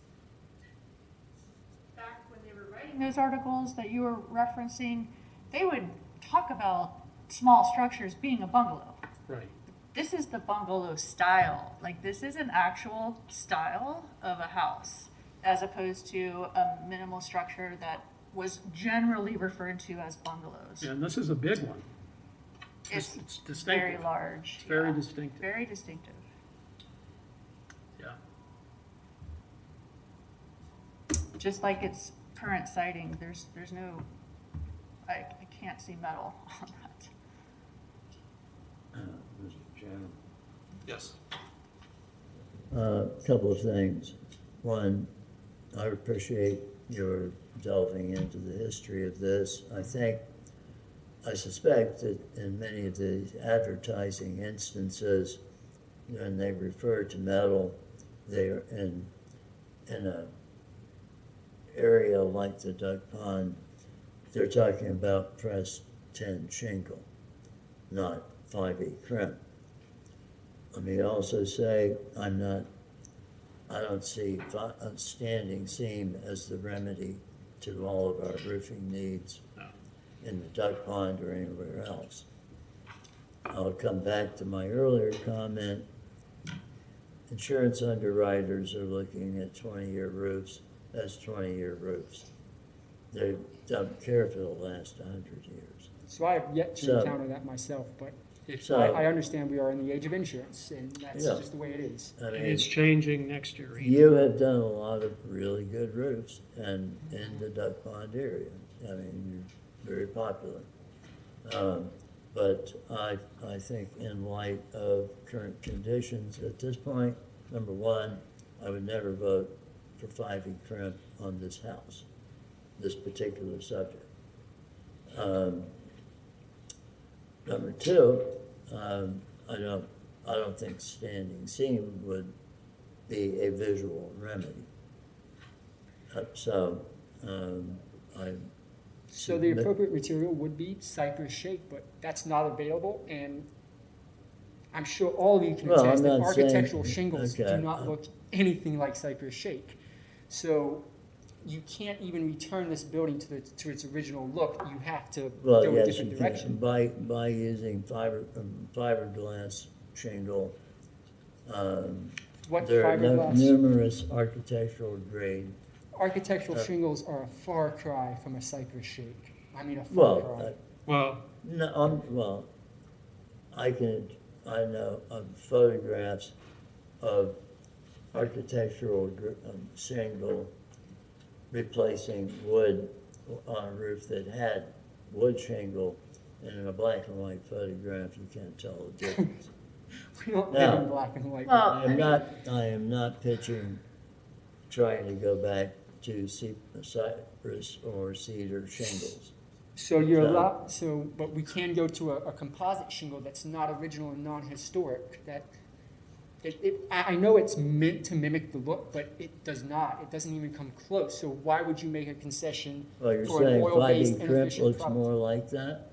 back when they were writing those articles that you were referencing, they would talk about small structures being a bungalow. Right. This is the bungalow style. Like, this is an actual style of a house, as opposed to a minimal structure that was generally referred to as bungalows. And this is a big one. It's distinctive. very large. It's very yeah. distinctive. Very distinctive. Yeah. Just like its current siding, there's no, I can't see metal on that. Mr. Chairman. Yes. Couple of things. One, I appreciate your delving into the history of this. I suspect that in many of the advertising instances, when they refer to metal, they are, and in a area like the duck pond, they're talking about press 10 shingle, not 5E crimp. Let me also say, I don't see a standing seam as the remedy to all of our roofing needs in the duck pond or anywhere else. I'll come back to my earlier comment. Insurance underwriters are looking at 20-year roofs as 20-year roofs. They don't care if it'll last 100 years. So I have yet to encounter that myself, but I understand we are in the age of insurance, and that's just the way it is. I mean, And it's changing next year. you have done a lot of really good roofs and in the duck pond area. I mean, you're very popular. But I think in light of current conditions at this point, number one, I would never vote for 5E crimp on this house, this particular subject. Number two, I don't think standing seam would be a visual remedy. So the appropriate material would be cypress shake, but that's not available, and I'm sure all of you can attest that architectural shingles do not look anything like cypress shake. So you can't even return this building to its original look. You have to go a different direction. By using fiberglass shingle. What there fiberglass? are numerous architectural grade. Architectural shingles are a far cry from a cypress shake. I mean, a far cry. I know of photographs of architectural shingle replacing wood on a roof that had wood shingle, and in a black and white photograph, you can't tell the difference. We don't live in black and white. Well, I am not pitching trying to go back to cypress or cedar shingles. So but we can go to a composite shingle that's not original and non-historic. I know it's meant to mimic the look, but it does not. It doesn't even come close. So why would you make a concession for an oil-based inefficient product? Well, you're saying 5E crimp looks more like that?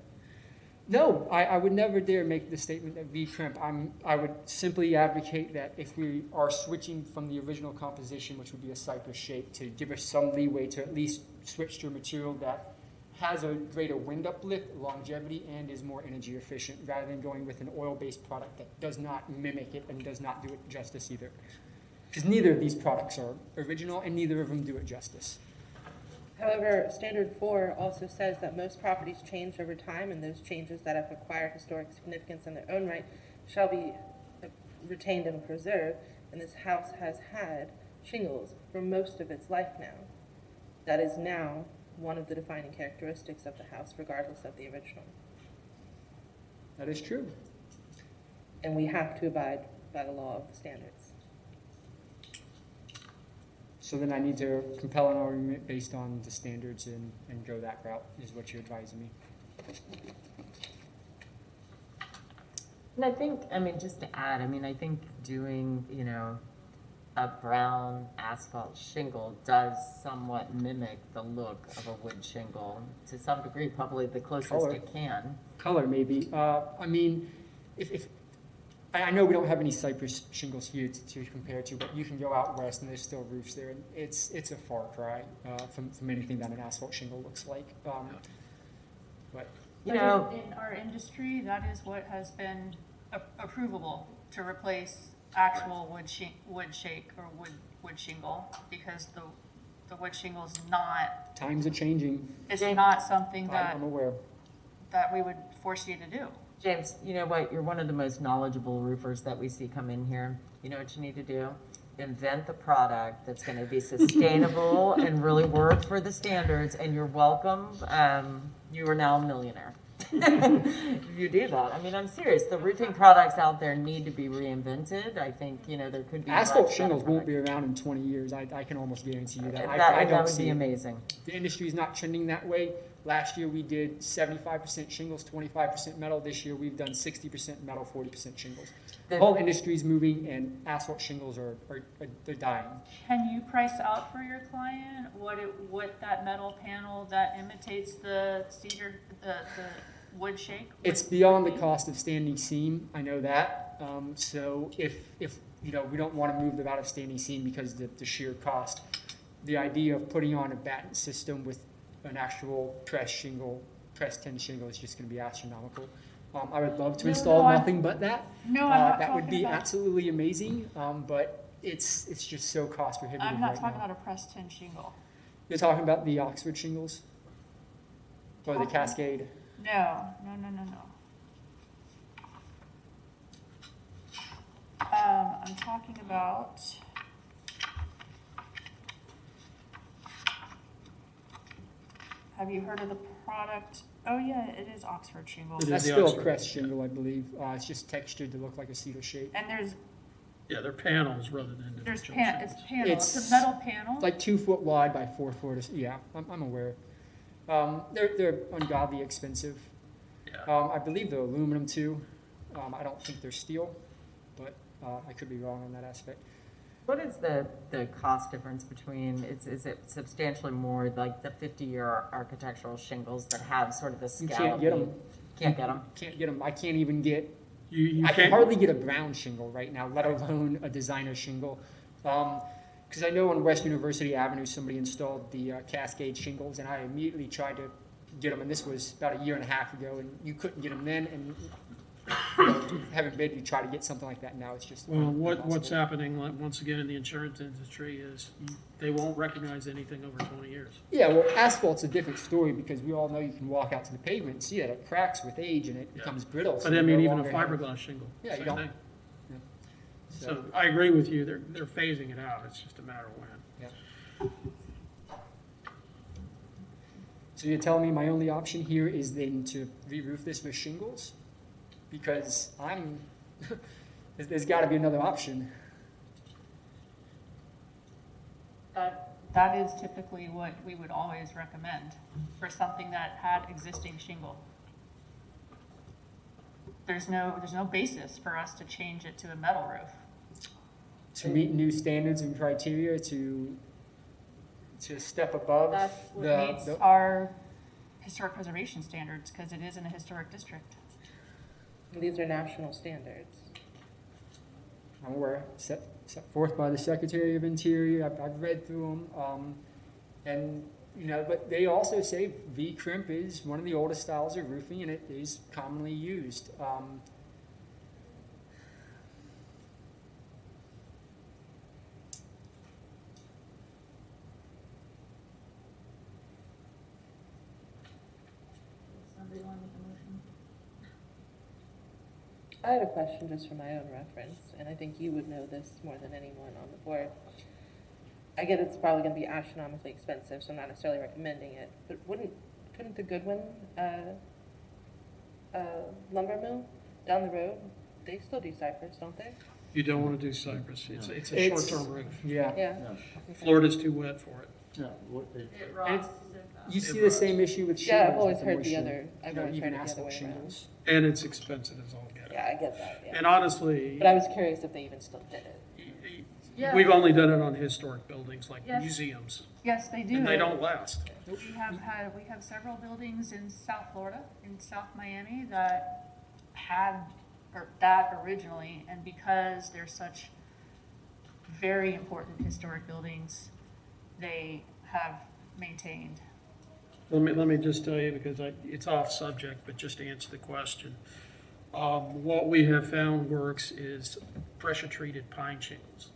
No, I would never dare make the statement that V-crimp. I would simply advocate that if we are switching from the original composition, which would be a cypress shake, to give us some leeway to at least switch to a material that has a greater wind uplift, longevity, and is more energy efficient, rather than going with an oil-based product that does not mimic it and does not do it justice either. Because neither of these products are original, and neither of them do it justice. However, Standard 4 also says that most properties change over time, and those changes that have acquired historic significance in their own right shall be retained and preserved, and this house has had shingles for most of its life now. That is now one of the defining characteristics of the house, regardless of the original. That is true. And we have to abide by the law of the standards. So then I need to compel an argument based on the standards and go that route, is what you're advising me. And I think, just to add, I think doing, a brown asphalt shingle does somewhat mimic the look of a wood shingle to some degree, probably the closest it can. Color, maybe. If I know we don't have any cypress shingles here to compare to, but you can go out west and there's still roofs there, and it's a far cry from anything that an asphalt shingle looks like. But in our industry, that is what has been approvable to replace actual wood shake or wood shingle, because the wood shingle is not. Times are changing. It's not something I'm aware that we would force you to do. James, you know what? You're one of the most knowledgeable roofers that we see come in here. You know what you need to do? Invent the product that's going to be sustainable and really work for the standards, and you're welcome. You are now a millionaire. You do that. I'm serious. The roofing products out there need to be reinvented. I think, there could be... Asphalt shingles won't be around in 20 years. I can almost guarantee you that. That would be amazing. The industry is not trending that way. Last year, we did 75% shingles, 25% metal. This year, we've done 60% metal, 40% shingles. The whole industry's moving, and asphalt shingles are they're dying. Can you price out for your client what that metal panel that imitates the cedar, the wood shake? It's beyond the cost of standing seam, I know that. So if you know, we don't want to move them out of standing seam because the sheer cost. The idea of putting on a batten system with an actual pressed tin shingle is just going to be astronomical. I would love to install nothing but that. No, I'm not that would talking be about- absolutely amazing, but it's just so cost prohibitive I'm not right talking now. about a pressed tin shingle. You're talking about the Oxford shingles? Or the Cascade? No. I'm talking about. Have you heard of the product? Oh yeah, it is Oxford shingle. That's still a pressed shingle, I believe. It's just textured to look like a cedar shape. And there's Yeah, they're panels rather than individual. it's panel. It's It's a metal panel. like 2 foot wide by 4 foot. Yeah, I'm aware. They're ungodly expensive. Yeah. I believe they're aluminum too. I don't think they're steel, but I could be wrong on that aspect. What is the cost difference between, is it substantially more like the 50-year architectural shingles that have sort of the You scallopy? can't get them. Can't get them? Can't get them. I can't even get. You I can can't- hardly get a brown shingle right now, let alone a designer shingle. Because I know on West University Avenue somebody installed the Cascade shingles, and I immediately tried to get them, and this was about a year and a half ago, and you couldn't get them then, and you know, heaven forbid you try to get something like that now. It's just Well, what's impossible. happening, like, once again, in the insurance industry is they won't recognize anything over 20 years. Yeah, well, asphalt's a different story because we all know you can walk out to the pavement and see that it cracks with age and it becomes brittle. so But I you mean, no even a longer have- fiberglass shingle, Yeah, you same don't. thing. Yeah. So I agree with you, they're phasing it out, it's just a matter of when. Yeah. So you're telling me my only option here is then to re-roof this with shingles? Because there's got to be another option. That is typically what we would always recommend for something that had existing shingle. There's no basis for us to change it to a metal roof. To meet new standards and criteria, to step above That's what meets our historic preservation standards, because it is in a historic district. These are national standards. I'm aware, set forth by the Secretary of Interior. I've read through them, and you know, but they also say V-crimp is one of the oldest styles of roofing, and it is commonly used. Somebody want to make a motion? I had a question just for my own reference, and I think you would know this more than anyone on the board. I get it's probably going to be astronomically expensive, so I'm not necessarily recommending it, but couldn't the Goodwin lumber mill down the road, they still do cypress, don't they? You don't want to do cypress, it's a short-term roof. Yeah. Yeah. Florida's too wet for it. No, It rots. You see the same issue with shingles. Yeah, I've always with heard the moisture. other, I've You know, always even heard it the other asphalt way around. shingles. And it's expensive as all get out. Yeah, I get that, yeah. And honestly, But I was curious if they even still did it. Yeah. we've only done it on historic buildings like Yes. museums, Yes, they do. and they don't last. We have several buildings in South Florida, in South Miami, that had, or that originally, and because they're such very important historic buildings, they have maintained. Let me just tell you, because it's off subject, but just to answer the question. What we have found works is pressure-treated pine shingles.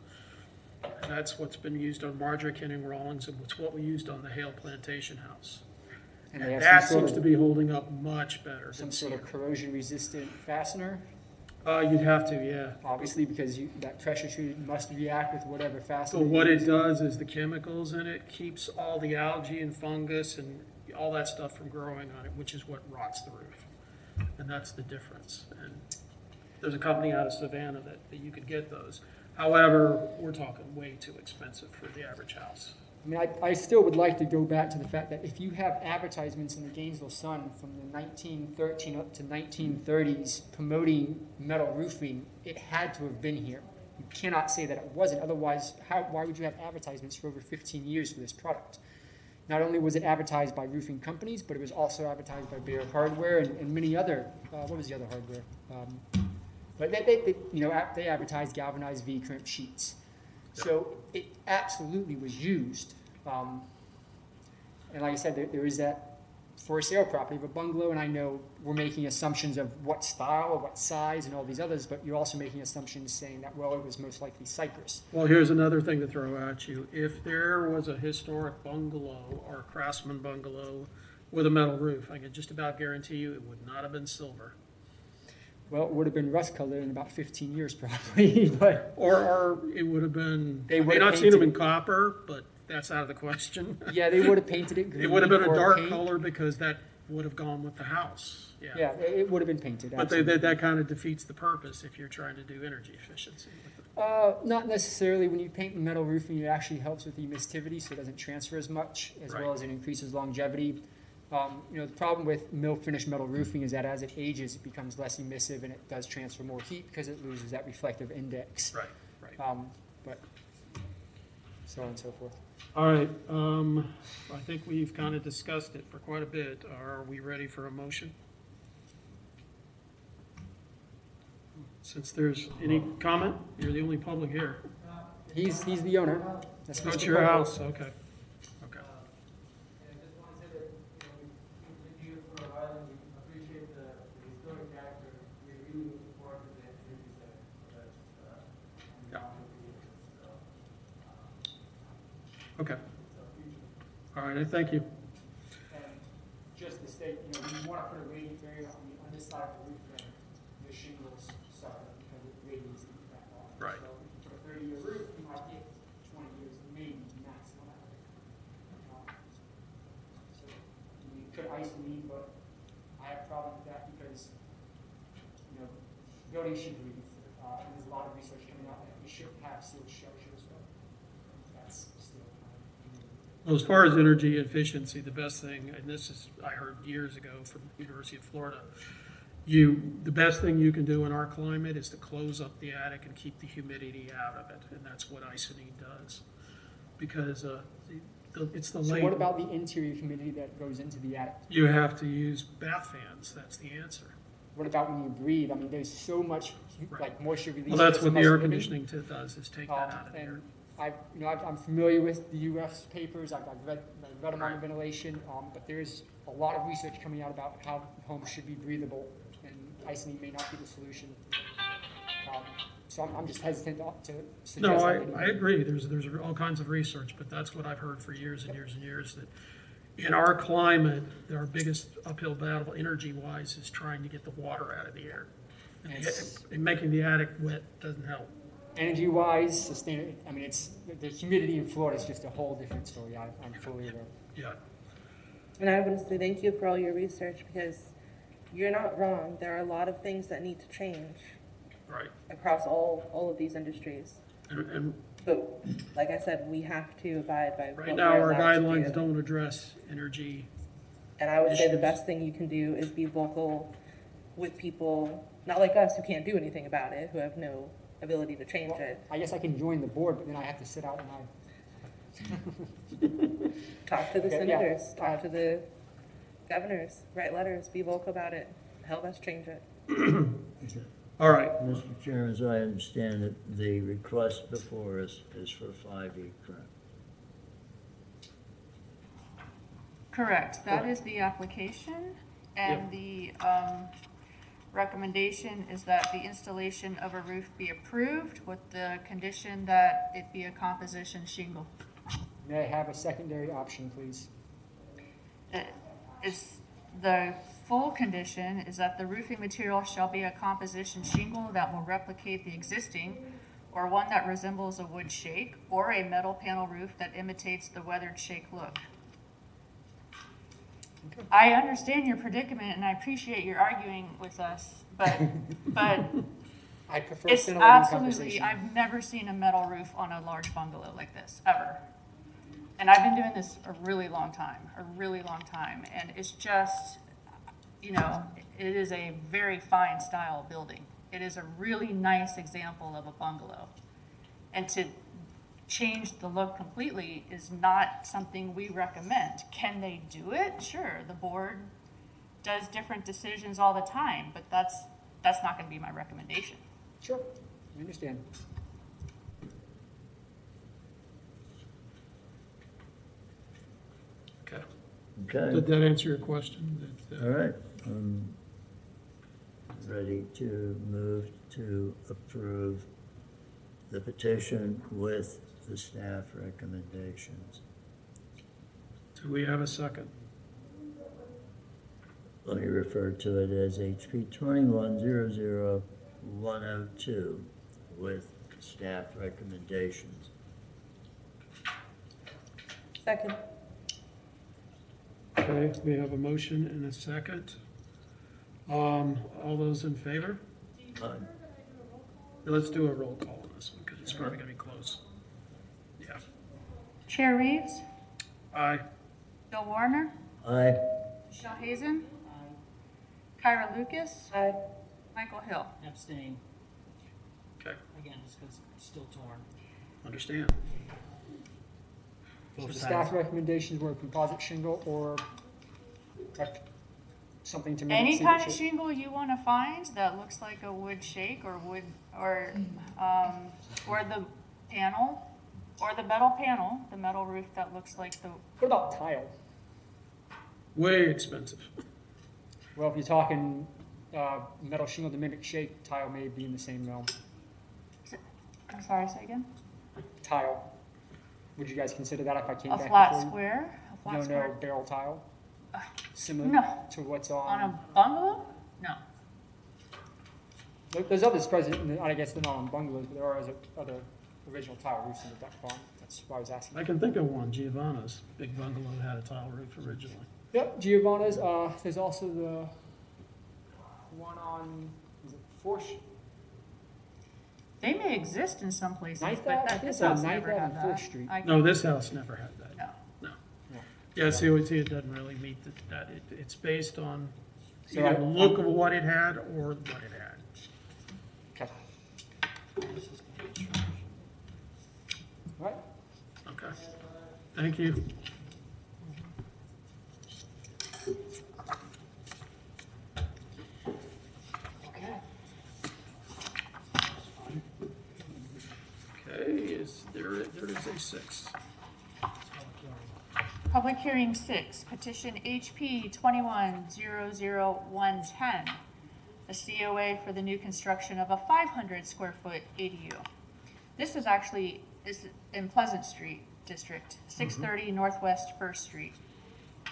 And that's what's been used on Marjorie Kenning Rawlings, and it's what we used on the Hale Plantation House. And they And have that some sort seems of- to be holding up much better Some than sort of cedar. corrosion-resistant fastener, You'd have to, yeah. obviously, because that pressure treated must react with whatever So fastener. what you it use. does is the chemicals in it keeps all the algae and fungus and all that stuff from growing on it, which is what rots the roof. And that's the difference. And there's a company out of Savannah that you could get those. However, we're talking way too expensive for the average house. I mean, I still would like to go back to the fact that if you have advertisements in the Gainesville Sun from the 1913 up to 1930s promoting metal roofing, it had to have been here. You cannot say that it wasn't. Otherwise, why would you have advertisements for over 15 years for this product? Not only was it advertised by roofing companies, but it was also advertised by Bear Hardware and many other, what was the other hardware? But they advertised galvanized V-crimp sheets. So it absolutely was used. And like I said, there is that for sale property of a bungalow, and I know we're making assumptions of what style or what size and all these others, but you're also making assumptions saying that, well, it was most likely cypress. Well, here's another thing to throw at you. If there was a historic bungalow or a craftsman bungalow with a metal roof, I can just about guarantee you it would not have been silver. Well, it would have been rust colored in about 15 years probably, but. Or it would have been, They I would may have not seen them in painted copper, but that's out of the question. Yeah, they would have painted it green. It would have been a or dark paint. color because that would have gone with the house. Yeah. Yeah, it would have been painted. But absolutely. that kind of defeats the purpose if you're trying to do energy efficiency with it. Not necessarily. When you paint metal roofing, it actually helps with emistivity, so it doesn't transfer as much, as Right. well as it increases longevity. The problem with mill-finished metal roofing is that as it ages, it becomes less emissive and it does transfer more heat because it loses that reflective index. Right, right. But so on and so forth. All right, I think we've kind of discussed it for quite a bit. Are we ready for a motion? Since there's any comment, you're the only public here. He's the owner. That's Go Mr. to your Cole. house, okay. Okay. And I just want to say that, we do for a while, and we appreciate the historic character. We really look forward to the activities that, Yeah. so, Okay. All right, I thank you. And just to state, when you want to put a radiant area on the underside of the roof, then the shingles suffer because it radiates the back off. Right. So if you put a 30-year roof, you might get 20 years, maybe maximum out of it. So you could ice lead, but I have a problem with that because, buildings should breathe. And there's a lot of research coming out that we shouldn't have sealed structures, but that's still Well, as far as energy efficiency, the best thing, and this is, I heard years ago from the University of Florida, the best thing you can do in our climate is to close up the attic and keep the humidity out of it, and that's what Icynene does. Because it's the So late. what about the interior humidity that goes into the attic? You have to use bath fans, that's the answer. What about when you breathe? I mean, there's so much moisture release. Well, that's what the must air limit. conditioning does, is take that out of the air. And I'm familiar with the U.S. papers. I've read them on ventilation, but there's a lot of research coming out about how homes should be breathable, and Icynene may not be the solution. So I'm just hesitant to suggest. No, that I agree. There's all kinds of research, but that's what I've heard for years and years and years, that in our climate, our biggest uphill battle, energy-wise, is trying to get the water out of the air. And making the attic wet doesn't help. Energy-wise, the humidity in Florida is just a whole different story. I'm fully aware. Yeah. And I want to say thank you for all your research, because you're not wrong. There are a lot of things that need to change Right. across all of these industries. And But like I said, we have to abide by right what now, we're our allowed to guidelines do. don't address energy. And I would say the issues. best thing you can do is be vocal with people, not like us, who can't do anything about it, who have no ability to change it. I guess I can join the board, but then I have to sit out when Talk to the Okay, yeah. senators, talk to the governors, write letters, be vocal about it, help us change it. All right. Mr. Chairman, as I understand it, the request before us is for 5E current. Correct, that is the application, and the recommendation is that the installation of a roof be approved with the condition that it be a composition shingle. May I have a secondary option, please? The full condition is that the roofing material shall be a composition shingle that will replicate the existing, or one that resembles a wood shake, or a metal panel roof that imitates the weathered shake look. I understand your predicament, and I appreciate your arguing with us, but I prefer it's similar absolutely, conversation. I've never seen a metal roof on a large bungalow like this, ever. And I've been doing this a really long time, and it's just, you know, it is a very fine style building. It is a really nice example of a bungalow. And to change the look completely is not something we recommend. Can they do it? Sure, the board does different decisions all the time, but that's not gonna be my recommendation. Sure, I understand. Okay. Okay, Did that answer your question? all right. Ready to move to approve the petition with the staff recommendations. Do we have a second? Let me refer to it as HP 21-00102 with staff recommendations. Second. Okay, we have a motion and a second. All those in favor? Aye. Let's do a roll call on this one, because it's probably gonna be close. Yeah. Chair Reeves, Aye. Bill Warner, Aye. Michelle Hazen, Kyra Lucas, Aye. Michael Hill. Abstain, Okay, again, just because it's still torn. understand. So the staff recommendations were composite shingle or something to mimic Any cedar kind of shake? shingle you want to find that looks like a wood shake or wood, or the panel, or the metal panel, the metal roof that looks like the, What about tile? Way expensive. Well, if you're talking metal shingle to mimic shake, tile may be in the same realm. I'm sorry, say again? Tile. Would you guys consider that if I came A back flat before you? square? A flat No, square? no, barrel tile? Similar no. to what's On on? a bungalow? No. There's others present, I guess they're not on bungalows, but there are other original tile roofs in the duck pond. That's why I was asking. I can think of one, Giovanna's big bungalow had a tile roof originally. Yep, Giovanna's. There's also the one on, is it Fourth? They may exist in some places, Ninth but Ave? I that, think this it's on house Ninth never Ave had and that. Fourth Street. No, this house never had that. No. No. No. Yeah, see, it doesn't really meet that. It's based on So either I- the look of what it had or what it had. Okay. All right. Okay. Thank you. Okay, there is a 6. Public hearing 6, petition HP 21-00110, a COA for the new construction of a 500 square foot ADU. This is in Pleasant Street District, 630 Northwest First Street.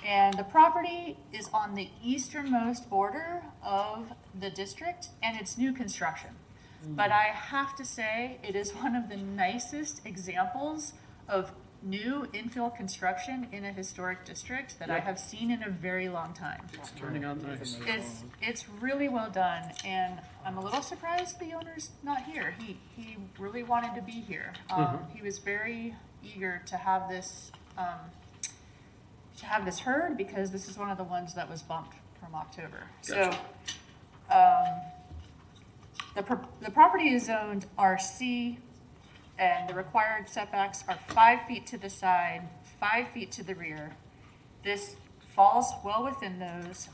And the property is on the easternmost border of the district, and it's new construction. But I have to say, it is one of the nicest examples of new infill construction in a historic district that I have seen in a very long time. It's turning out nice. It's really well done, and I'm a little surprised the owner's not here. He really wanted to be here. He was very eager to have this heard, because this is one of the ones that was bumped from October. Gotcha. So, the property is zoned RC, and the required setbacks are 5 feet to the side, 5 feet to the rear. This falls well within those,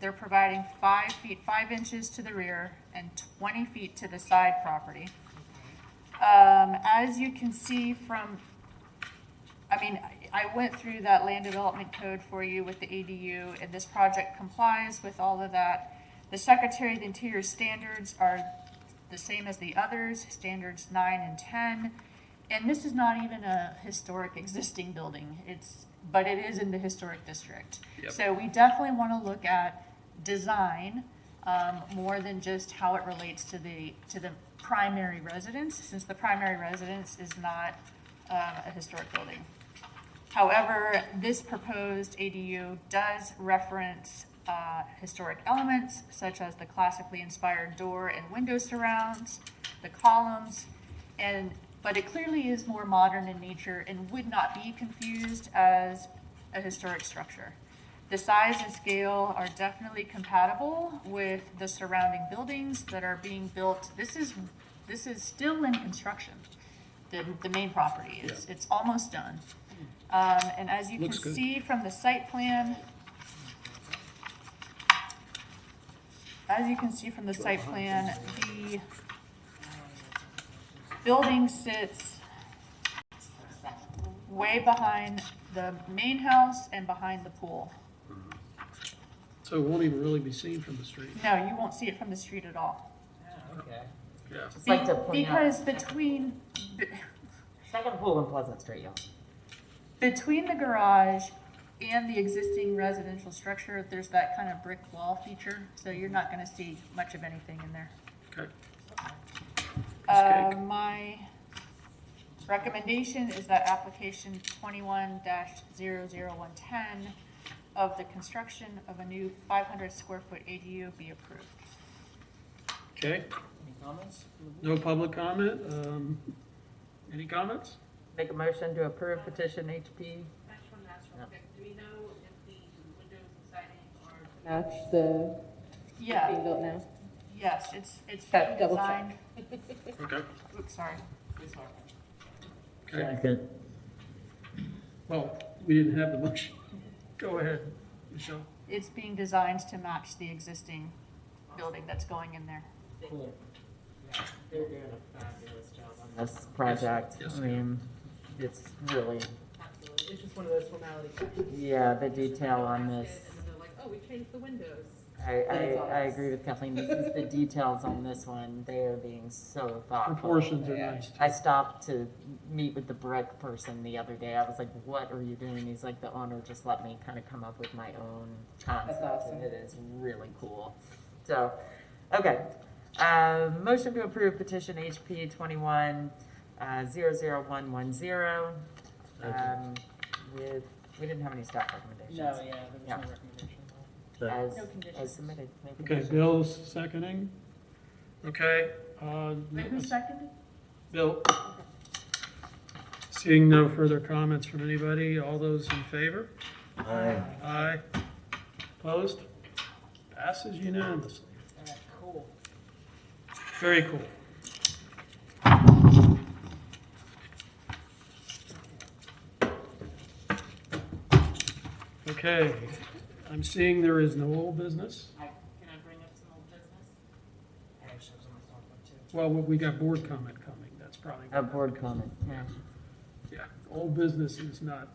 they're providing 5 feet 5 inches to the rear and 20 feet to the side property. As you can see from, I went through that land development code for you with the ADU, and this project complies with all of that. The Secretary of the Interior standards are the same as the others, standards 9 and 10. And this is not even a historic existing building, but it is in the historic district. Yep. So we definitely want to look at design more than just how it relates to the primary residence, since the primary residence is not a historic building. However, this proposed ADU does reference historic elements such as the classically inspired door and window surrounds, the columns, and but it clearly is more modern in nature and would not be confused as a historic structure. The size and scale are definitely compatible with the surrounding buildings that are being built. This is still in construction, the main property. It's almost done. And as you can Looks good. see from the site plan, the building sits way behind the main house and behind the pool. So it won't even really be seen from the street. No, you won't see it from the street at all. Okay. Yeah. Just like to point out, Because between second pool in Pleasant Street, y'all. between the garage and the existing residential structure, there's that kind of brick wall feature, so you're not gonna see much of anything in there. Okay. My recommendation is that application 21-00110 of the construction of a new 500 square foot ADU be approved. Okay, Any comments? no public comment. Any comments? Make a motion to approve petition HP. I just want to ask real quick, do we know if the windows and siding are? Match the Yeah. being built now. Yes, it's Okay, been double designed. Okay. Oops, sorry. Okay. Second. Well, we didn't have the motion. Go ahead, Michelle. It's being designed to match the existing building that's going in there. Cool. Yeah, they're doing a fabulous job on this. This project, Yes. I mean, it's really, Absolutely. It's just one of those formality questions. yeah, the detail on this. And then they're like, oh, we changed the windows. I agree with Kathleen, this is the details on this one, they are being so thoughtful. Proportions are nice. I stopped to meet with the brick person the other day, I was like, what are you doing? He's like, the owner just let me kind of come up with my own concept, awesome. and it is really cool. So, okay, motion to approve petition HP 21-00110, with, we didn't have any staff recommendations. No, yeah, there was Yeah. no recommendation. As, No conditions. as submitted. No Okay, conditions. Bill's seconding. Okay. Wait, who seconded? Bill. Seeing no further comments from anybody, all those in favor? Aye. Aye. Opposed? Passes unanimously. Cool. Very cool. Okay, I'm seeing there is no old business. Can I bring up some old business? I actually was almost talking about two. Well, we got board comment coming, that's probably. A board comment, yeah. Yeah, old business is not,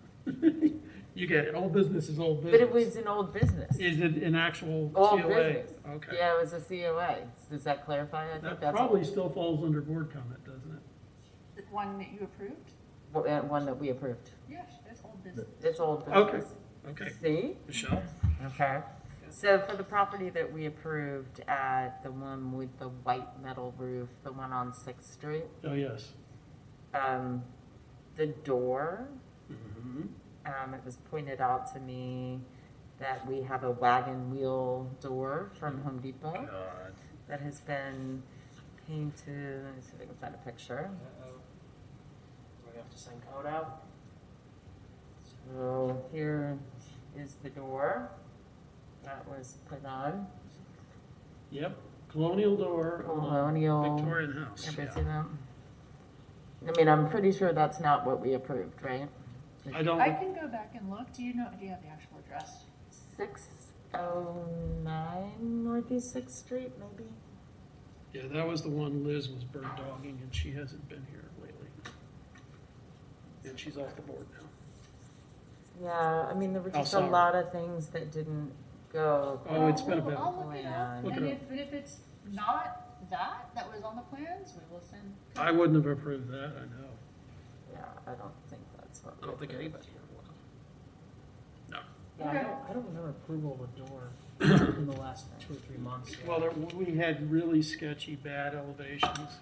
you get it, old business is old But business. it was an old business. Is it an actual Old COA? business. Okay. Yeah, it was a COA. Does that clarify? I think That that's probably still falls under board comment, doesn't it? The one that you approved? one that we approved. Yes, that's old business. It's old Okay, business. okay. See? Michelle? Okay. So for the property that we approved at the one with the white metal roof, the one on 6th Street, Oh, yes. the door, Mhm. it was pointed out to me that we have a wagon wheel door from Home Depot God. that has been painted. Let me see if I can find a picture. Uh-oh. Do we have to send code out? So here is the door that was put on. Yep, colonial door on Colonial. a Victorian house. Everybody Yeah. see that? I mean, I'm pretty sure that's not what we approved, right? I don't, I can go back and look. Do you have the actual address? 609 Northeast 6th Street, maybe? yeah, that was the one Liz was bird dogging and she hasn't been here lately. And she's off the board now. Yeah, I mean, there were Oh, just a sorry. lot of things that didn't go. Oh, it's been a Well, bit. I'll look it up, Look and it if it's not that was on the plans, we will send. I wouldn't have approved that, I know. Yeah, I don't think that's what. I don't think anybody here would have. No. Yeah, I don't remember approval of a door in the last 2 or 3 months. Yeah. Well, we had really sketchy, bad elevations.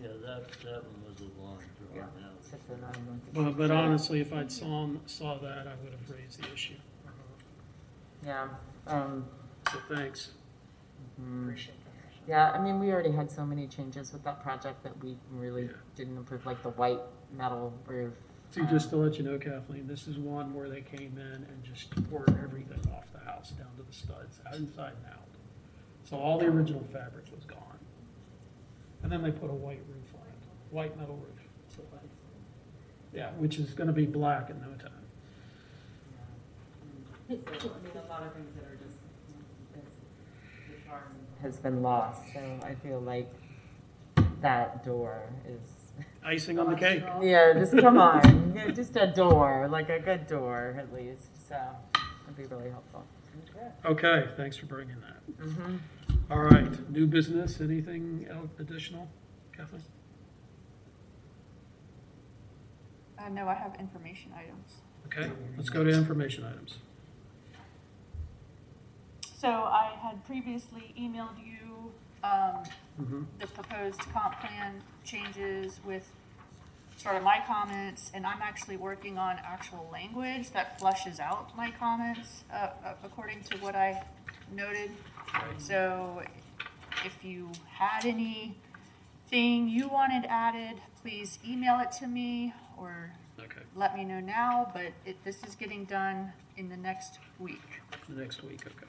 Yeah, that one was a long drawn out. 609 Northeast. But honestly, if I'd saw that, I would have raised the issue. Yeah, So thanks. mhm. Appreciate that. Yeah, I mean, we already had so many changes with that project that we really Yeah. didn't improve, like the white metal roof. See, just to let you know, Kathleen, this is one where they came in and just tore everything off the house down to the studs, inside and out. So all the original fabric was gone. And then they put a white roof on it, white metal roof. So, yeah, which is gonna be black in no time. So, I mean, a lot of things that are just, the charm has been lost, so I feel like that door is. Icing on the cake. Yeah, just come on, yeah, just a door, like a good door at least, so it'd be really helpful. Okay, thanks for bringing that. Mm-hmm. All right, new business, anything else additional, Kathleen? No, I have information items. Okay, let's go to information items. So I had previously emailed you the proposed comp plan changes with sort of my comments, and I'm actually working on actual language that flushes out my comments according to what I noted. So if you had anything you wanted added, please email it to me or let me know now, but this is getting done in the next week. The next week, okay.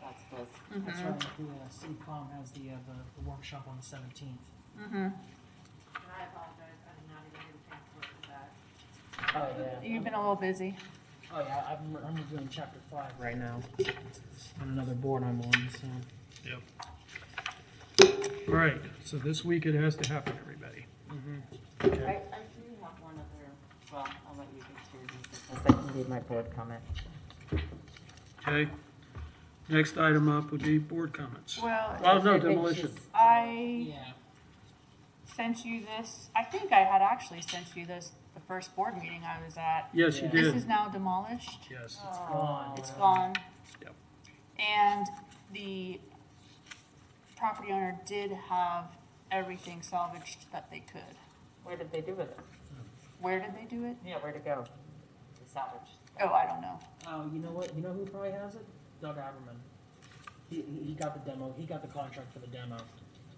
That's good. That's right. The city comm has the workshop on the 17th. Mm-hmm. And I apologize, I did not even get a chance to look at that. Oh, yeah. You've been a little busy. Oh, yeah, I'm reviewing chapter 5 right now on another board I'm on, so. Yep. All right, so this week it has to happen, everybody. Okay. I do have one other, well, I'll let you get to these because I can read my board comment. Okay. Next item up would be board comments. Well, no, demolition. I Yeah. sent you this, I think I had actually sent you this the first board meeting I was at. Yes, you This did. is now demolished. Yes. It's gone. It's gone. Yep. And the property owner did have everything salvaged that they could. Where did they do with it? Where did they do it? Yeah, where to go? To salvage. Oh, I don't know. Oh, you know what? You know who probably has it? Doug Aberman. He got the demo. He got the contract for the demo.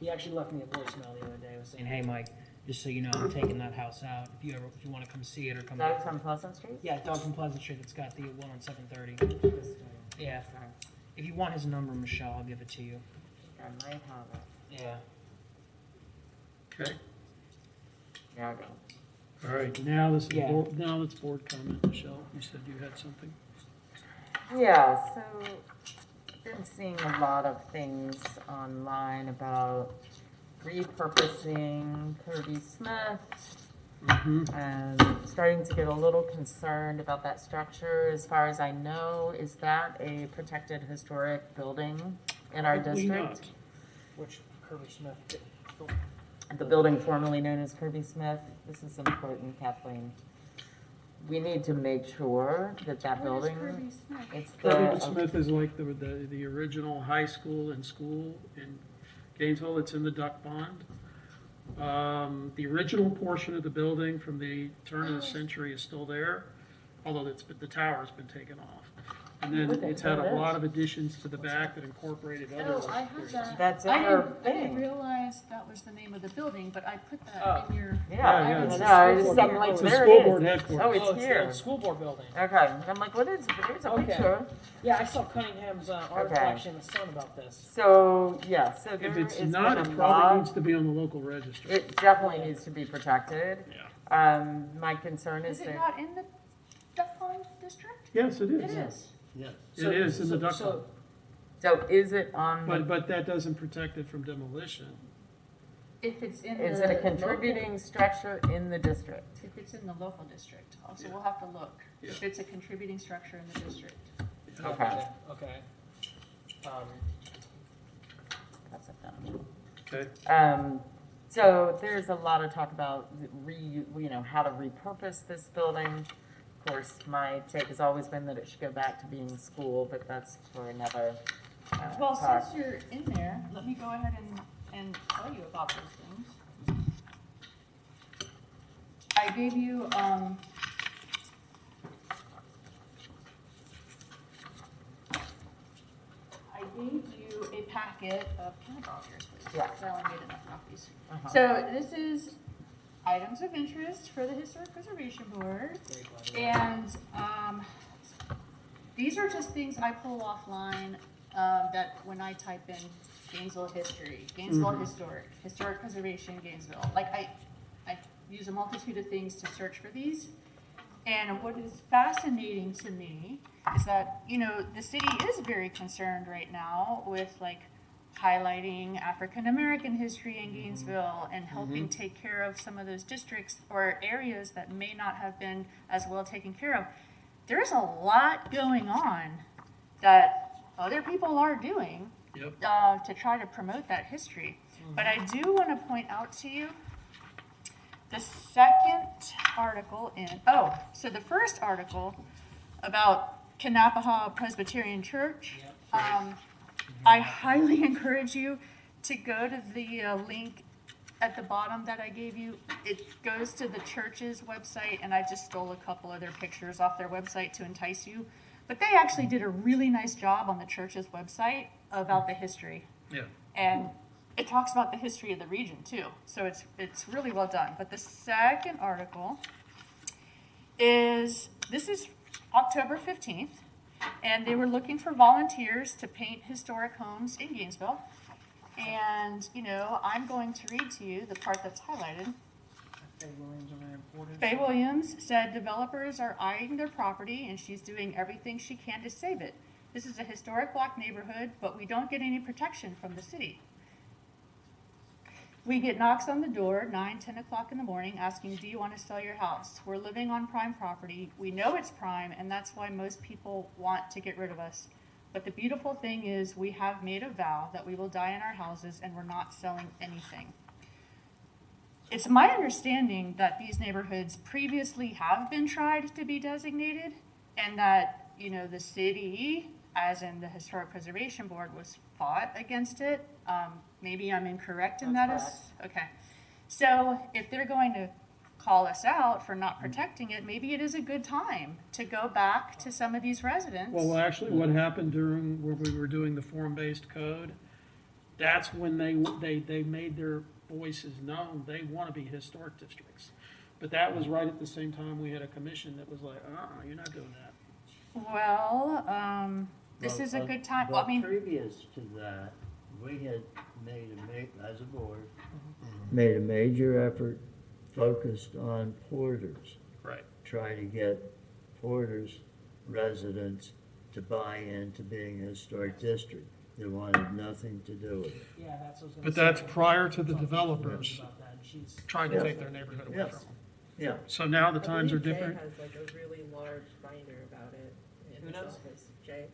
He actually left me a voicemail the other day. Was saying, "Hey, Mike, just so you know, I'm taking that house out. If you want to come see it or come." Doug's on Pleasant Street? Yeah, Doug's on Pleasant Street. It's got the one on 730. Yeah. If you want his number, Michelle, I'll give it to you. I might have it. Yeah. Okay. Yeah, I go. All right, now this is Yeah. now it's board comment. Michelle, you said you had something. Yeah, so I've been seeing a lot of things online about repurposing Kirby Smith and starting to get a little concerned about that structure. As far as I know, is that a protected historic building in our Probably district? not. Which Kirby Smith? The building formerly known as Kirby Smith. This is important, Kathleen. We need to make sure that that Where is building. Kirby Smith? It's Kirby the Smith is like the original high school and school in Gainesville. It's in the duck pond. The original portion of the building from the turn of the century is still there, although the tower's been taken off. And then it's had a lot of additions to the back that incorporated other. Oh, I had that. That's I our didn't thing. realize that was the name of the building, but I put that in your. Yeah, Yeah, I it's know. a I school just, board. I'm like, It's a there school it board is. headquarters. Oh, it's Oh, it's here. the school board building. Okay, I'm like, what is? Here's a Okay. picture. Yeah, I saw Cunningham's art Okay. collection in the Sun about this. So yeah, so If there it's is not, been it a probably lot. needs to be on the local register. It definitely needs to be protected. Yeah. My concern is Is it that. not in the duck pond district? Yes, it is. It is. Yes, it is in the duck pond. So is it on? But that doesn't protect it from demolition. If it's in the. Is it a contributing structure in the district? If it's in the local district, also we'll have to look. If it's a contributing structure in the district. Okay. Okay. That's a done. Okay. So there's a lot of talk about how to repurpose this building. Of course, my take has always been that it should go back to being school, but that's for another Well, talk. since you're in there, let me go ahead and tell you about those things. I gave you, a packet of Can I borrow yours, please? Yeah. Because I only made enough copies. Uh-huh. So this is items of interest for the Historic Preservation Board. And these are just things I pull offline that when I type in Gainesville history, Gainesville historic preservation, Gainesville. Like I use a multitude of things to search for these. And what is fascinating to me is that, you know, the city is very concerned right now with like highlighting African American history in Gainesville and helping take care of some of those districts or areas that may not have been as well taken care of. There's a lot going on that other people are doing to try to promote that history. But I do want to point out to you the second article so the first article about Kannapaha Presbyterian Church, I highly encourage you to go to the link at the bottom that I gave you. It goes to the church's website, and I just stole a couple of their pictures off their website to entice you. But they actually did a really nice job on the church's website about the history. Yeah. And it talks about the history of the region too. So it's really well done. But the second article is October 15th, and they were looking for volunteers to paint historic homes in Gainesville. And, you know, I'm going to read to you the part that's highlighted. Faye Williams said developers are eyeing their property and she's doing everything she can to save it. This is a historic black neighborhood, but we don't get any protection from the city. We get knocks on the door 9, 10 o'clock in the morning asking, do you want to sell your house? We're living on prime property. We know it's prime, and that's why most people want to get rid of us. But the beautiful thing is we have made a vow that we will die in our houses and we're not selling anything. It's my understanding that these neighborhoods previously have been tried to be designated, and that, you know, the city, as in the Historic Preservation Board, was fought against it. Maybe I'm incorrect in that. Okay. So if they're going to call us out for not protecting it, maybe it is a good time to go back to some of these residents. Well, actually, what happened during where we were doing the form-based code, that's when they made their voices known. They want to be historic districts. But that was right at the same time we had a commission that was like, you're not doing that. Well, this is a good time. Well, I mean, previous to that, we had made as a board, made a major effort focused on Porters. Right. Try to get Porters residents to buy into being a historic district. They wanted nothing to do with it. Yeah, that's what I was gonna But say. that's prior to the developers About that, and she's- trying to take their neighborhood away from them. Yeah. So now the times are different. Jay has like a really large binder about it in his office. Jay.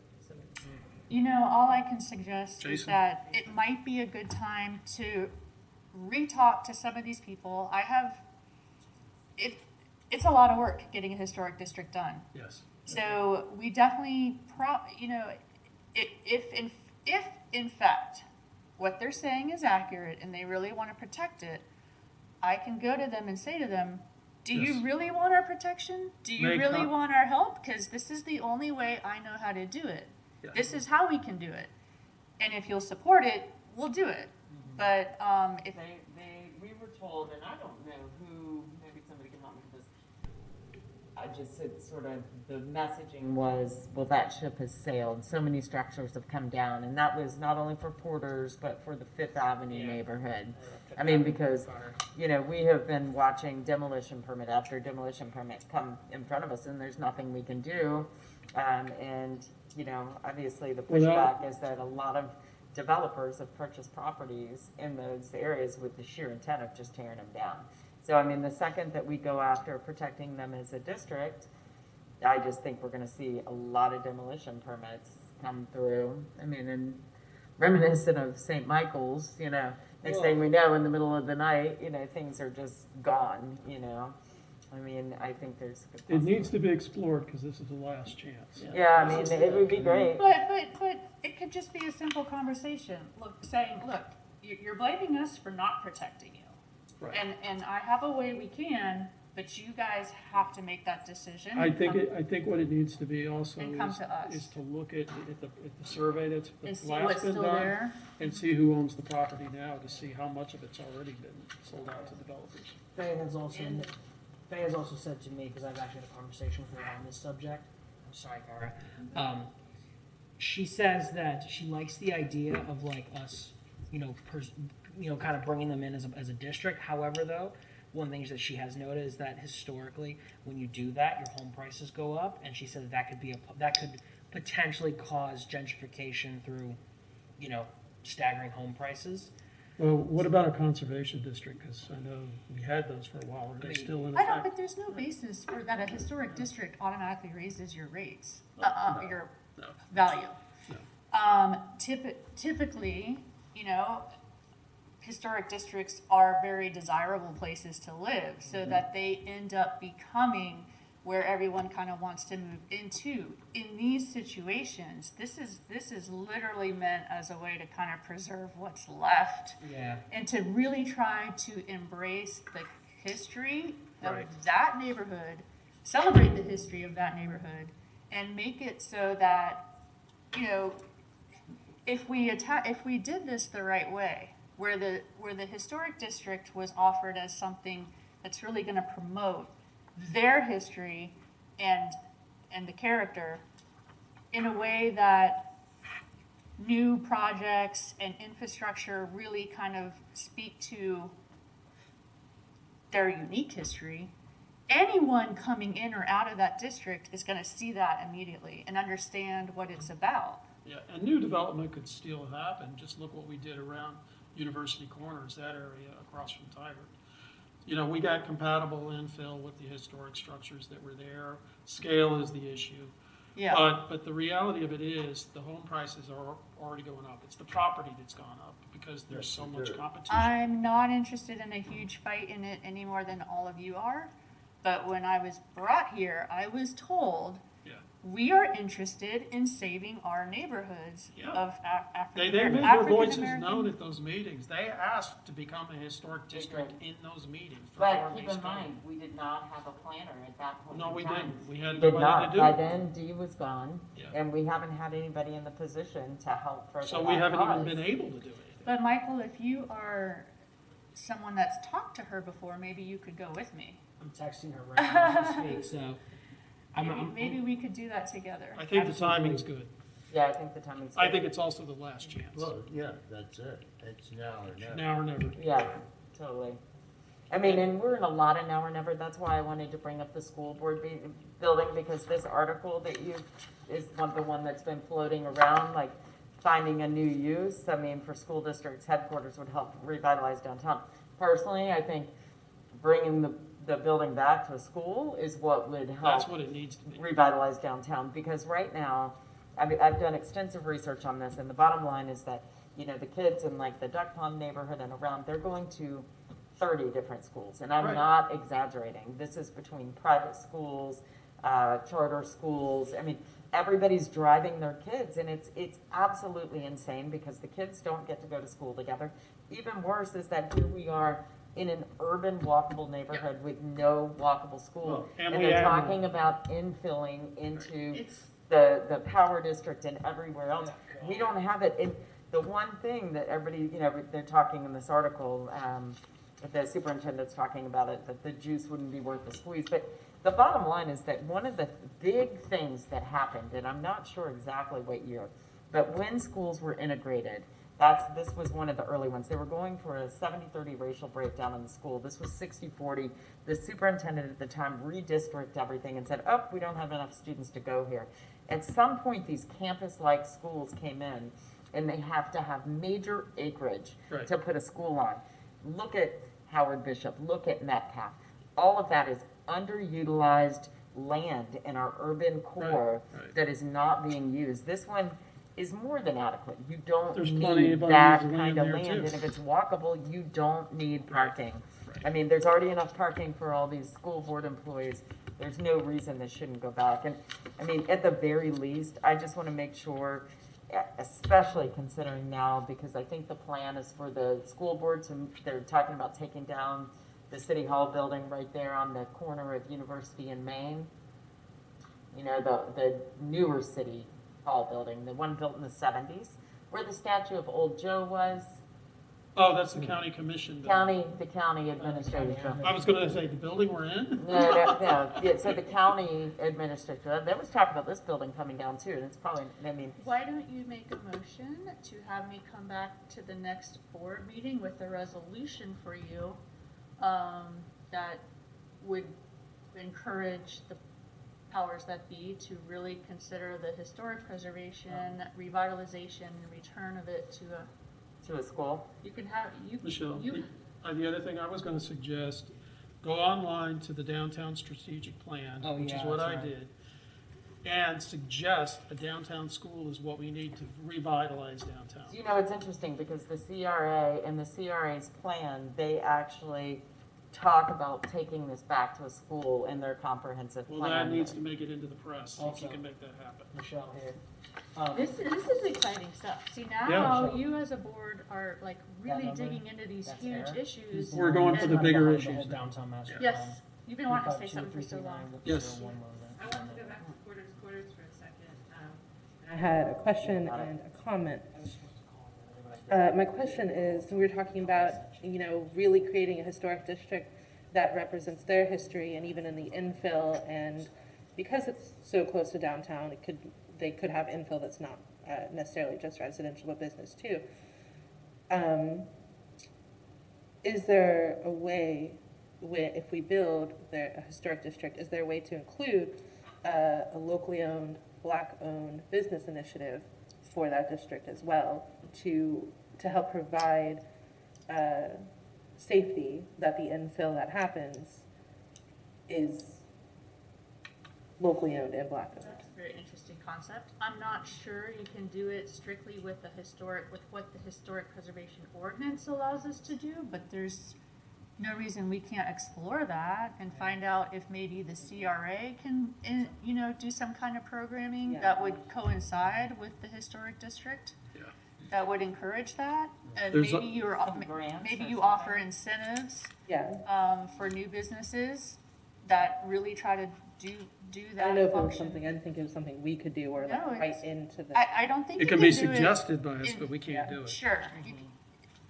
you know, all I can suggest is Jason? that it might be a good time to re-talk to some of these people. It's a lot of work getting a historic district done. Yes. So we definitely, if in fact what they're saying is accurate and they really want to protect it, I can go to them and say to them, do Yes. you really want our protection? Do you Make really up- want our help? Because this is the only way I know how to do it. Yes. This is how we can do it. And if you'll support it, we'll do it. But if We were told, and I don't know who, maybe somebody can help me with this. I just said sort of, the messaging was, well, that ship has sailed. So many structures have come down. And that was not only for Porters, but for the Fifth Avenue neighborhood. I mean, because, you know, we have been watching demolition permit after demolition permit come in front of us, and there's nothing we can do. And, you know, obviously the pushback is that a lot of developers have purchased properties in those areas with the sheer intent of just tearing them down. So, I mean, the second that we go after protecting them as a district, I just think we're going to see a lot of demolition permits come through. I mean, and reminiscent of St. Michael's, you know, next thing we know, in the middle of the night, you know, things are just gone, you know. I mean, I think there's good It needs to be explored because this is the last chance. Yeah, I mean, it would be great. But it could just be a simple conversation. Saying, you're blaming us for not protecting you. Right. And I have a way we can, but you guys have to make that decision. I think what it needs to be also And come to us. is to look at the survey that's And see last what's been still done, there. and see who owns the property now, to see how much of it's already been sold out to developers. Faye has also said to me, because I've actually had a conversation with her on this subject. I'm sorry, Cara. She says that she likes the idea of like us, kind of bringing them in as a district. However, though, one of the things that she has noted is that historically, when you do that, your home prices go up, and she said that could potentially cause gentrification through, staggering home prices. Well, what about a conservation district? Because I know we had those for a while. Are they still in effect? But there's no basis for that. A historic district automatically raises your rates, your value. Typically, historic districts are very desirable places to live, so that they end up becoming where everyone kind of wants to move into. In these situations, this is literally meant as a way to kind of preserve what's left, and to really try to embrace the history of that neighborhood, celebrate the history of that neighborhood, and make it so that, if we did this the right way, where the historic district was offered as something that's really going to promote their history and the character in a way that new projects and infrastructure really kind of speak to their unique history, anyone coming in or out of that district is going to see that immediately and understand what it's about. Yeah, and new development could still happen. Just look what we did around University Corners, that area across from Tigard. We got compatible infill with the historic structures that were there. Scale is the issue. Yeah. But the reality of it is the home prices are already going up. It's the property that's gone up because there's so much competition. I'm not interested in a huge fight in it any more than all of you are. But when I was brought here, I was told we are interested in saving our neighborhoods of They African made their American. voices known at those meetings. They asked to become a historic district in those meetings. But keep in mind, we did not have a planner at that point. No, we didn't. We had did nobody not. to do By it. then, Dee was gone, and we haven't had anybody in the position to help further. So we haven't even been able to do anything. But Michael, if you are someone that's talked to her before, maybe you could go with me. I'm texting her right now as we speak, so. Maybe we could do that together. I think the timing's good. Yeah, I think the timing's good. I think it's also the last chance. Well, yeah, that's it. It's now or never. Now or never. Yeah, totally. I mean, and we're in a lot of now or never. That's why I wanted to bring up the school board building, because this article that is the one that's been floating around, like finding a new use. I mean, for school districts, headquarters would help revitalize downtown. Personally, I think bringing the building back to a school is what would help. That's what it needs to be. Revitalize downtown, because right now, I mean, I've done extensive research on this, and the bottom line is that, the kids in like the Duck Pond neighborhood and around, they're going to 30 different schools, and I'm not exaggerating. This is between private schools, charter schools. I mean, everybody's driving their kids, and it's absolutely insane because the kids don't get to go to school together. Even worse is that here we are in an urban walkable neighborhood with no walkable school. Well, and they're talking about infilling into the power district and everywhere else. We don't have it. And the one thing that everybody, they're talking in this article, the superintendent's talking about it, that the juice wouldn't be worth the squeeze. But the bottom line is that one of the big things that happened, and I'm not sure exactly what year, but when schools were integrated, this was one of the early ones. They were going for a 70-30 racial breakdown in the school. This was 60-40. The superintendent at the time redistricted everything and said, we don't have enough students to go here. At some point, these campus-like schools came in, and they have to have major acreage to put a school on. Look at Howard Bishop. Look at Metcalf. All of that is underutilized land in our urban core that is not being used. This one is more than adequate. You don't need that kind of land, and if it's walkable, you don't need parking. I mean, there's already enough parking for all these school board employees. There's no reason this shouldn't go back. And I mean, at the very least, I just want to make sure, especially considering now, because I think the plan is for the school board to, they're talking about taking down the City Hall building right there on the corner of University and Main. You know, the newer City Hall building, the one built in the 70s, where the statue of Old Joe was. Oh, that's the county commission building. The county administrative building. I was gonna say, the building we're in? No. Yeah, so the county administrative, there was talk about this building coming down too, and it's probably, I mean. Why don't you make a motion to have me come back to the next board meeting with a resolution for you that would encourage the powers that be to really consider the historic preservation, revitalization, and return of it to a school. You can have, Michelle, the other thing I was gonna suggest, go online to the downtown strategic plan, which is what I did, and suggest a downtown school is what we need to revitalize downtown. You know, it's interesting because the CRA and the CRA's plan, they actually talk about taking this back to a school in their comprehensive plan. Well, that needs to make it into the press, if Also, you can make that happen. Michelle here. This is exciting stuff. See, now you as a board are like really digging into these huge issues. We're going for the bigger issues now. Downtown master plan. Yes, you've been wanting to say something for so long. Yes. I want to go back to quarters for a second. I had a question and a comment. My question is, we were talking about, you know, really creating a historic district that represents their history, and even in the infill, and because it's so close to downtown, they could have infill that's not necessarily just residential but business too. Is there a way, if we build a historic district, is there a way to include a locally owned, Black-owned business initiative for that district as well, to help provide safety that the infill that happens is locally owned and Black-owned? That's a very interesting concept. I'm not sure you can do it strictly with what the historic preservation ordinance allows us to do, but there's no reason we can't explore that and find out if maybe the CRA can, you know, do some kind of programming that would coincide with the historic district. Yeah. That would encourage that, and There's maybe you offer incentives for new businesses that really try to do that. I don't know if it was function. something, I didn't think it was something we could do or like No, right into the. I don't think It you can be do it suggested by us, but we can't do it. Sure.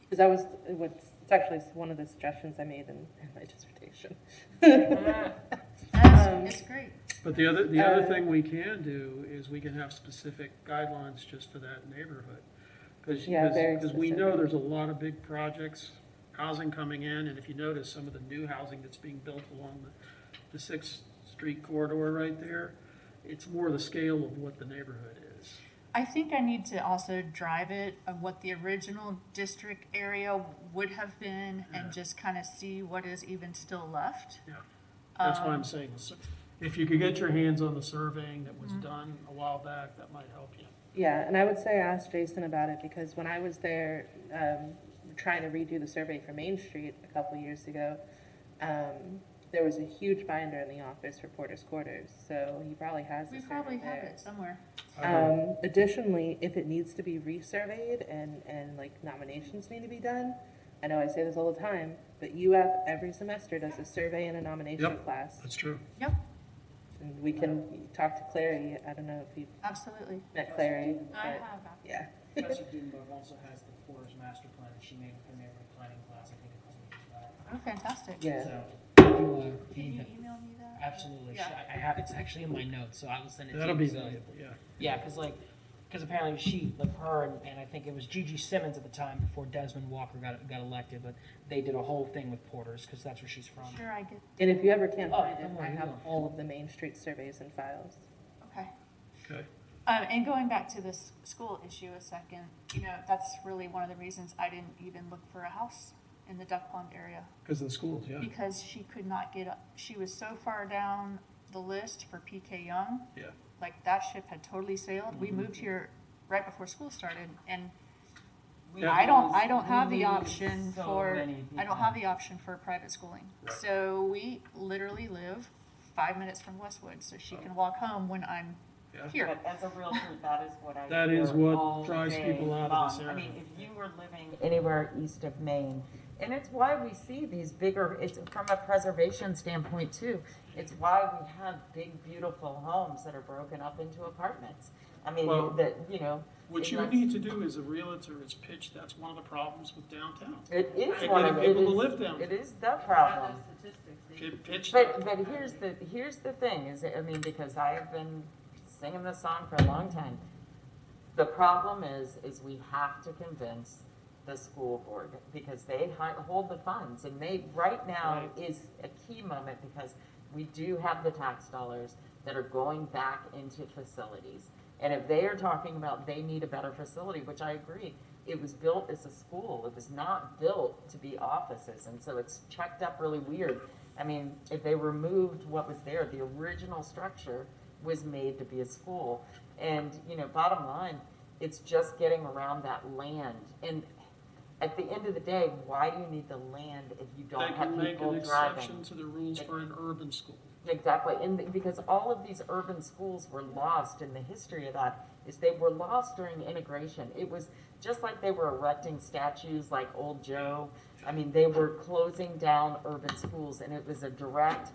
Because that was, it's actually one of the suggestions I made in my dissertation. That's great. But the other thing we can do is we can have specific guidelines just for that neighborhood. Because we know there's a lot of big projects, housing coming in, and if you notice some of the new housing that's being built along the 6th Street corridor right there, it's more the scale of what the neighborhood is. I think I need to also drive it of what the original district area would have been and just kind of see what is even still left. Yeah, that's why I'm saying, if you could get your hands on the surveying that was done a while back, that might help you. Yeah, and I would say ask Jason about it, because when I was there trying to redo the survey for Main Street a couple years ago, there was a huge binder in the office for Porter's Quarters, so he probably has We the probably survey have there. it somewhere. Additionally, if it needs to be resurveyed and like nominations need to be done, I know I say this all the time, but UF every semester does a survey and a nomination class. That's true. Yep, And we can talk to Clary. I don't know if you've absolutely. met Clary. I but have. yeah. Professor Dudenberg also has the Porter's master plan that she made with her neighborhood planning class, I think a couple years back. Oh, fantastic. Yeah. So, Can you email me that? absolutely. Yeah. I have, it's actually in my notes, so I will send it to you. That'll be so- valuable, yeah. Yeah, because apparently she, like her, and I think it was Gigi Simmons at the time before Desmond Walker got elected, but they did a whole thing with Porter's because that's where she's from. Sure, I get. And if you ever can't Oh, find it, don't I worry, have you will. all of the Main Street surveys and files. Okay. Okay. And going back to this school issue a second, you know, that's really one of the reasons I didn't even look for a house in the Duck Pond area. Because of the schools, yeah. Because she could not get up. She was so far down the list for PK Young. Yeah. Like that ship had totally sailed. We moved here right before school started, and I don't have the option for private schooling. Right. So we literally live 5 minutes from Westwood, so she can walk home when I'm here. But as a realtor, that is what I That hear is what all drives day people out of this long. area. I mean, if you were living anywhere east of Maine And it's why we see these bigger, it's from a preservation standpoint too. It's why we have big, beautiful homes that are broken up into apartments. I mean, Well, that, you know. What and you that's- need to do as a realtor is pitch, that's one of the problems with downtown. It is And one getting of, people it to is, live down. it is the problem. Pitch But here's the thing is, I mean, because I have been singing this song for a long time. The problem is we have to convince the school board because they hold the funds, and they right now is a key moment because we do have the tax dollars that are going back into facilities. And if they are talking about they need a better facility, which I agree, it was built as a school. It was not built to be offices, and so it's checked up really weird. I mean, if they removed what was there, the original structure was made to be a school. And, you know, bottom line, it's just getting around that land. And at the end of the day, why do you need the land if you don't They have can make people an driving? exception to the rules for an urban school. Exactly, and because all of these urban schools were lost, and the history of that is they were lost during integration. It was just like they were erecting statues like Old Joe. I mean, they were closing down urban schools, and it was a direct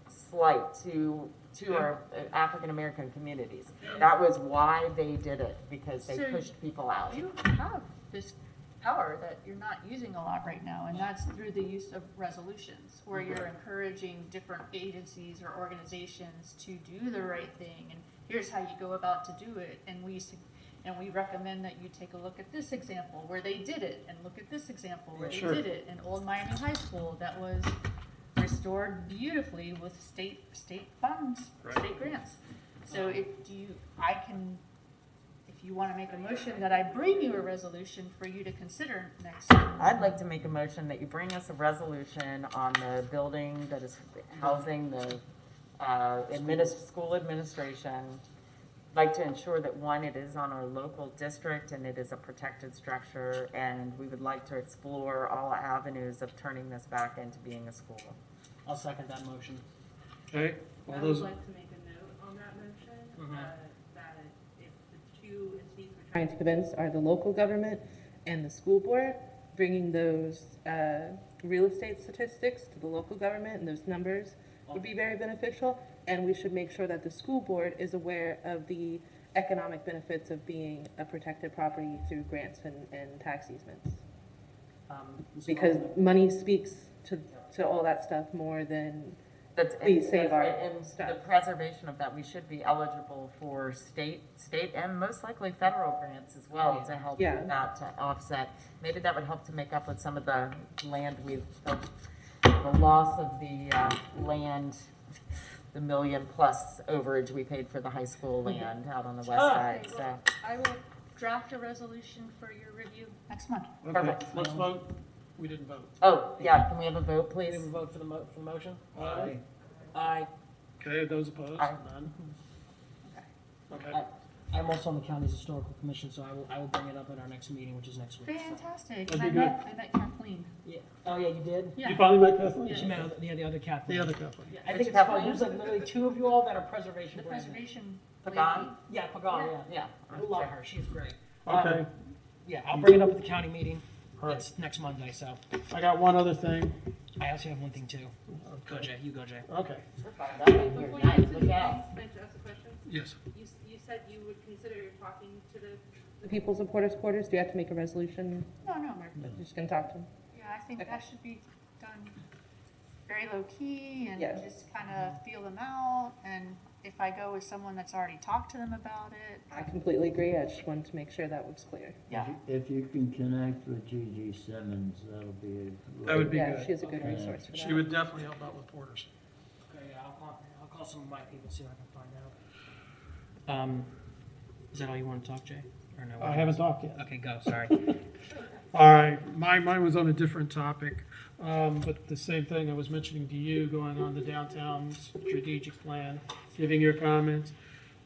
slight to our African American communities. That was why they did it, because they So pushed people out. You have this power that you're not using a lot right now, and that's through the use of resolutions, where you're encouraging different agencies or organizations to do the right thing, and here's how you go about to do it, and we recommend that you take a look at this example where they did it, and look at this example where they did it in Old Miami High School that was restored beautifully with state funds, state grants. So if you want to make a motion that I bring you a resolution for you to consider next time. I'd like to make a motion that you bring us a resolution on the building that is housing the school administration. I'd like to ensure that, one, it is on our local district and it is a protected structure, and we would like to explore all avenues of turning this back into being a school. I'll second that motion. Okay, all I those, would like to make a note on that motion, that if the two entities we're Trying to convince are the local government and the school board, bringing those real estate statistics to the local government and those numbers would be very beneficial. And we should make sure that the school board is aware of the economic benefits of being a protected property through grants and tax easements. Because money speaks to all that stuff more than please save our stuff. The preservation of that, we should be eligible for state and most likely federal grants as well to help with that, to offset. Maybe that would help to make up with some of the land the loss of the land, the $1 million+ overage we paid for the high school land out on the west side, so. I will draft a resolution for your review next month. okay, Perfect. let's vote. We didn't vote. Oh, yeah, can we have a vote, We please? have a vote for the motion? Aye. Aye. Okay, those opposed? Aye. None? Okay. I'm also on the county's historical commission, so I will bring it up at our next meeting, which is next week. so. Fantastic. That'd And be I met Kathleen. Yeah. Oh, yeah, you did? Yeah. You finally met Kathleen? She met the other Kathleen. The other Kathleen. I think it's fun. There's like literally two of you all that are preservation. The brands. preservation. Pagan? lady. Yeah, Pagan, yeah. Yeah. I love her. She's great. Okay, Yeah, I'll bring it up at the county meeting. all right. It's next Monday, so. I got one other thing. I also have one thing too. Go, Okay. Jay. You go, Jay. Okay, Before you Nice, get to look the out. thing, can I ask a question? yes. You said you would consider talking to The people supporters quarters, do you have to make a resolution? No, You're just gonna talk to them? yeah, I think Okay. that should be done very low key and Yeah. just kind of feel them out. And if I go with someone that's already talked to them about it, I completely agree, I just wanted to make sure that was clear. yeah. If you can connect with Gigi Simmons, that'll be a. That would be Yeah, good. she is a good Okay. resource for that. She would definitely help out with Porters. Okay, yeah, I'll call some of my people, see what I can find out. Is that all you want to talk, Jay? Or no? I haven't talked yet. Okay, go, sorry. All right, mine was on a different topic, but the same thing I was mentioning to you, going on the downtown strategic plan, giving your comments.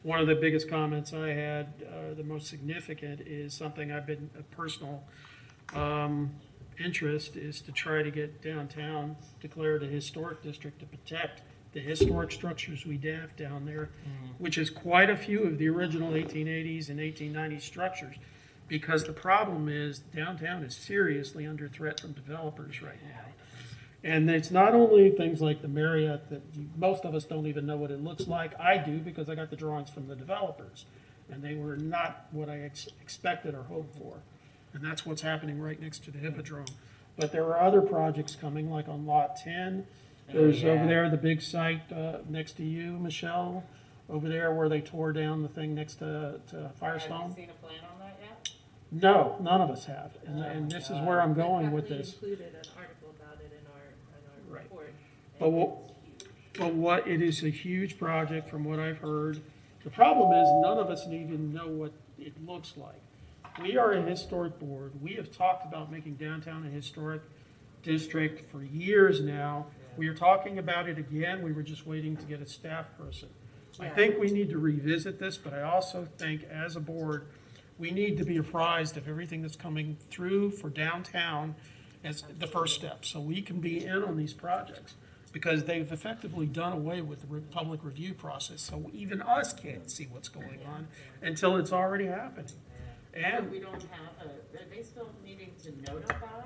One of the biggest comments I had, the most significant, is something I've been, a personal interest, is to try to get downtown declared a historic district to protect the historic structures we have down there, which is quite a few of the original 1880s and 1890s structures. because the problem is downtown is seriously under threat from developers right now. And it's not only things like the Marriott that most of us don't even know what it looks like. I do because I got the drawings from the developers, and they were not what I expected or hoped for. And that's what's happening right next to the Hippodrome. But there are other projects coming, like on Lot 10. There's over there the big site next to you, Michelle, over there where they tore down the thing next to Firestone. Have you seen a plan on that yet? No, none of us have. And this is where I'm going with this. We included an article about it in our Right. report. But what, it is a huge project from what I've heard. The problem is none of us even know what it looks like. We are a historic board. We have talked about making downtown a historic district for years now. We are talking about it again. We were just waiting to get a staff person. I think we need to revisit this, but I also think as a board, we need to be apprised of everything that's coming through for downtown as the first step, so we can be in on these projects. Because they've effectively done away with the public review process, so even us can't see what's going on until it's already happening. And we don't have are they still needing to notify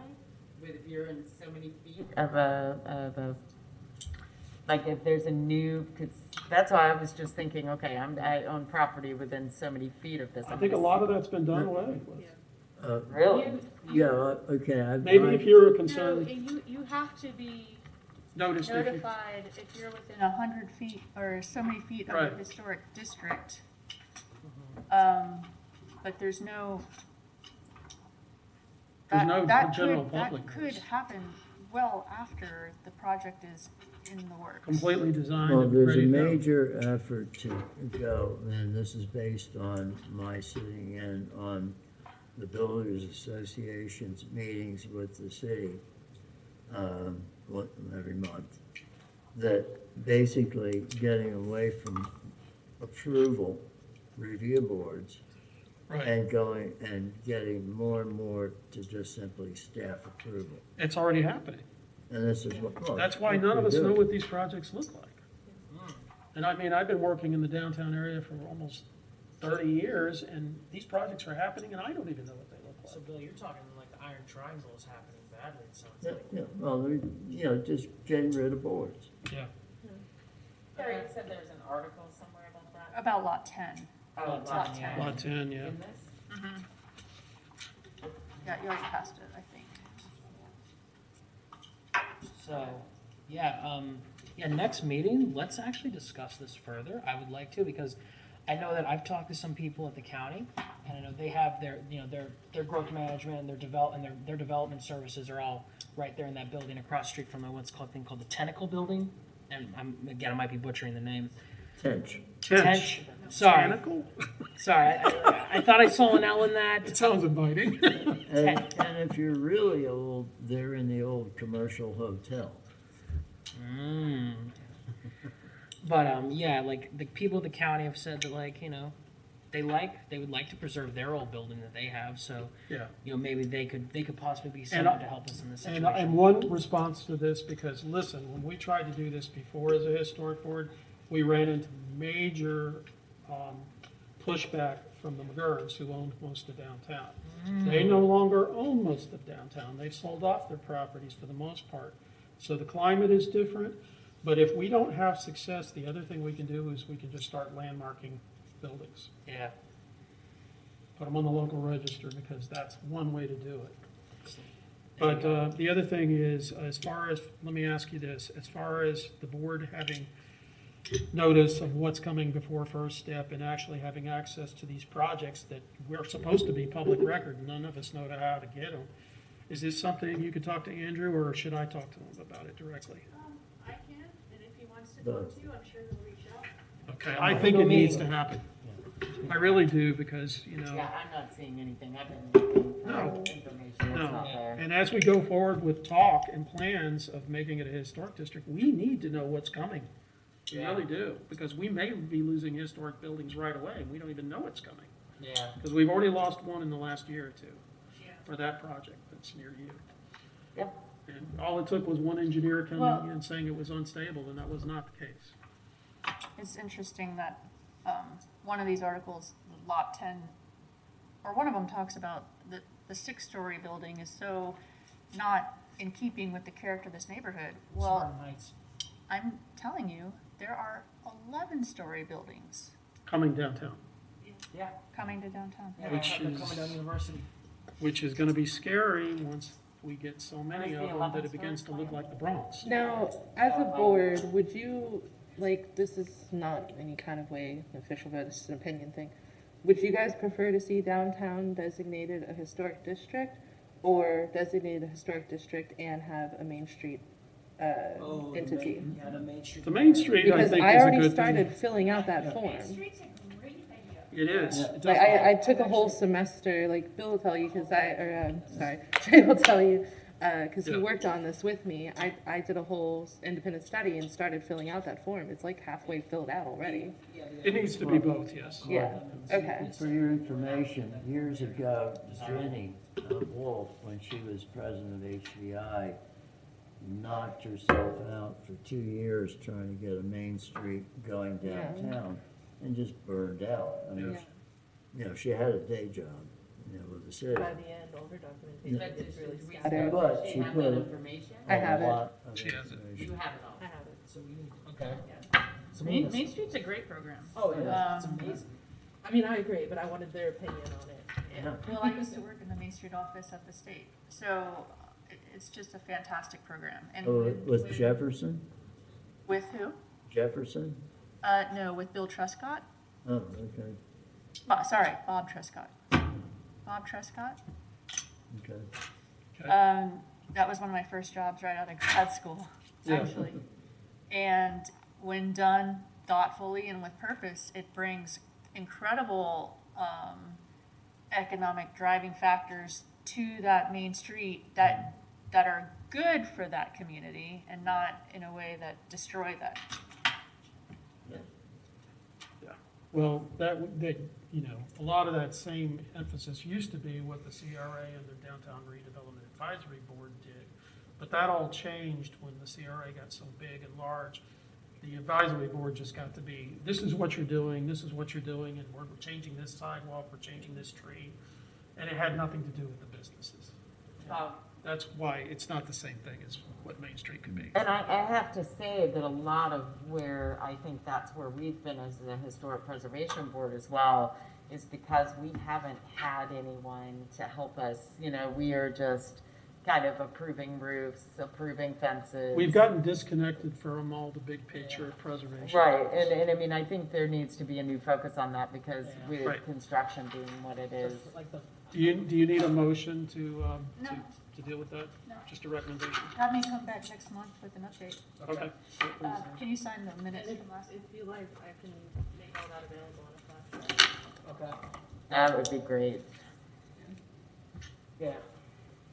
if you're in so many feet of a, like if there's a new, because that's why I was just thinking, okay, I own property within so many feet of this. I think a lot of that's been done away with. Really? Yeah, okay. Maybe if you're No, concerned, you have to be noticed if you, notified if you're within 100 feet or so many feet of Right. a historic district. But there's no. There's no that general could, public That could notice. happen well after the project is in the works. completely designed Well, and there's ready a to go. major effort to go, and this is based on my sitting in on the Builders Association's meetings with the city every month, that basically getting away from approval review boards Right, and going and getting more and more to just simply staff approval. it's already happening. And this is what. well, That's why what none of we us do. know what these projects look like. And I mean, I've been working in the downtown area for almost 30 years, and these projects are happening, and I don't even know what they look So like. Bill, you're talking like the Iron Triangle is happening badly, it sounds Yeah, like. yeah, well, just getting rid of boards. Yeah. Terry, you said there's an article somewhere about that? About lot 10. Oh, Lot 10. Lot 10, yeah. In this? Yeah, you already passed it, I think. So, next meeting, let's actually discuss this further. I would like to, because I know that I've talked to some people at the county, and I know they have their growth management and their development services are all right there in that building across the street from what's called the Tentacle Building. And I might be butchering the name. Tench. Tench. Sorry. Tentacle? Sorry, I thought I saw an L in that. It sounds inviting. And if you're really old, they're in the old commercial hotel. But like the people of the county have said that they would like to preserve their old building that they have. So Yeah. maybe they could possibly be someone to help us in this situation. And one response to this, because listen, when we tried to do this before as a historic board, we ran into major pushback from the McGurns, who owned most of downtown. They no longer own most of downtown. They've sold off their properties for the most part. So the climate is different. But if we don't have success, the other thing we can do is we can just start landmarking buildings. Yeah. Put them on the local register, because that's one way to do it. But the other thing is, let me ask you this, as far as the board having notice of what's coming before first step and actually having access to these projects that we're supposed to be public record, none of us know how to get them. Is this something you could talk to Andrew, or should I talk to him about it directly? I can, and if he wants to talk to you, I'm sure he'll reach out. Okay, I think it needs to happen. I really do, because, Yeah, I'm not seeing anything. I've been looking for No. information. It's not there. And as we go forward with talk and plans of making it a historic district, we need to know what's coming. We really do, because we may be losing historic buildings right away, and we don't even know it's coming. Yeah. Because we've already lost one in the last year or two for that project that's near you. Yep. And all it took was one engineer coming Well- in saying it was unstable, and that was not the case. It's interesting that one of these articles, Lot 10 or one of them talks about the 6-story building is so not in keeping with the character of this neighborhood. Well, Smart Heights. I'm telling you, there are 11-story buildings Coming downtown, Yeah. coming to downtown. Yeah, Which they're is- coming down University. which is gonna be scary once we get so many Where's of the them that 11th it begins to look like the Bronx. Now, as a board, would you, like, this is not any kind of way an official vote, this is an opinion thing. Would you guys prefer to see downtown designated a historic district or designated a historic district and have a Main Street entity? Yeah, the Main Street. The Main Street, I Because think, I is a already good started thing. filling out that form. It is. It Like, does- I took a whole semester, like Bill will tell you, because sorry, Jay will tell you, because he Yeah. worked on this with me. I did a whole independent study and started filling out that form. It's like halfway filled out already. It needs to be both, yes. Yeah, okay. For your information, years ago, Jenny Wolf, when she was president of HVI, knocked herself out for 2 years trying to get a Main Street going Yeah. downtown and just burned out. I mean, she had a day job, with the city. By the end, older documentation Yeah. is really We scattered. But she put I have a it. lot of She has it. information. have it all. I have it. So we need, okay. So we Main, need Main Street's a great program. Oh, yeah, it's Um, amazing. I mean, I agree, but I wanted their opinion on it. Yeah. Well, I used to work in the Main Street office at the state, so it's just a fantastic program. And Oh, with Jefferson? with who? Jefferson? No, with Bill Truscott. Oh, okay, Sorry, Bob Truscott. Bob Truscott. okay. That was one of my first jobs right out of grad school, Yeah. actually. And when done thoughtfully and with purpose, it brings incredible economic driving factors to that main street that are good for that community and not in a way that destroy that. Yeah. Well, that, a lot of that same emphasis used to be what the CRA and the Downtown Redevelopment Advisory Board did. But that all changed when the CRA got so big and large. The advisory board just got to be, this is what you're doing, this is what you're doing, and we're changing this sidewalk, we're changing this tree. And it had nothing to do with the businesses. That's why it's not the same thing as what Main Street could be. And I have to say that a lot of where I think that's where we've been as the Historic Preservation Board as well is because we haven't had anyone to help us. We are just kind of approving roofs, approving fences. We've gotten disconnected from all the big picture of preservation. Right, and I mean, I think there needs to be a new focus on that because with Right. construction being what it is. Like the, Do you need a motion to No. to deal with that? No. Just a recommendation? Have me come back next month with an update. Okay. Can you sign the minutes And from last? if you like, I can make all that available on a flash drive. okay, That would be great. yeah.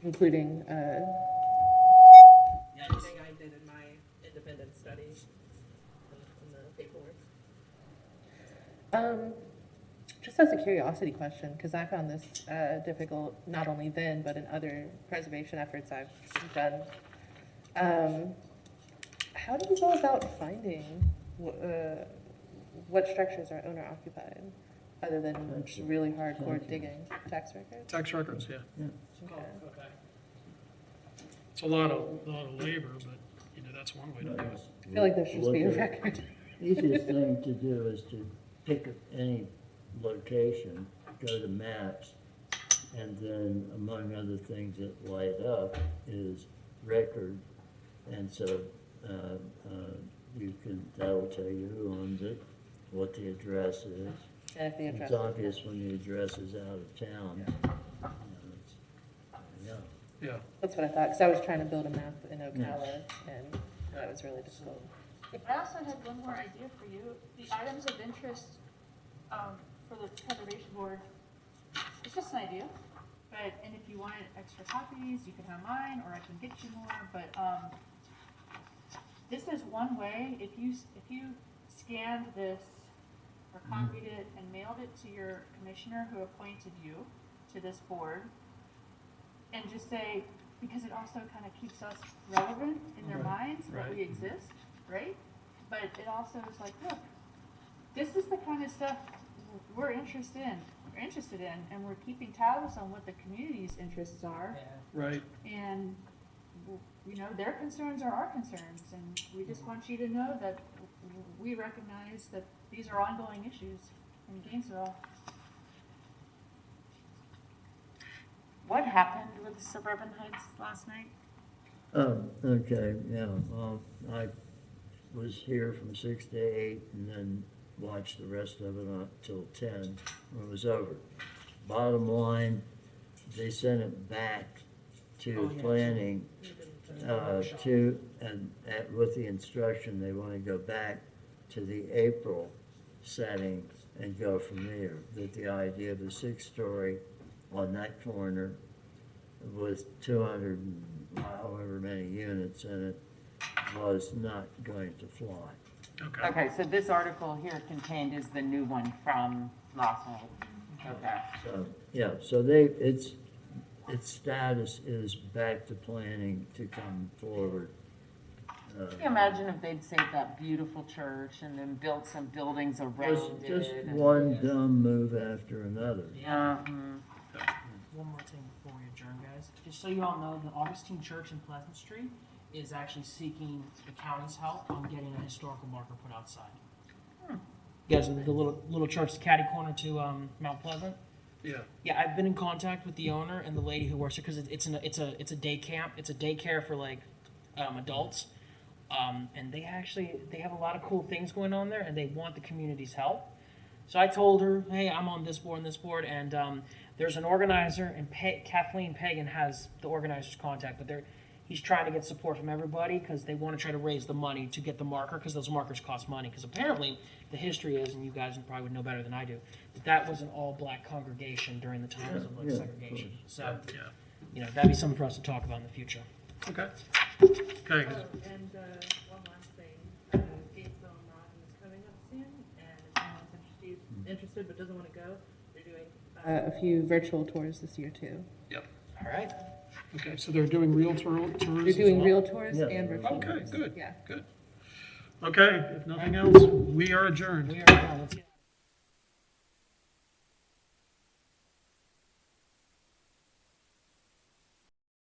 Including, everything I did in my independent study in the paperwork. Just as a curiosity question, because I found this difficult not only then, but in other preservation efforts I've done. How do you go about finding what structures are owner occupied, other than just really hardcore digging? Tax records? Tax records, yeah. Oh, okay. It's a lot of labor, but, that's one way to do it. I feel like there should just be a record. Easiest thing to do is to pick any location, go to maps, and then among other things that light up is record. And so that'll tell you who owns it, what the address is. And if the address It's is- obvious when the address is out of town. Yeah. Yeah. That's what I thought, because I was trying to build a map in Ocala, and that was really difficult. I also had one more idea for you. The items of interest for the preservation board, it's just an idea. And if you wanted extra copies, you can have mine, or I can get you more. But this is one way. If you scanned this or copied it and mailed it to your commissioner who appointed you to this board, and just say, because it also kind of keeps us relevant in their minds that we exist, right? But it also is like, look, this is the kind of stuff we're interested in. are interested in, and we're keeping tabs on what the community's interests are. Right. And, you know, their concerns are our concerns, and we just want you to know that we recognize that these are ongoing issues in Gainesville. What happened with Suburban Heights last night? Oh, okay, yeah, I was here from 6 to 8 and then watched the rest of it until 10 when it was over. Bottom line, they sent it back to planning, with the instruction, they want to go back to the April setting and go from there. That the idea of a 6-story on that corner with 200 and however many units in it was not going to fly. Okay. Okay, so this article here contained is the new one from last night. Okay. So, yeah, so its status is back to planning to come forward. Can you imagine if they'd saved that beautiful church and then built some buildings around it? Just one dumb move after another. Yeah. One more thing before we adjourn, guys. Just so you all know, the Augustine Church in Pleasant Street is actually seeking the county's help on getting a historical marker put outside. You guys, the little church, the catty corner to Mount Pleasant. Yeah. Yeah, I've been in contact with the owner and the lady who works there because it's a day camp. It's a daycare for like adults, and they have a lot of cool things going on there, and they want the community's help. So I told her, hey, I'm on this board, and there's an organizer, and Kathleen Pagan has the organizer's contact, but he's trying to get support from everybody because they want to try to raise the money to get the marker, because those markers cost money. Because apparently the history is, and you guys probably would know better than I do, that was an all-black congregation during the times of segregation. So, you know, that'd be something for us to talk about in the future. Okay. Okay. And one last thing, Gainesville Mountain is coming up soon, and if anyone's interested but doesn't want to go, they're doing A few virtual tours this year too. Yep. All right. Okay, so they're doing real tours They're as doing well? real tours Yeah. and virtual Okay, tours. good. Yeah. Good. Okay, if nothing else, we are adjourned. We are done. Let's get